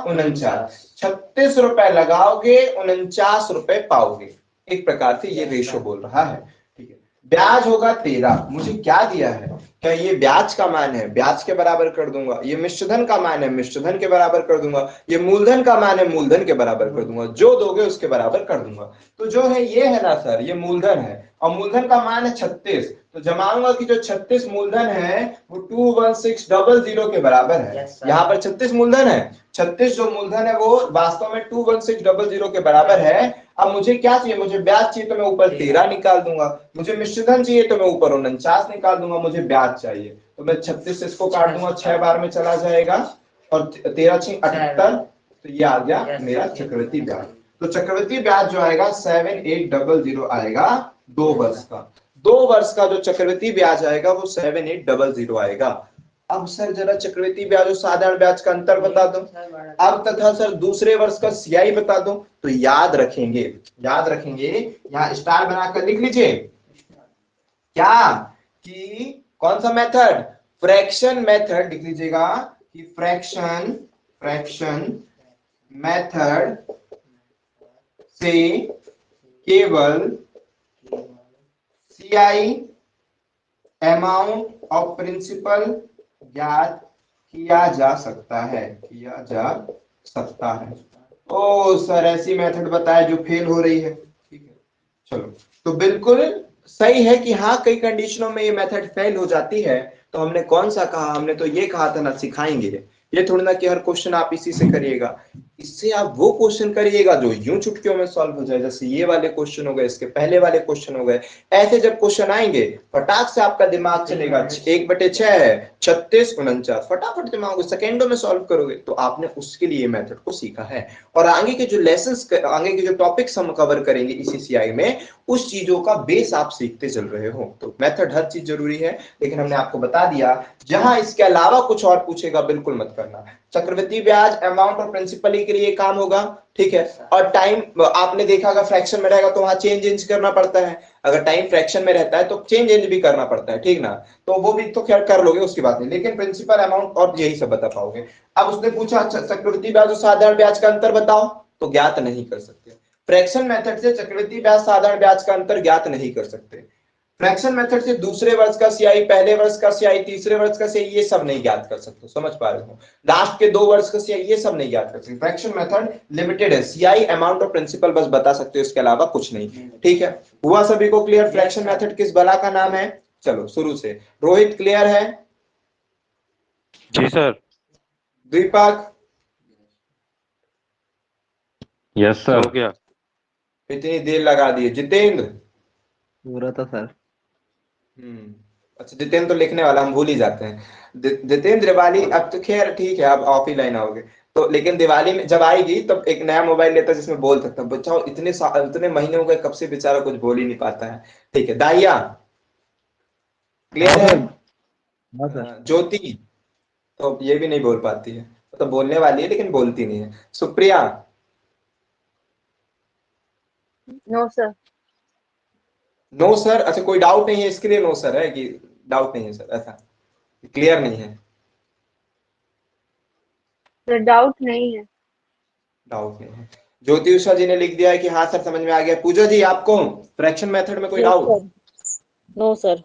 49, 36 रुपए लगाओगे 49 रुपए पाओगे। एक प्रकार से ये रेशो बोल रहा है। ठीक है, ब्याज होगा 13। मुझे क्या दिया है? क्या ये ब्याज का मान है? ब्याज के बराबर कर दूंगा। ये मिश्रधन का मान है, मिश्रधन के बराबर कर दूंगा। ये मूलधन का मान है, मूलधन के बराबर कर दूंगा। जो दोगे उसके बराबर कर दूंगा। तो जो है ये है ना सर, ये मूलधन है और मूलधन का मान है 36। तो जमाऊंगा कि जो 36 मूलधन है वो 21600 के बराबर है। यहाँ पर 36 मूलधन है, 36 जो मूलधन है वो वास्तव में 21600 के बराबर है। अब मुझे क्या चाहिए? मुझे ब्याज चाहिए, तो मैं ऊपर 13 निकाल दूंगा। मुझे मिश्रधन चाहिए तो मैं ऊपर 49 निकाल दूंगा। मुझे ब्याज चाहिए तो मैं 36 से इसको काट दूंगा, 6 बार में चला जाएगा और 13 6 78। तो ये आ गया मेरा चक्रवृद्धि ब्याज। तो चक्रवृद्धि ब्याज जो आएगा 7800 आएगा 2 वर्ष का। 2 वर्ष का जो चक्रवृद्धि ब्याज आएगा वो 7800 आएगा। अब सर जरा चक्रवृद्धि ब्याज और साधारण ब्याज का अंतर बता दो। अब तथा सर दूसरे वर्ष का CI बता दो। तो याद रखेंगे, याद रखेंगे, यहाँ स्टार बनाकर लिख लीजिए क्या कि कौन सा मेथड? फ्रैक्शन मेथड लिख लीजिएगा कि फ्रैक्शन मेथड से केवल CI अमाउंट ऑफ प्रिंसिपल ज्ञात किया जा सकता है, किया जा सकता है। ओ सर ऐसी मेथड बताए जो फेल हो रही है। ठीक है, चलो तो बिल्कुल सही है कि हाँ कई कंडीशनों में ये मेथड फेल हो जाती है। तो हमने कौन सा कहा? हमने तो ये कहा था ना सिखाएंगे। ये थोड़ी ना कि हर क्वेश्चन आप इसी से करिएगा। इससे आप वो क्वेश्चन करिएगा जो यूं चुटकियों में सॉल्व हो जाए। जैसे ये वाले क्वेश्चन हो गए, इसके पहले वाले क्वेश्चन हो गए। ऐसे जब क्वेश्चन आएंगे फटाक से आपका दिमाग चलेगा। 1/6 है, 36 49, फटाफट दिमाग सेकेंडों में सॉल्व करोगे। तो आपने उसके लिए मेथड को सीखा है। और आगे के जो लेसन्स, आगे के जो टॉपिक्स हम कवर करेंगे इसी CI में, उस चीजों का बेस आप सीखते चल रहे हो। तो मेथड हर चीज जरूरी है, लेकिन हमने आपको बता दिया। जहां इसके अलावा कुछ और पूछेगा बिल्कुल मत करना। चक्रवृद्धि ब्याज अमाउंट और प्रिंसिपल के लिए काम होगा। ठीक है, और टाइम आपने देखा अगर फ्रैक्शन में रहेगा तो वहां चेंज करना पड़ता है। अगर टाइम फ्रैक्शन में रहता है तो चेंज भी करना पड़ता है। ठीक ना, तो वो भी तो खैर कर लोगे, उसकी बात नहीं, लेकिन प्रिंसिपल अमाउंट और यही सब बता पाओगे। अब उसने पूछा चक्रवृद्धि ब्याज और साधारण ब्याज का अंतर बताओ, तो ज्ञात नहीं कर सकते। फ्रैक्शन मेथड से चक्रवृद्धि ब्याज साधारण ब्याज का अंतर ज्ञात नहीं कर सकते। फ्रैक्शन मेथड से दूसरे वर्ष का CI, पहले वर्ष का CI, तीसरे वर्ष का CI, ये सब नहीं ज्ञात कर सकते। समझ पा रहे हो? लास्ट के 2 वर्ष का CI, ये सब नहीं ज्ञात कर सकते। फ्रैक्शन मेथड लिमिटेड है, CI अमाउंट और प्रिंसिपल बस बता सकते हो, इसके अलावा कुछ नहीं। ठीक है, हुआ सभी को क्लियर? फ्रैक्शन मेथड किस बला का नाम है? चलो शुरू से। रोहित क्लियर है? जी सर। दीपक? यस हो सर। गया। इतनी देर लगा दिए। जितेंद्र? पूरा था सर। अच्छा, जितेंद्र तो लिखने वाला, हम भूल ही जाते हैं। जितेंद्र दिवाली, अब तो खैर ठीक है, अब ऑफ ही लाइन आओगे तो, लेकिन दिवाली में जब आएगी तब एक नया मोबाइल लेता जिसमें बोल सकता हूँ। बच्चा इतने महीने हो गए, कब से बेचारा कुछ बोल ही नहीं पाता है। ठीक है, दाहिया क्लियर है? हाँ सर। ज्योति तो ये भी नहीं बोल पाती है, तो बोलने वाली है लेकिन बोलती नहीं है। Supriya? No sir. No sir? अच्छा, कोई डाउट नहीं है इसके लिए नो सर है कि डाउट नहीं है सर? ऐसा क्लियर नहीं है? सर डाउट नहीं है। डाउट नहीं है। ज्योति उषा जी ने लिख दिया है कि हाँ सर समझ में आ गया। पूजा जी आपको फ्रैक्शन मेथड में कोई डाउट? No sir.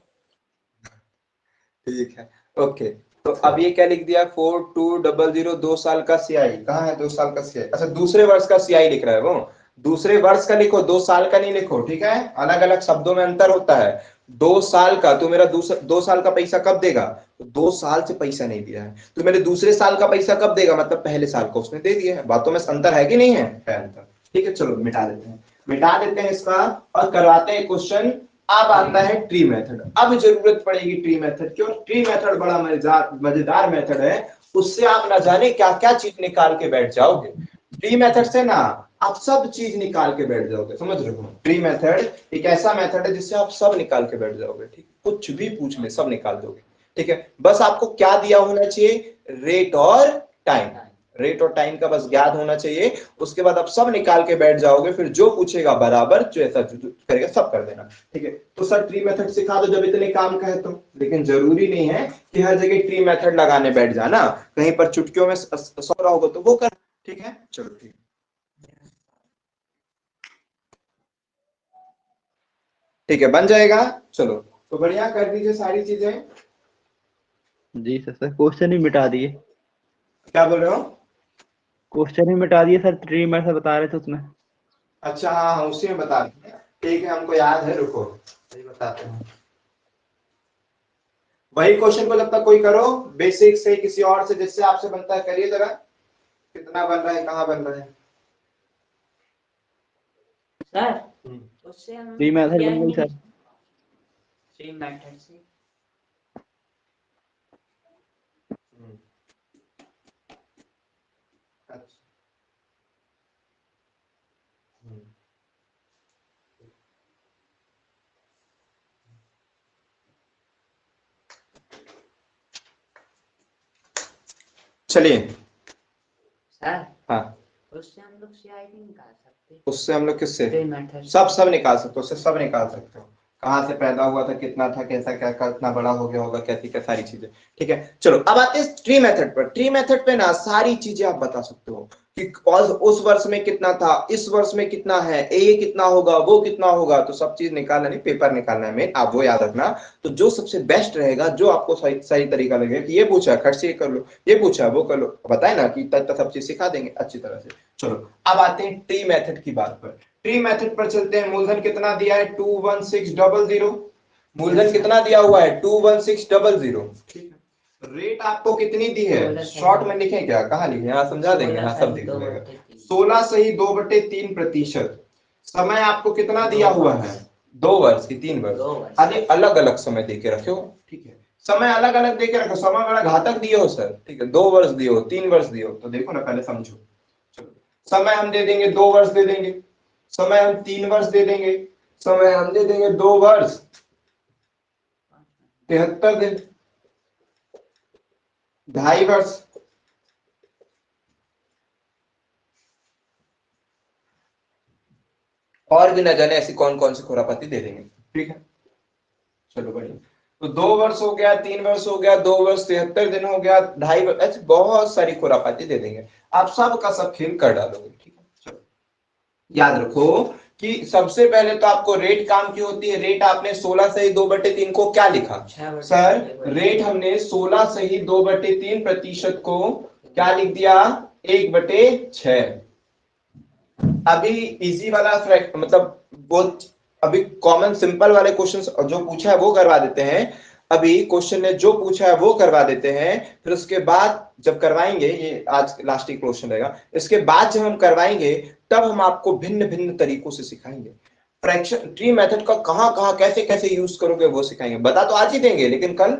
ठीक है, ओके। तो अब ये क्या लिख दिया? 4200 2 साल का CI। कहाँ है 2 साल का CI? अच्छा, दूसरे वर्ष का CI लिख रहा है वो। दूसरे वर्ष का लिखो, 2 साल का नहीं लिखो। ठीक है, अलग अलग शब्दों में अंतर होता है। 2 साल का तो मेरा 2 साल का पैसा कब देगा? तो 2 साल से पैसा नहीं दिया है तो मेरे दूसरे साल का पैसा कब देगा? मतलब पहले साल का उसने दे दिया है। बातों में अंतर है कि नहीं है? अंतर। ठीक है, चलो मिटा देते हैं, मिटा देते हैं इसका और करवाते हैं क्वेश्चन। अब आता है ट्री मेथड। अब जरूरत पड़ेगी ट्री मेथड की, और ट्री मेथड बड़ा मजेदार मेथड है। उससे आप ना जाने क्या क्या चीज निकाल के बैठ जाओगे। ट्री मेथड से ना आप सब चीज निकाल के बैठ जाओगे, समझ रहे हो। ट्री मेथड एक ऐसा मेथड है जिससे आप सब निकाल के बैठ जाओगे, ठीक, कुछ भी पूछ ले सब निकाल दोगे, ठीक है। बस आपको क्या दिया होना चाहिए, रेट और टाइम, रेट और टाइम का बस ज्ञात होना चाहिए, उसके बाद आप सब निकाल के बैठ जाओगे, फिर जो पूछेगा बराबर जो ऐसा करेगा सब कर देना, ठीक है। तो सर ट्री मेथड सिखा दो जब इतने काम का है तो, लेकिन जरूरी नहीं है कि हर जगह ट्री मेथड लगाने बैठ जाना, कहीं पर चुटकियों में सो रहा होगा तो वो कर, ठीक है। चलो ठीक, ठीक है बन जाएगा। चलो तो बढ़िया कर दीजिए सारी चीजें। जी सर क्वेश्चन ही मिटा दिए। क्या बोल रहे हो? क्वेश्चन ही मिटा दिए सर, ट्री में से बता रहे थे उसमें। अच्छा हाँ हाँ उसी में बता दें, ठीक है हमको याद है, रुको सही बताते हैं। वही क्वेश्चन को जब तक कोई करो बेसिक से किसी और से जिससे आपसे बनता है करिए जरा, कितना बन रहा है कहाँ बन रहा है। सर उससे हम ट्री मेथड किया बन ही गई नहीं। सर। ट्री मेथड से अच्छा चलिए सर हाँ, उससे हम लोग सीआई नहीं निकाल सकते। उससे हम लोग किससे ट्री मेथड सब निकाल सकते हो, उससे सब निकाल सकते हो, कहाँ से पैदा हुआ था, कितना था, कैसा क्या कितना बड़ा हो गया होगा, कैसी क्या सारी चीजें, ठीक है। चलो अब आते हैं ट्री मेथड पर। ट्री मेथड पे ना सारी चीजें आप बता सकते हो कि उस वर्ष में कितना था, इस वर्ष में कितना है, ये कितना होगा, वो कितना होगा, तो सब चीज निकालना नहीं, पेपर निकालना है मेन, आप वो याद रखना। तो जो सबसे बेस्ट रहेगा, जो आपको सही सही तरीका लगेगा कि ये पूछा खट से ये कर लो, ये पूछा वो कर लो, बताए ना कि तब सब चीज सिखा देंगे अच्छी तरह से। चलो अब आते हैं ट्री मेथड की बात पर। ट्री मेथड पर चलते हैं। मूलधन कितना दिया है 21600, मूलधन कितना दिया हुआ है 21600, ठीक है। रेट आपको कितनी दी है, शॉर्ट में लिखें क्या, कहाँ लिखे, यहाँ समझा देंगे, हाँ सब दिख जाएगा। 16 समय आपको कितना दिया हुआ है 2 वर्ष की 3 वर्ष, अरे अलग अलग समय दे के रखे हो, ठीक है। समय अलग अलग दे के रखो, समय बड़ा घातक दिए हो सर, ठीक है। 2 वर्ष दिए हो 3 वर्ष दिए हो, तो देखो ना पहले समझो। चलो समय हम दे देंगे 2 वर्ष दे देंगे, समय हम 3 वर्ष दे देंगे, समय हम दे देंगे 2 वर्ष 73 दिन, 2.5 वर्ष, और भी न जाने ऐसी कौन कौन सी खुरापाती दे देंगे, ठीक है। चलो बढ़िया, तो 2 वर्ष हो गया, 3 वर्ष हो गया, 2 वर्ष 73 दिन हो गया, 2.5 वर्ष, ऐसी बहुत सारी खुरापाती दे देंगे, आप सब का सब खेल कर डालोगे, ठीक है। चलो याद रखो कि सबसे पहले तो आपको रेट काम की होती है। रेट आपने 16 सही 2/3 को क्या लिखा सर, रेट हमने 16 सही 2/3 प्रतिशत को क्या लिख दिया 1/6। अभी इजी वाला मतलब वो अभी कॉमन सिंपल वाले क्वेश्चंस जो पूछा है वो करवा देते हैं, अभी क्वेश्चन ने जो पूछा है वो करवा देते हैं, फिर उसके बाद जब करवाएंगे, ये आज लास्ट ही क्वेश्चन रहेगा, इसके बाद जब हम करवाएंगे तब हम आपको भिन्न भिन्न तरीकों से सिखाएंगे। फ्रैक्शन ट्री मेथड का कहां कहां कैसे कैसे यूज करोगे वो सिखाएंगे, बता तो आज ही देंगे लेकिन कल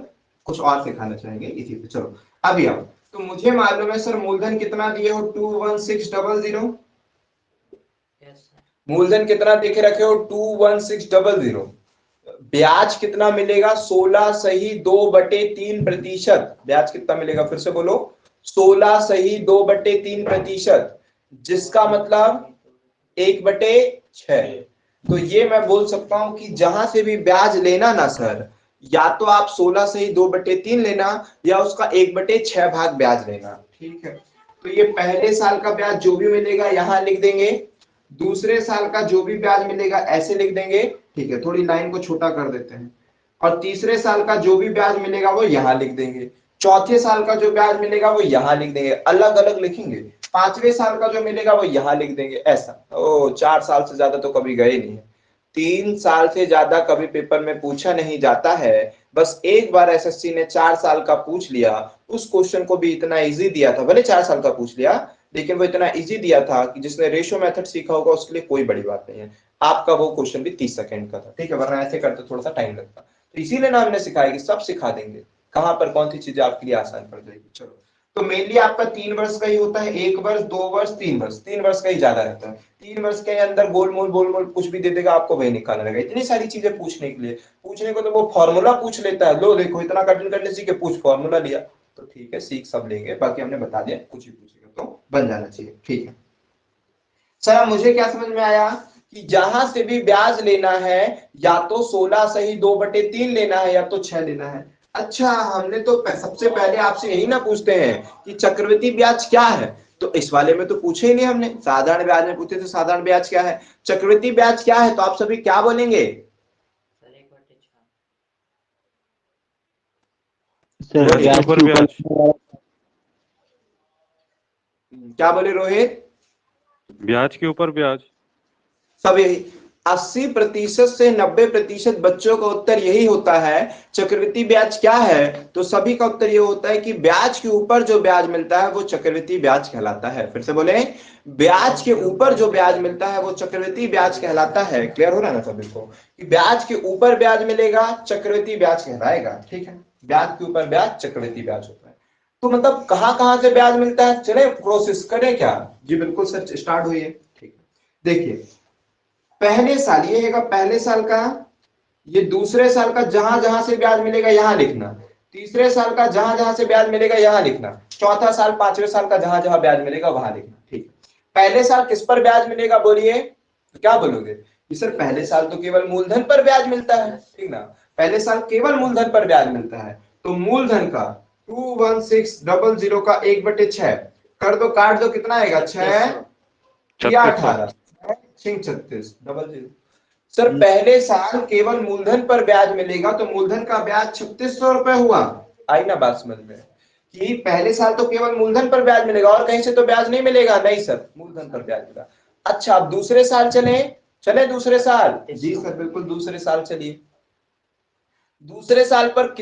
कुछ और सिखाना चाहेंगे इसी पे। चलो अभी आओ, तो मुझे मालूम है सर मूलधन कितना दिए हो 21600, मूलधन कितना देखे रखे हो 21600, ब्याज कितना मिलेगा 16 सही 2/3 प्रतिशत, ब्याज कितना मिलेगा फिर से बोलो 16 सही 2/3 प्रतिशत, जिसका मतलब 1/6। तो ये मैं बोल सकता हूं कि जहां से भी ब्याज लेना ना सर, या तो आप 16 सही 2/3 लेना या उसका 1/6 भाग ब्याज लेना, ठीक है। तो ये पहले साल का ब्याज जो भी मिलेगा यहां लिख देंगे, दूसरे साल का जो भी ब्याज मिलेगा ऐसे लिख देंगे, ठीक है। थोड़ी लाइन को छोटा कर देते हैं, और तीसरे साल का जो भी ब्याज मिलेगा वो यहां लिख देंगे, चौथे साल का जो ब्याज मिलेगा वो यहां लिख देंगे, अलग अलग लिखेंगे, पांचवें साल का जो मिलेगा वो यहां लिख देंगे, ऐसा। ओ 4 साल से ज्यादा तो कभी गए नहीं है, 3 साल से ज्यादा कभी पेपर में पूछा नहीं जाता है, बस एक बार एसएससी ने 4 साल का पूछ लिया, उस क्वेश्चन को भी इतना इजी दिया था, भले 4 साल का पूछ लिया लेकिन वो इतना इजी दिया था कि जिसने रेशियो मेथड सीखा होगा उसके लिए कोई बड़ी बात नहीं है। आपका वो क्वेश्चन भी 30 सेकंड का था, ठीक है, वरना ऐसे करते थोड़ा सा टाइम लगता। तो इसीलिए ना हमने सिखाया कि सब सिखा देंगे, कहां पर कौन सी चीजें आपके लिए आसान पड़ जाएगी। चलो तो मेनली आपका 3 वर्ष का ही होता है, 1 वर्ष 2 वर्ष 3 वर्ष, 3 वर्ष का ही ज्यादा रहता है। 3 वर्ष के अंदर गोल मोल कुछ भी दे देगा आपको, वही निकालना रहेगा। इतनी सारी चीजें पूछने के लिए, पूछने को तो वो फॉर्मूला पूछ लेता है, लो देखो इतना कठिन करने सीखे, पूछ फॉर्मूला लिया, तो ठीक है सीख सब लेंगे, बाकी हमने बता दिया कुछ भी पूछेगा तो बन जाना चाहिए, ठीक है। सर अब मुझे क्या समझ में आया कि जहां से भी ब्याज लेना है या तो 16 सही 2/3 लेना है या तो 6 लेना है। अच्छा हमने तो सबसे पहले आपसे यही ना पूछते हैं कि चक्रवृद्धि ब्याज क्या है, तो इस वाले में तो पूछे ही नहीं हमने, साधारण ब्याज में पूछे तो साधारण ब्याज क्या है, चक्रवृद्धि ब्याज क्या है, तो आप सभी क्या बोलेंगे? सर 1/6। सर ब्याज के ब्याज ऊपर के ऊपर ब्याज। क्या बोले रोहित? ब्याज के ऊपर ब्याज। सब यही 80% से 90% बच्चों का उत्तर यही होता है चक्रवृद्धि ब्याज क्या है, तो सभी का उत्तर ये होता है कि ब्याज के ऊपर जो ब्याज मिलता है वो चक्रवृद्धि ब्याज कहलाता है। फिर से बोले, ब्याज के ऊपर जो ब्याज मिलता है वो चक्रवृद्धि ब्याज कहलाता है। क्लियर हो रहा है ना सभी को कि ब्याज के ऊपर ब्याज मिलेगा चक्रवृद्धि ब्याज कहलाएगा, ठीक है। ब्याज के ऊपर ब्याज चक्रवृद्धि ब्याज होता है। तो मतलब कहां से ब्याज मिलता है, चले प्रोसेस करें क्या? जी बिल्कुल सर, स्टार्ट हुई है, ठीक है। देखिए पहले साल ये है पहले साल का, ये दूसरे साल का जहां जहां से ब्याज मिलेगा यहां लिखना, तीसरे साल का जहां जहां से ब्याज मिलेगा यहां लिखना, चौथा साल 5वें साल का जहां जहां ब्याज मिलेगा वहां लिखना, ठीक। पहले साल किस पर ब्याज मिलेगा बोलिए, तो क्या बोलोगे कि सर पहले साल तो केवल मूलधन पर ब्याज मिलता है, ठीक ना, पहले साल केवल मूलधन पर ब्याज मिलता है, तो मूलधन का 21600 का 1/6 कर दो, काट दो, कितना आएगा 6 या 18 36 00। सर पहले साल केवल मूलधन पर ब्याज मिलेगा तो मूलधन का ब्याज 3600 रुपए हुआ। आई ना बात समझ में कि पहले साल तो केवल मूलधन पर ब्याज मिलेगा और कहीं से तो ब्याज नहीं मिलेगा, नहीं सर मूलधन पर ब्याज मिला। अच्छा अब दूसरे साल चले दूसरे साल, जी सर बिल्कुल दूसरे साल चलिए। दूसरे साल पर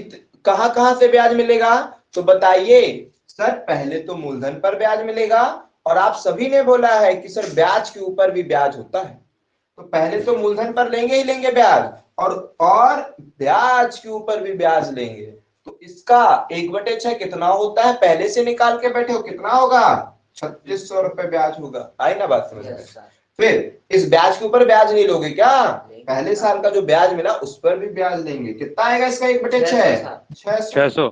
कहां से ब्याज मिलेगा, तो बताइए। सर पहले तो मूलधन पर ब्याज मिलेगा और आप सभी ने बोला है कि सर ब्याज के ऊपर भी ब्याज होता है, तो पहले तो मूलधन पर लेंगे ही लेंगे ब्याज और ब्याज के ऊपर भी ब्याज लेंगे, तो इसका 1/6 कितना होता है, पहले से निकाल के बैठे हो, कितना होगा 3600 रुपए ब्याज होगा। आई ना बात समझ में? फिर इस ब्याज के ऊपर ब्याज नहीं लोगे क्या, पहले साल का जो ब्याज मिला उस पर भी ब्याज लेंगे, कितना आएगा इसका 1/6 600। 600।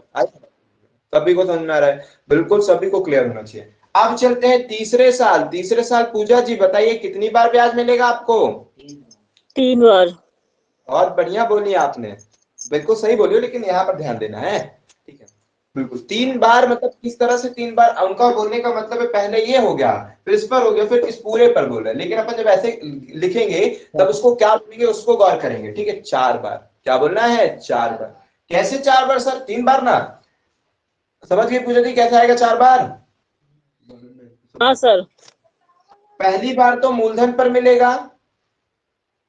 सभी को समझ में आ रहा है? बिल्कुल सभी को क्लियर होना चाहिए। अब चलते हैं तीसरे साल। तीसरे साल पूजा जी बताइए कितनी बार ब्याज मिलेगा आपको? 3 बार। बहुत बढ़िया बोली आपने, बिल्कुल सही बोली हो, लेकिन यहाँ पर ध्यान देना है, ठीक है। बिल्कुल 3 बार, मतलब किस तरह से 3 बार, उनका बोलने का मतलब है पहले ये हो गया, फिर इस पर हो गया, फिर इस पूरे पर बोल रहे हैं, लेकिन अपन जब ऐसे लिखेंगे तब उसको क्या बोलेंगे उसको गौर करेंगे, ठीक है। 4 बार, क्या बोलना है 4 बार। कैसे 4 बार सर? 3 बार ना, समझ गए पूजा जी कैसे आएगा 4 बार? हाँ सर। पहली बार तो मूलधन पर मिलेगा,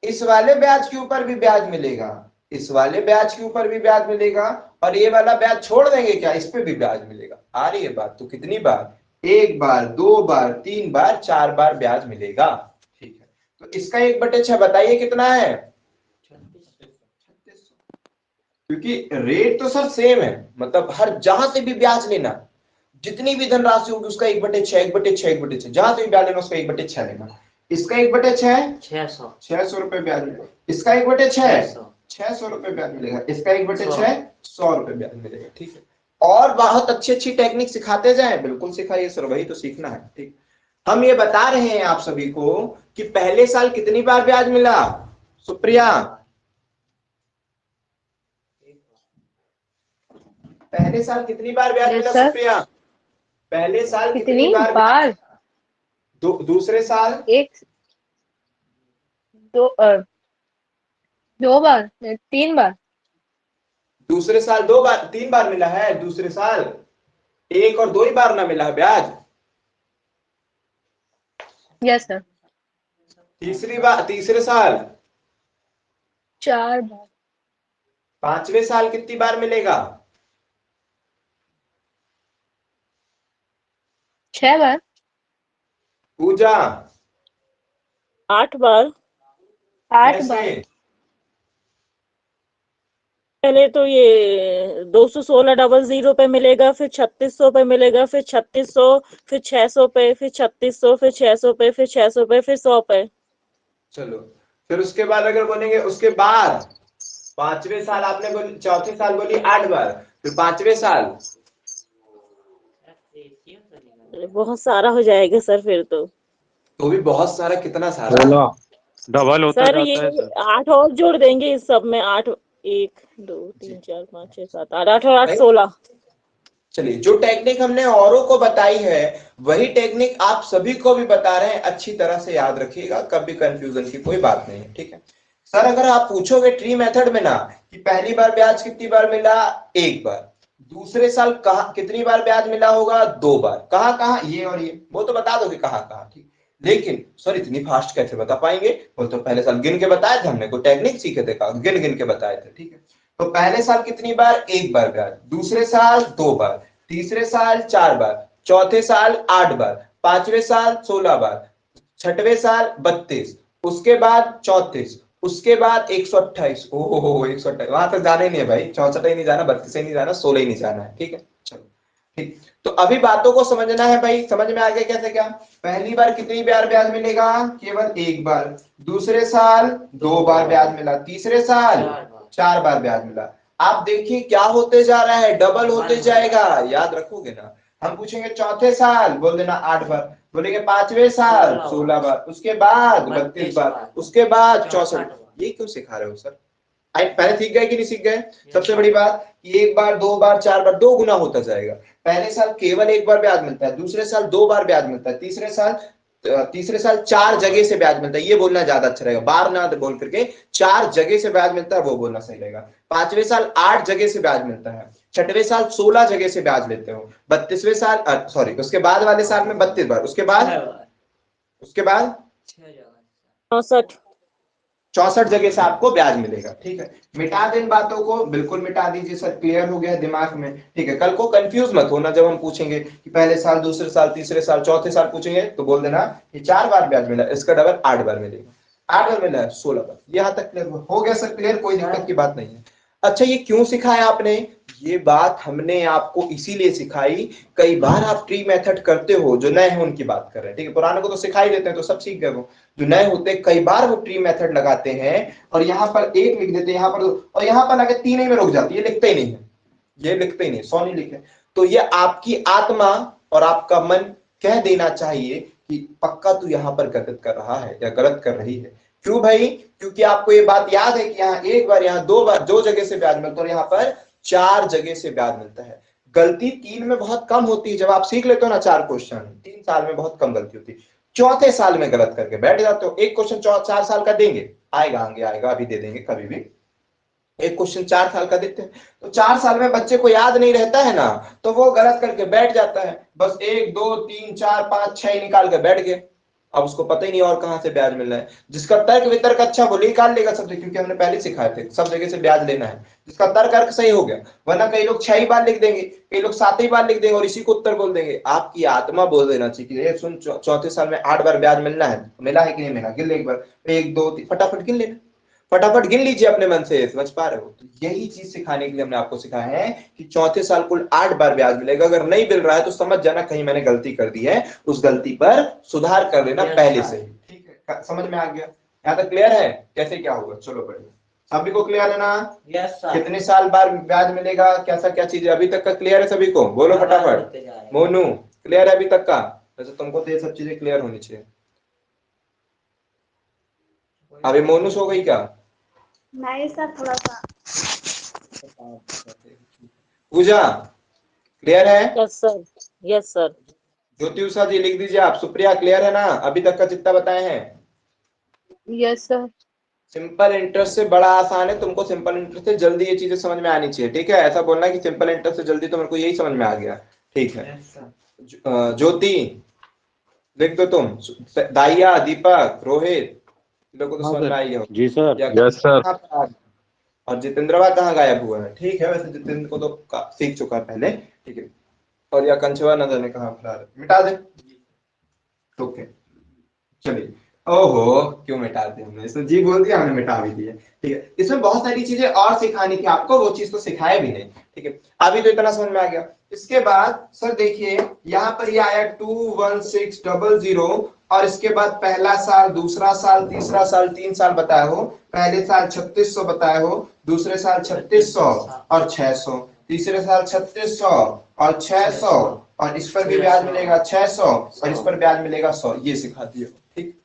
इस वाले ब्याज के ऊपर भी ब्याज मिलेगा, इस वाले ब्याज के ऊपर भी ब्याज मिलेगा, और ये वाला ब्याज छोड़ देंगे क्या, इस पे भी ब्याज मिलेगा। आ रही है बात? तो कितनी बार, 1 बार 2 बार 3 बार 4 बार ब्याज मिलेगा, ठीक है। तो इसका 1/6 बताइए कितना है? 3600। क्योंकि रेट तो सर सेम है, मतलब हर जहां से भी ब्याज लेना, जितनी भी धनराशि होगी उसका 1/6 1/6 1/6, जहां से भी ब्याज लेना उसका 1/6 लेना। इसका 1/6 600 रुपए ब्याज मिलेगा, इसका 1/6 600 रुपए ब्याज मिलेगा, इसका 1/6 100 रुपए ब्याज मिलेगा, ठीक है। और बहुत अच्छी अच्छी टेक्निक सिखाते जाए, बिल्कुल सिखाइए सर, वही तो सीखना है, ठीक। हम ये बता रहे हैं आप सभी को कि पहले साल कितनी बार ब्याज मिला, सुप्रिया? पहले साल कितनी बार ब्याज Yes, मिला sir. सुप्रिया? पहले साल कितनी कितनी बार बार? दूसरे साल एक दो 2 बार 3 बार। दूसरे साल 2 बार 3 बार मिला है, दूसरे साल 1 और 2 ही बार ना मिला है ब्याज। Yes sir. तीसरे साल 4 बार। 5वें साल कितनी बार मिलेगा? 6 बार। पूजा 8 बार। 8 बार। कैसे? पहले तो ये 216 डबल जीरो पे मिलेगा, फिर 3600 पे मिलेगा, फिर 3600, फिर 600 पे, फिर 3600, फिर 600 पे, फिर 600 पे, फिर 100 पे। चलो, फिर उसके बाद अगर बोलेंगे उसके बाद पांचवें साल आपने बोली, चौथे साल बोली 8 बार, फिर पांचवें साल बहुत सारा हो जाएगा सर फिर तो भी बहुत सारा, कितना सारा? 16। डबल होता सर जाता है ये सर। 8 और जोड़ देंगे इस सब में, 8, 1 2 3 4 5 6 7 8, 8 और 8 16। चलिए, जो टेक्निक हमने औरों को बताई है वही टेक्निक आप सभी को भी बता रहे हैं, अच्छी तरह से याद रखिएगा, कभी कंफ्यूजन की कोई बात नहीं है, ठीक है। सर अगर आप पूछोगे ट्री मेथड में ना कि पहली बार ब्याज कितनी बार मिला, एक बार, दूसरे साल कहा कितनी बार ब्याज मिला होगा, 2 बार, कहां कहां, ये और ये, वो तो बता दोगे कहां कहां, ठीक। लेकिन सर इतनी फास्ट कैसे बता पाएंगे, वो तो पहले साल गिन के बताए थे, हमने कोई टेक्निक सीखे थे, गिन गिन के बताए थे, ठीक है। तो पहले साल कितनी बार, एक बार ब्याज, दूसरे साल 2 बार, तीसरे साल 4 बार, चौथे साल 8 बार, पांचवें साल 16 बार, छठवें साल 32, उसके बाद 34, उसके बाद 128, ओहो 128, वहां तक जाना ही नहीं है भाई, 64 ही नहीं जाना, 32 ही नहीं जाना, 16 ही नहीं जाना है, ठीक है। चलो ठीक, तो अभी बातों को समझना है भाई, समझ में आ गया कैसे क्या। पहली बार कितनी बार ब्याज मिलेगा, केवल एक बार, दूसरे साल 2 बार ब्याज मिला, तीसरे साल 4 बार ब्याज मिला। आप देखिए क्या होते जा रहा है, डबल होते जाएगा, याद रखोगे ना। हम पूछेंगे चौथे साल, बोल देना 8 बार, बोलेंगे पांचवें साल 16 बार, उसके बाद 32 बार, उसके बाद 64। ये क्यों सिखा रहे हो सर, पहले सीख गए कि नहीं सीख गए? सबसे बड़ी बात कि एक बार, 2 बार, 4 बार, 2 गुना होता जाएगा। पहले साल केवल एक बार ब्याज मिलता है, दूसरे साल 2 बार ब्याज मिलता है, तीसरे साल 4 जगह से ब्याज मिलता है, ये बोलना ज्यादा अच्छा रहेगा, बार ना बोल करके 4 जगह से ब्याज मिलता है, वो बोलना सही रहेगा। पांचवें साल 8 जगह से ब्याज मिलता है, छठवें साल 16 जगह से ब्याज लेते हो, 32वें साल सॉरी उसके बाद वाले साल में 32 बार, उसके बाद 64। 64 जगह से आपको ब्याज मिलेगा, ठीक है। मिटा दें बातों को, बिल्कुल मिटा दीजिए सर, क्लियर हो गया दिमाग में, ठीक है। कल को कंफ्यूज मत होना, जब हम पूछेंगे कि पहले साल, दूसरे साल, तीसरे साल, चौथे साल पूछेंगे तो बोल देना कि 4 बार ब्याज मिला, इसका डबल 8 बार मिलेगा, 8 बार मिला है 16 बार। यहां तक क्लियर हो गया सर, क्लियर, कोई दिक्कत की बात नहीं है। अच्छा, ये क्यों सिखाया आपने, ये बात हमने आपको इसीलिए सिखाई, कई बार आप ट्री मेथड करते हो, जो नए हैं उनकी बात कर रहे हैं, ठीक है, पुराने को तो सिखा ही देते हैं तो सब सीख गए, वो जो नए होते हैं कई बार वो ट्री मेथड लगाते हैं और यहाँ पर 1 लिख देते हैं, यहाँ पर 2, और यहाँ पर आके 3 ही में रुक जाती है, लिखते ही नहीं है, ये लिखते ही नहीं, 100 नहीं लिखे। तो ये आपकी आत्मा और आपका मन कह देना चाहिए कि पक्का तू यहाँ पर गलत कर रहा है या गलत कर रही है। क्यों भाई, क्योंकि आपको ये बात याद है कि यहाँ एक बार, यहाँ 2 बार, 2 जगह से ब्याज मिलता है और यहाँ पर 4 जगह से ब्याज मिलता है। गलती 3 में बहुत कम होती है, जब आप सीख लेते हो ना 4 क्वेश्चन, 3 साल में बहुत कम गलती होती है। चौथे साल में गलत करके बैठ जाते हो, एक क्वेश्चन 4 साल का देंगे, आएगा आगे आएगा, अभी दे देंगे कभी भी, एक क्वेश्चन 4 साल का देते हैं, तो 4 साल में बच्चे को याद नहीं रहता है ना, तो वो गलत करके बैठ जाता है, बस 1 2 3 4 5 6 निकाल के बैठ गए, अब उसको पता ही नहीं और कहां से ब्याज मिल रहा है। जिसका तर्क वितर्क अच्छा, वो निकाल लेगा सब, क्योंकि हमने पहले सिखाए थे सब जगह से ब्याज लेना है, जिसका तर्क अर्क सही हो गया। वरना कई लोग 6 ही बार लिख देंगे, कई लोग 7 ही बार लिख देंगे और इसी को उत्तर बोल देंगे। आपकी आत्मा बोल देना चाहिए, सुन चौथे साल में 8 बार ब्याज मिलना है, मिला है कि नहीं मिला, गिन ले एक बार, 1 2 3, फटाफट गिन लेना, फटाफट गिन लीजिए अपने मन से, समझ पा रहे हो। तो यही चीज सिखाने के लिए हमने आपको सिखाया है कि चौथे साल कुल 8 बार ब्याज मिलेगा, अगर नहीं मिल रहा है तो समझ जाना कहीं मैंने गलती कर दी है, उस गलती पर सुधार कर लेना पहले से ही, ठीक है, समझ में आ गया, यहाँ तक क्लियर है कैसे क्या होगा। चलो बढ़िया, सभी को क्लियर है ना? Yes sir. कितने साल बाद ब्याज मिलेगा, कैसा क्या चीज है, अभी तक का क्लियर है सभी को, बोलो फटाफट। मोनू क्लियर है अभी तक का? वैसे तुमको तो ये सब चीजें क्लियर होनी चाहिए। अभी मोनू सो गई क्या? नहीं सर, थोड़ा सा। पूजा क्लियर है? Yes sir, yes sir. Jyoti Usha ji लिख दीजिए आप। सुप्रिया क्लियर है ना अभी तक का जितना बताए हैं? Yes sir. सिंपल इंटरेस्ट से बड़ा आसान है, तुमको सिंपल इंटरेस्ट से जल्दी ये चीजें समझ में आनी चाहिए, ठीक है। ऐसा बोलना कि सिंपल इंटरेस्ट से जल्दी, तो मेरे को यही समझ में आ गया, ठीक है। ज्योति लिख दो तुम, दाइया, दीपक, रोहित, लोगों को तो समझ में आई है जी सर। Yes sir. और जितेंद्रवा कहाँ गायब हुआ है? ठीक है, वैसे जितेंद्र को तो सीख चुका है पहले, ठीक है। और या कंचवा नजर ने कहा फिलहाल मिटा दे, ओके। चलिए ओहो, क्यों मिटा दिया हमने? इसमें जी बोल दिया, हमने मिटा भी दिया। ठीक है, इसमें बहुत सारी चीजें और सिखानी थी आपको, वो चीज तो सिखाया भी नहीं। ठीक है, अभी तो इतना समझ में आ गया। इसके बाद सर देखिए, यहाँ पर ये आया 21600 और इसके बाद पहला साल, दूसरा साल, तीसरा साल, 3 साल बताया हो। पहले साल 3600 बताया हो, दूसरे साल 3600 और 600, तीसरे साल 3600 और 600, और इस पर भी ब्याज मिलेगा 600 और इस पर ब्याज मिलेगा 100। ये सिखा दिया। ठीक,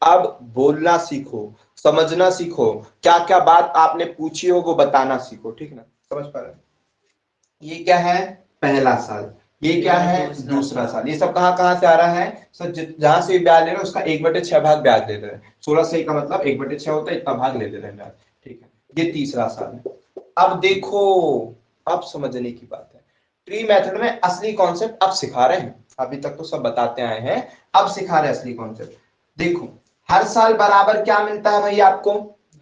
अब बोलना सीखो, समझना सीखो, क्या क्या बात आपने पूछी हो वो बताना सीखो। ठीक ना, समझ पा रहे हैं? ये क्या है? पहला साल। ये क्या है? दूसरा साल। ये सब कहाँ कहाँ से आ रहा है सर? जहां से भी ब्याज ले रहे हैं उसका 1/6 भाग ब्याज ले रहे हैं। 16 सही का मतलब 1/6 होता है, इतना भाग ले रहे हैं ब्याज। ठीक है, ये तीसरा साल है। अब देखो, अब समझने की बात है, ट्री मेथड में असली कॉन्सेप्ट अब सिखा रहे हैं। अभी तक तो सब बताते आए हैं, अब सिखा रहे हैं असली कॉन्सेप्ट। देखो, हर साल बराबर क्या मिलता है भाई आपको?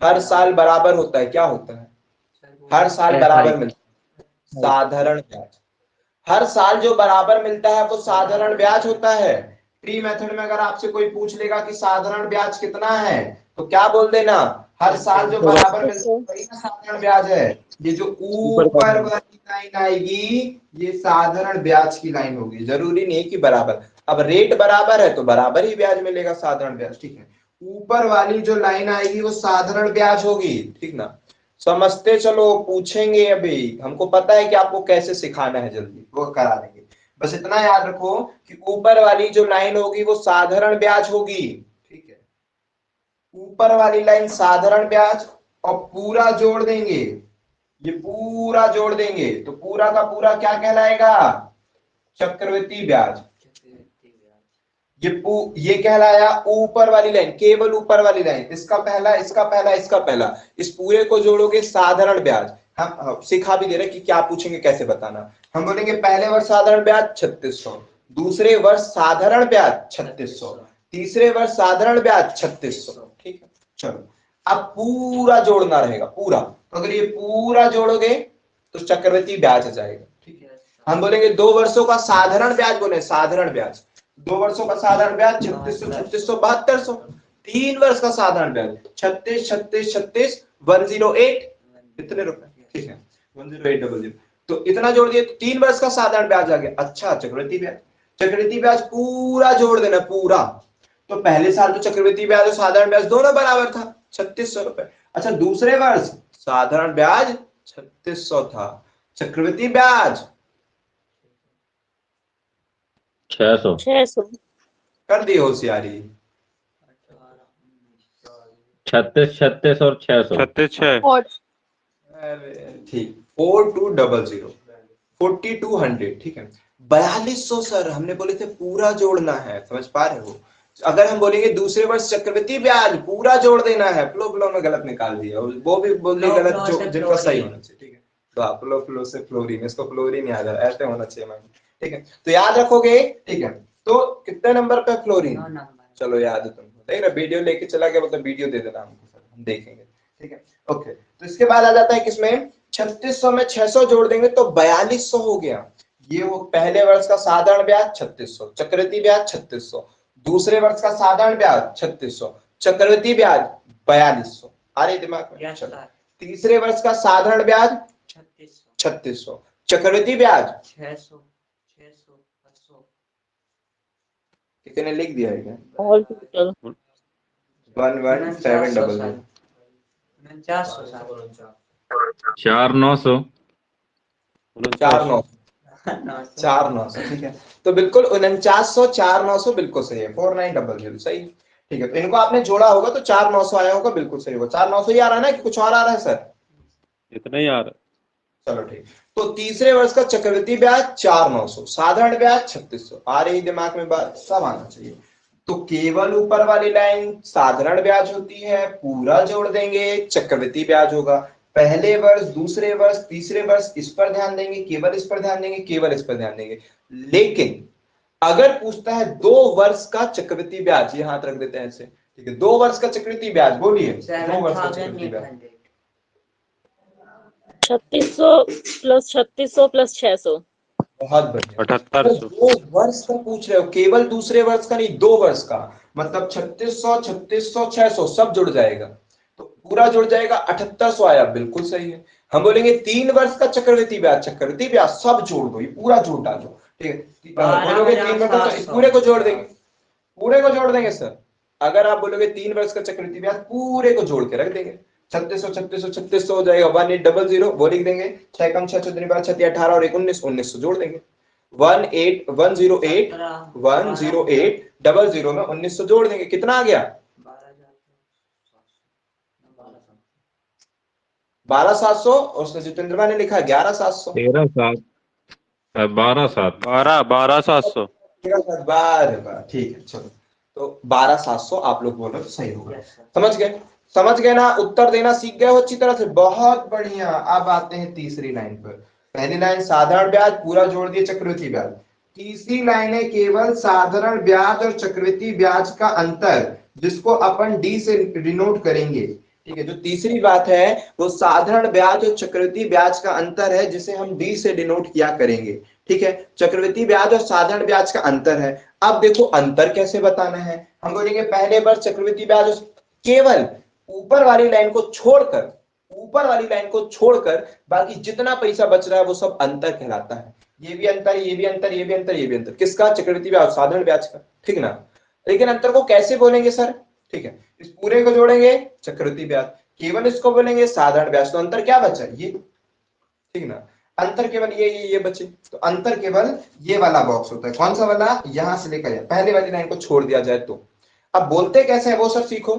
हर साल बराबर होता है, क्या होता है? हर साल बराबर मिलता है साधारण ब्याज। हर साल जो बराबर मिलता है वो साधारण ब्याज होता है। ट्री मेथड में अगर आपसे कोई पूछ लेगा कि साधारण ब्याज कितना है, तो क्या बोल देना? हर साल जो बराबर मिलता है वही ना साधारण ब्याज है। ये जो ऊपर वाली लाइन आएगी ये साधारण ब्याज की लाइन होगी, जरूरी नहीं कि बराबर। अब रेट बराबर है तो बराबर ही ब्याज मिलेगा, साधारण ब्याज। ठीक है, ऊपर वाली जो लाइन आएगी वो साधारण ब्याज होगी। ठीक ना, समझते चलो, पूछेंगे अभी, हमको पता है कि आपको कैसे सिखाना है, जल्दी वो करा देंगे। बस इतना याद रखो कि ऊपर वाली जो लाइन होगी वो साधारण ब्याज होगी। ठीक है, ऊपर वाली लाइन साधारण ब्याज, और पूरा जोड़ देंगे, ये पूरा जोड़ देंगे तो पूरा का पूरा क्या कहलाएगा? चक्रवृद्धि ब्याज। ये कहलाया ऊपर वाली लाइन, केवल ऊपर वाली लाइन, इसका पहला, इसका पहला, इसका पहला, इस पूरे को जोड़ोगे साधारण ब्याज। हम सिखा भी दे रहे कि क्या पूछेंगे कैसे बताना। हम बोलेंगे पहले वर्ष साधारण ब्याज 3600, दूसरे वर्ष साधारण ब्याज 3600, तीसरे वर्ष साधारण ब्याज 3600। ठीक है, चलो अब पूरा जोड़ना रहेगा पूरा। तो अगर ये पूरा जोड़ोगे तो चक्रवृद्धि ब्याज आ जाएगा। ठीक है, हम बोलेंगे 2 वर्षों का साधारण ब्याज, बोले साधारण ब्याज, 2 वर्षों का साधारण ब्याज 3600, 3600, 7200। 3 वर्ष का साधारण ब्याज 36, 36, 36, 108, कितने रुपए? ठीक है, 10800। तो इतना जोड़ दिए तो 3 वर्ष का साधारण ब्याज आ गया। अच्छा, चक्रवृद्धि ब्याज, चक्रवृद्धि ब्याज पूरा जोड़ देना पूरा। तो पहले साल तो चक्रवृद्धि ब्याज और साधारण ब्याज दोनों बराबर था, 3600 रुपए। अच्छा, दूसरे वर्ष साधारण ब्याज 3600 था, चक्रवृद्धि ब्याज 600। 600। कर दी होशियारी। 36, 36 और 600। 36 और ठीक, 4200, 4200। ठीक है, 4200 सर हमने बोले थे पूरा जोड़ना है, समझ पा रहे हो? अगर हम बोलेंगे दूसरे वर्ष चक्रवृद्धि ब्याज पूरा जोड़ देना है, फ्लो फ्लो में गलत निकाल दिया, वो भी बोल दी गलत जो जिनका सही होना चाहिए। ठीक है, तो फ्लो फ्लो से फ्लोरीन, इसको फ्लोरीन याद है, ऐसे होना चाहिए मैम। ठीक है, तो याद रखोगे। ठीक है, तो कितने नंबर पे फ्लोरीन? चलो याद है तुमको, देख रहे वीडियो लेके चला गया, मतलब वीडियो दे देना हमको सर, हम देखेंगे। ठीक है, ओके। तो इसके बाद आ जाता है किसमें? 3600 में 600 जोड़ देंगे तो 4200 हो गया। ये वो पहले वर्ष का साधारण ब्याज 3600, चक्रवृद्धि ब्याज 3600, दूसरे वर्ष का साधारण ब्याज 3600, चक्रवृद्धि ब्याज 4200। आ रही दिमाग में? चलो, तीसरे वर्ष का साधारण ब्याज 3600, चक्रवृद्धि ब्याज 600, 600, 800। कितने लिख दिया है क्या? All total 11700। 4900। 4900। 4900। ठीक है, तो बिल्कुल 4900, 4900 बिल्कुल सही है, 4900 सही है। ठीक है, तो इनको आपने जोड़ा होगा तो 4900 आया होगा, बिल्कुल सही होगा। 4900 ही आ रहा है ना कि कुछ और आ रहा है सर? इतना ही आ रहा है। चलो ठीक, तो तीसरे वर्ष का चक्रवृद्धि ब्याज 4900, साधारण ब्याज 3600। आ रही दिमाग में बात? सब आना चाहिए। तो केवल ऊपर वाली लाइन साधारण ब्याज होती है, पूरा जोड़ देंगे चक्रवृद्धि ब्याज होगा। पहले वर्ष, दूसरे वर्ष, तीसरे वर्ष, इस पर ध्यान देंगे, केवल इस पर ध्यान देंगे, केवल इस पर ध्यान देंगे। लेकिन अगर पूछता है 2 वर्ष का चक्रवृद्धि ब्याज, ये हाथ रख देते हैं ऐसे। ठीक है, 2 वर्ष का चक्रवृद्धि ब्याज बोलिए, 2 वर्ष का चक्रवृद्धि ब्याज 3600 प्लस 3600 प्लस 600। बहुत बढ़िया। 7800 दो वर्ष का पूछ रहे हो, केवल दूसरे वर्ष का नहीं, 2 वर्ष का, मतलब 3600, 3600, 600 सब जुड़ जाएगा, तो पूरा जुड़ जाएगा, 7800 आया, बिल्कुल सही है। हम बोलेंगे 3 वर्ष का चक्रवृद्धि ब्याज सब जोड़ दो, ये पूरा जोड़ डालो, ठीक है। बोलोगे 3 वर्ष का, इस पूरे को जोड़ देंगे, पूरे को जोड़ देंगे सर। अगर आप बोलोगे 3 वर्ष का चक्रवृद्धि ब्याज, पूरे को जोड़ के रख देंगे, 3600 हो जाएगा, 1800 वो लिख देंगे, 6 कम 6 14 12 36 18 और 1900 जोड़ देंगे, 108 00 में 1900 जोड़ देंगे, कितना आ गया? 12700, और उसने जितेंद्र भाई ने लिखा 11700। 13,700 12,700 12700 ठीक है, चलो, तो 12700 आप लोग बोलो तो सही होगा। समझ गए ना, उत्तर देना सीख गए हो अच्छी तरह से, बहुत बढ़िया। अब आते हैं तीसरी लाइन पर। पहली लाइन साधारण ब्याज, पूरा जोड़ दिए चक्रवृद्धि ब्याज। तीसरी लाइन है केवल साधारण ब्याज और चक्रवृद्धि ब्याज का अंतर, जिसको अपन डी से डिनोट करेंगे, ठीक है। जो तीसरी बात है वो साधारण ब्याज और चक्रवृद्धि ब्याज का अंतर है, जिसे हम डी से डिनोट किया करेंगे, ठीक है। चक्रवृद्धि ब्याज और साधारण ब्याज का अंतर है। अब देखो अंतर कैसे बताना है, हम बोलेंगे पहले वर्ष चक्रवृद्धि ब्याज, केवल ऊपर वाली लाइन को छोड़कर बाकी जितना पैसा बच रहा है वो सब अंतर कहलाता है। ये भी अंतर, ये भी अंतर, ये भी अंतर, ये भी अंतर, किसका? चक्रवृद्धि ब्याज, साधारण ब्याज का, ठीक ना। लेकिन अंतर को कैसे बोलेंगे सर? ठीक है, इस पूरे को जोड़ेंगे चक्रवृद्धि ब्याज, केवल इसको बोलेंगे साधारण ब्याज, तो अंतर क्या बचा? ये, ठीक ना। अंतर केवल ये बचे, तो अंतर केवल ये वाला बॉक्स होता है। कौन सा वाला? यहां से लेकर पहले वाली लाइन को छोड़ दिया जाए तो। अब बोलते कैसे है वो सर सीखो,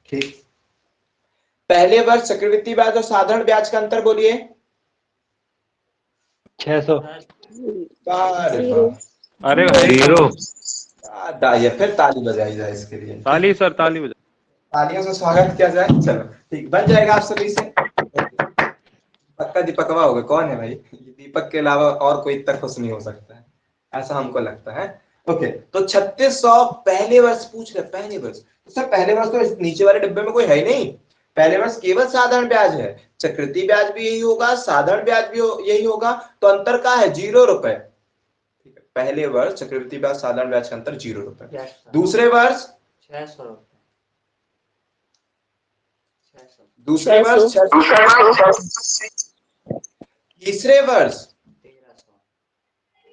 ठीक। पहले वर्ष चक्रवृद्धि ब्याज और साधारण ब्याज का अंतर बोलिए। 600। अरे भाई 0 फिर ताली बजाई जाए इसके लिए, ताली सर, ताली बजा। तालियों से स्वागत किया जाए। चलो ठीक, बन जाएगा आप सभी से। पक्का दीपकवा होगा, कौन है भाई? दीपक के अलावा और कोई इतना खुश नहीं हो सकता है, ऐसा हमको लगता है। ओके, तो 3600 पहले वर्ष पूछ रहे, पहले वर्ष। तो सर पहले वर्ष तो नीचे वाले डिब्बे में कोई है ही नहीं, पहले वर्ष केवल साधारण ब्याज है, चक्रवृद्धि ब्याज भी यही होगा, साधारण ब्याज भी यही होगा, तो अंतर का है 0 रुपए। ठीक है, पहले वर्ष चक्रवृद्धि ब्याज साधारण ब्याज का अंतर 0 रुपए। दूसरे वर्ष 600 रुपए, दूसरे वर्ष 600। तीसरे वर्ष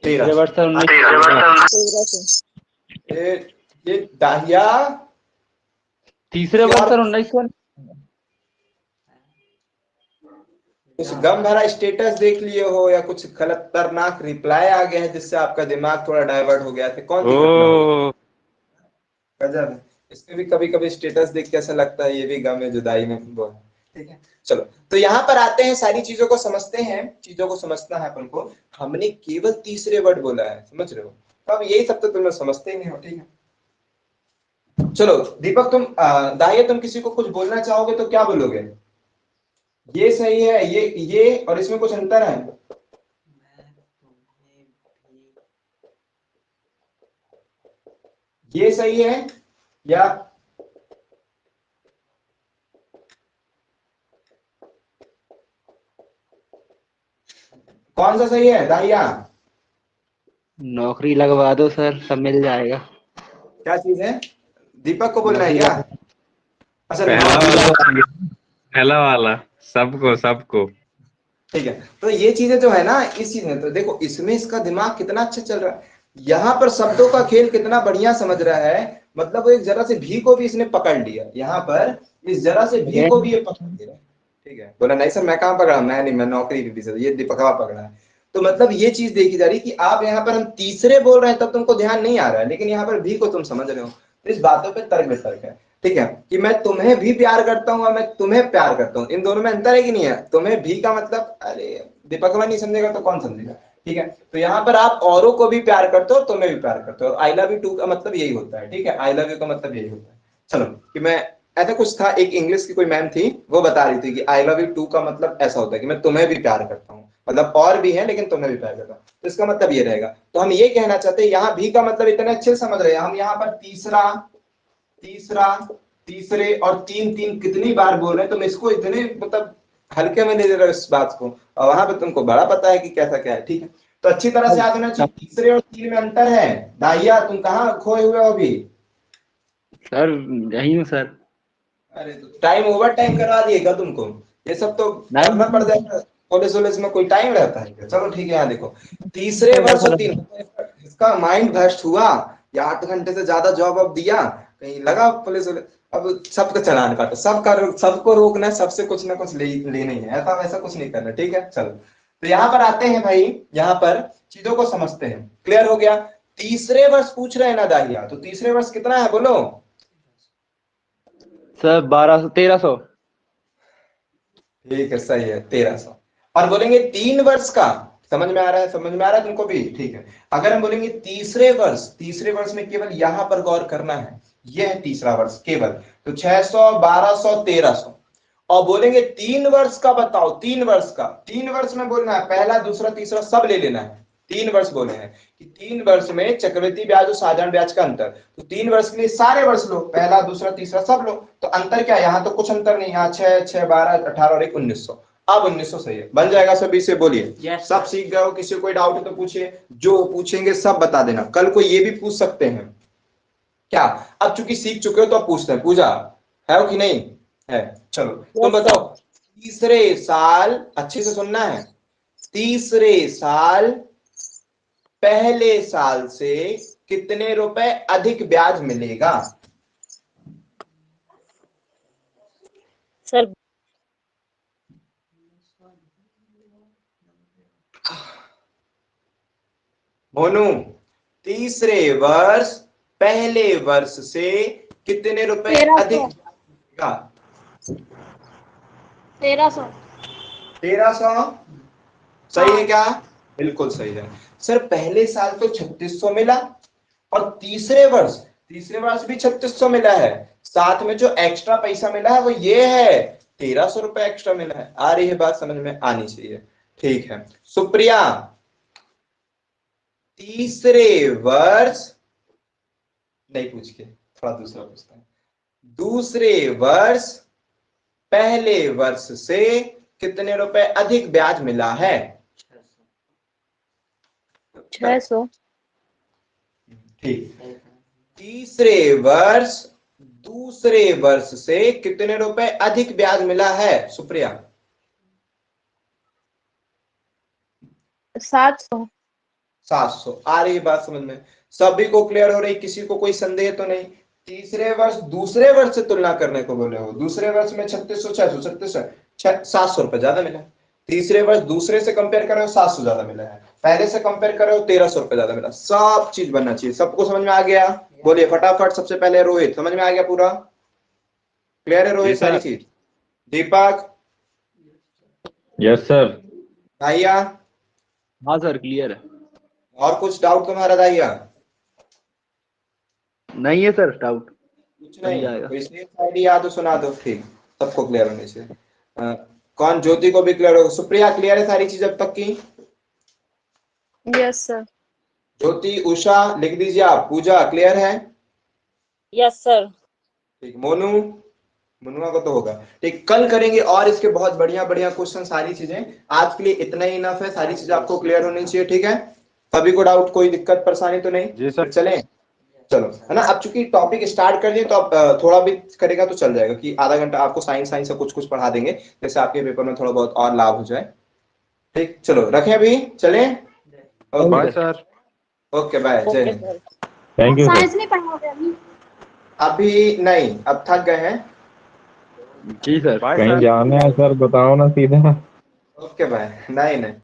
1300। ये दाहिया तीसरे वर्ष सर 1900। कुछ गम भरा स्टेटस देख लिए हो या कुछ खतरनाक रिप्लाई आ गया है जिससे आपका दिमाग थोड़ा डाइवर्ट हो गया था? कौन सी घटना हुई? गजब है। इसमें भी कभी कभी स्टेटस देख के ऐसा लगता है ये भी गम है जुदाई में वो है, ठीक है। चलो, तो यहाँ पर आते हैं, सारी चीजों को समझते हैं, चीजों को समझना है अपन को। हमने केवल तीसरे वर्ड बोला है, समझ रहे हो? तो अब यही सब तो तुम लोग समझते ही नहीं हो, ठीक है। चलो दीपक, तुम दाहिया, तुम किसी को कुछ बोलना चाहोगे तो क्या बोलोगे? ये सही है, ये और इसमें कुछ अंतर है? ये सही है या कौन सा सही है दाहिया? नौकरी लगवा दो सर, सब मिल जाएगा। क्या चीज है? दीपक को बोलना है क्या? अच्छा, पहला वाला सबको ठीक है। तो ये चीजें जो है ना, इस चीज में तो देखो, इसमें इसका दिमाग कितना अच्छा चल रहा है, यहाँ पर शब्दों का खेल कितना बढ़िया समझ रहा है। मतलब वो एक जरा से भी को भी इसने पकड़ लिया, यहाँ पर इस जरा से भी को भी ये पकड़ लिया, ठीक है। बोला नहीं सर मैं कहाँ पकड़ा, मैं नहीं, मैं नौकरी भी सर, ये दीपकवा पकड़ा है। तो मतलब ये चीज देखी जा रही कि आप यहाँ पर हम तीसरे बोल रहे हैं तब तुमको ध्यान नहीं आ रहा है, लेकिन यहाँ पर भी को तुम समझ रहे हो। तो इस बातों पे तर्क वितर्क है, ठीक है, कि मैं तुम्हें भी प्यार करता हूँ और मैं तुम्हें प्यार करता हूँ, इन दोनों में अंतर है कि नहीं है? तुम्हें भी का मतलब, अरे दीपकवा नहीं समझेगा तो कौन समझेगा, ठीक है। तो यहाँ पर आप औरों को भी प्यार करते हो और तुम्हें भी प्यार करते हो। आई लव यू टू का मतलब यही होता है, ठीक है, आई लव यू का मतलब यही होता है। चलो, कि मैं ऐसा कुछ था, एक इंग्लिश की कोई मैम थी, वो बता रही थी कि आई लव यू टू का मतलब ऐसा होता है कि मैं तुम्हें भी प्यार करता हूँ, मतलब और भी है लेकिन तुम्हें भी प्यार करता हूँ, तो इसका मतलब ये रहेगा। तो हम ये कहना चाहते हैं, यहाँ भी का मतलब इतने अच्छे से समझ रहे हैं हम, यहाँ पर तीसरा, तीसरे और तीन कितनी बार बोल रहे हैं, तुम इसको इतने मतलब हल्के में ले रहे हो इस बात को, और वहां पे तुमको बड़ा पता है कि कैसा क्या है, ठीक है। तो अच्छी तरह से याद होना चाहिए, तीसरे और 3 में अंतर है। दाहिया तुम कहाँ खोए हुए हो अभी? सर यही हूँ सर। अरे तो टाइम ओवर टाइम करवा दिएगा तुमको, ये सब तो नहीं। करना पड़ जाएगा। पुलिस वुलिस में कोई टाइम रहता है क्या? चलो ठीक है, यहाँ देखो तीसरे वर्ष और 3, इसका माइंड भ्रष्ट हुआ, या 8 घंटे से ज्यादा जॉब अब दिया, कहीं लगा पुलिस वुलिस, अब सबका चालान काटो, सबको रोकना है, सबसे कुछ ना कुछ लेना ही है, ऐसा वैसा कुछ नहीं करना, ठीक है। चलो तो यहाँ पर आते हैं भाई, यहाँ पर चीजों को समझते हैं। क्लियर हो गया? तीसरे वर्ष पूछ रहे हैं ना दाहिया, तो तीसरे वर्ष कितना है बोलो? सर 1300। ठीक है, सही है, 1300। और बोलेंगे 3 वर्ष का, समझ में आ रहा है? समझ में आ रहा है तुमको भी? ठीक है। अगर हम बोलेंगे तीसरे वर्ष में केवल यहां पर गौर करना है, यह है तीसरा वर्ष केवल, तो 600, 1200, 1300। और बोलेंगे 3 वर्ष का बताओ, 3 वर्ष का, 3 वर्ष में बोलना है, पहला दूसरा तीसरा सब ले लेना है। 3 वर्ष बोले हैं कि 3 वर्ष में चक्रवृद्धि ब्याज और साधारण ब्याज का अंतर, तो 3 वर्ष के लिए सारे वर्ष लो, पहला दूसरा तीसरा सब लो। तो अंतर क्या है? यहाँ तो कुछ अंतर नहीं, यहाँ 6, 6, 12, 18 और 1, 1900। अब 1900 सही है, बन जाएगा सभी से? बोलिए। Yes, सब सीख गए हो? किसी को कोई डाउट है तो पूछिए, जो पूछेंगे सब बता देना, कल को ये भी पूछ सकते हैं क्या? अब चूंकि सीख चुके हो तो अब पूछते हैं, पूजा है कि नहीं है? चलो तुम बताओ, तीसरे साल, अच्छे से सुनना है, तीसरे साल पहले साल से कितने रुपए अधिक ब्याज मिलेगा? सर मोनू, तीसरे वर्ष पहले वर्ष से कितने रुपए 1300। अधिक मिलेगा? 1300। 1300 सही है क्या? बिल्कुल सही है सर। पहले साल तो 3600 मिला, और तीसरे वर्ष भी 3600 मिला है, साथ में जो एक्स्ट्रा पैसा मिला है वो ये है, 1300 रुपए एक्स्ट्रा मिला है। आ रही है बात? समझ में आनी चाहिए, ठीक है। सुप्रिया, तीसरे वर्ष नहीं पूछ के थोड़ा दूसरा पूछता है, दूसरे वर्ष पहले वर्ष से कितने रुपए अधिक ब्याज मिला है? 600। ठीक। तीसरे वर्ष दूसरे वर्ष से कितने रुपए अधिक ब्याज मिला है सुप्रिया? 700। 700। आ रही बात समझ में? सभी को क्लियर हो रही? किसी को कोई संदेह तो नहीं? तीसरे वर्ष दूसरे वर्ष से तुलना करने को बोले हो, दूसरे वर्ष में 3600, 600, 3600, 700 रुपए ज्यादा मिला। तीसरे वर्ष दूसरे से कंपेयर करो 700 ज्यादा मिला है, पहले से कंपेयर करो 1300 रुपए ज्यादा मिला। सब चीज बनना चाहिए। सबको समझ में आ गया? बोलिए फटाफट। सबसे पहले रोहित, समझ में आ गया पूरा? क्लियर है रोहित सारी चीज? दीपक? Yes sir. दाहिया? हाँ सर क्लियर है। और कुछ डाउट तुम्हारा दाहिया? नहीं है सर डाउट। कुछ नहीं? कोई सेफ आईडी याद हो सुना दो। ठीक, सबको क्लियर होने से। कौन? ज्योति को भी क्लियर होगा। सुप्रिया क्लियर है सारी चीज अब तक की? Yes sir. ज्योति, उषा लिख दीजिए आप। पूजा क्लियर है? Yes sir. ठीक। मोनू? मनुआ को तो होगा। ठीक, कल करेंगे और इसके बहुत बढ़िया बढ़िया क्वेश्चन, सारी चीजें। आज के लिए इतना ही इनफ है, सारी चीजें आपको क्लियर होनी चाहिए, ठीक है? सभी को डाउट, कोई दिक्कत परेशानी तो नहीं? जी सर। चलें? चलो, है ना? अब चूंकि टॉपिक स्टार्ट कर दिए तो अब थोड़ा भी करेगा तो चल जाएगा, कि आधा घंटा आपको साइंस से कुछ पढ़ा देंगे, जैसे आपके पेपर में थोड़ा बहुत और लाभ हो जाए। ठीक, चलो रखें अभी, चलें? Bye sir. ओके बाय, जय ओके हिंद। Sir. Thank you sir. Science नहीं पढ़ाओगे अभी? अभी नहीं, अब थक गए हैं। जी सर। बाय कहीं सर। जाना है सर, बताओ ना सीधा। Okay bye. नहीं नहीं।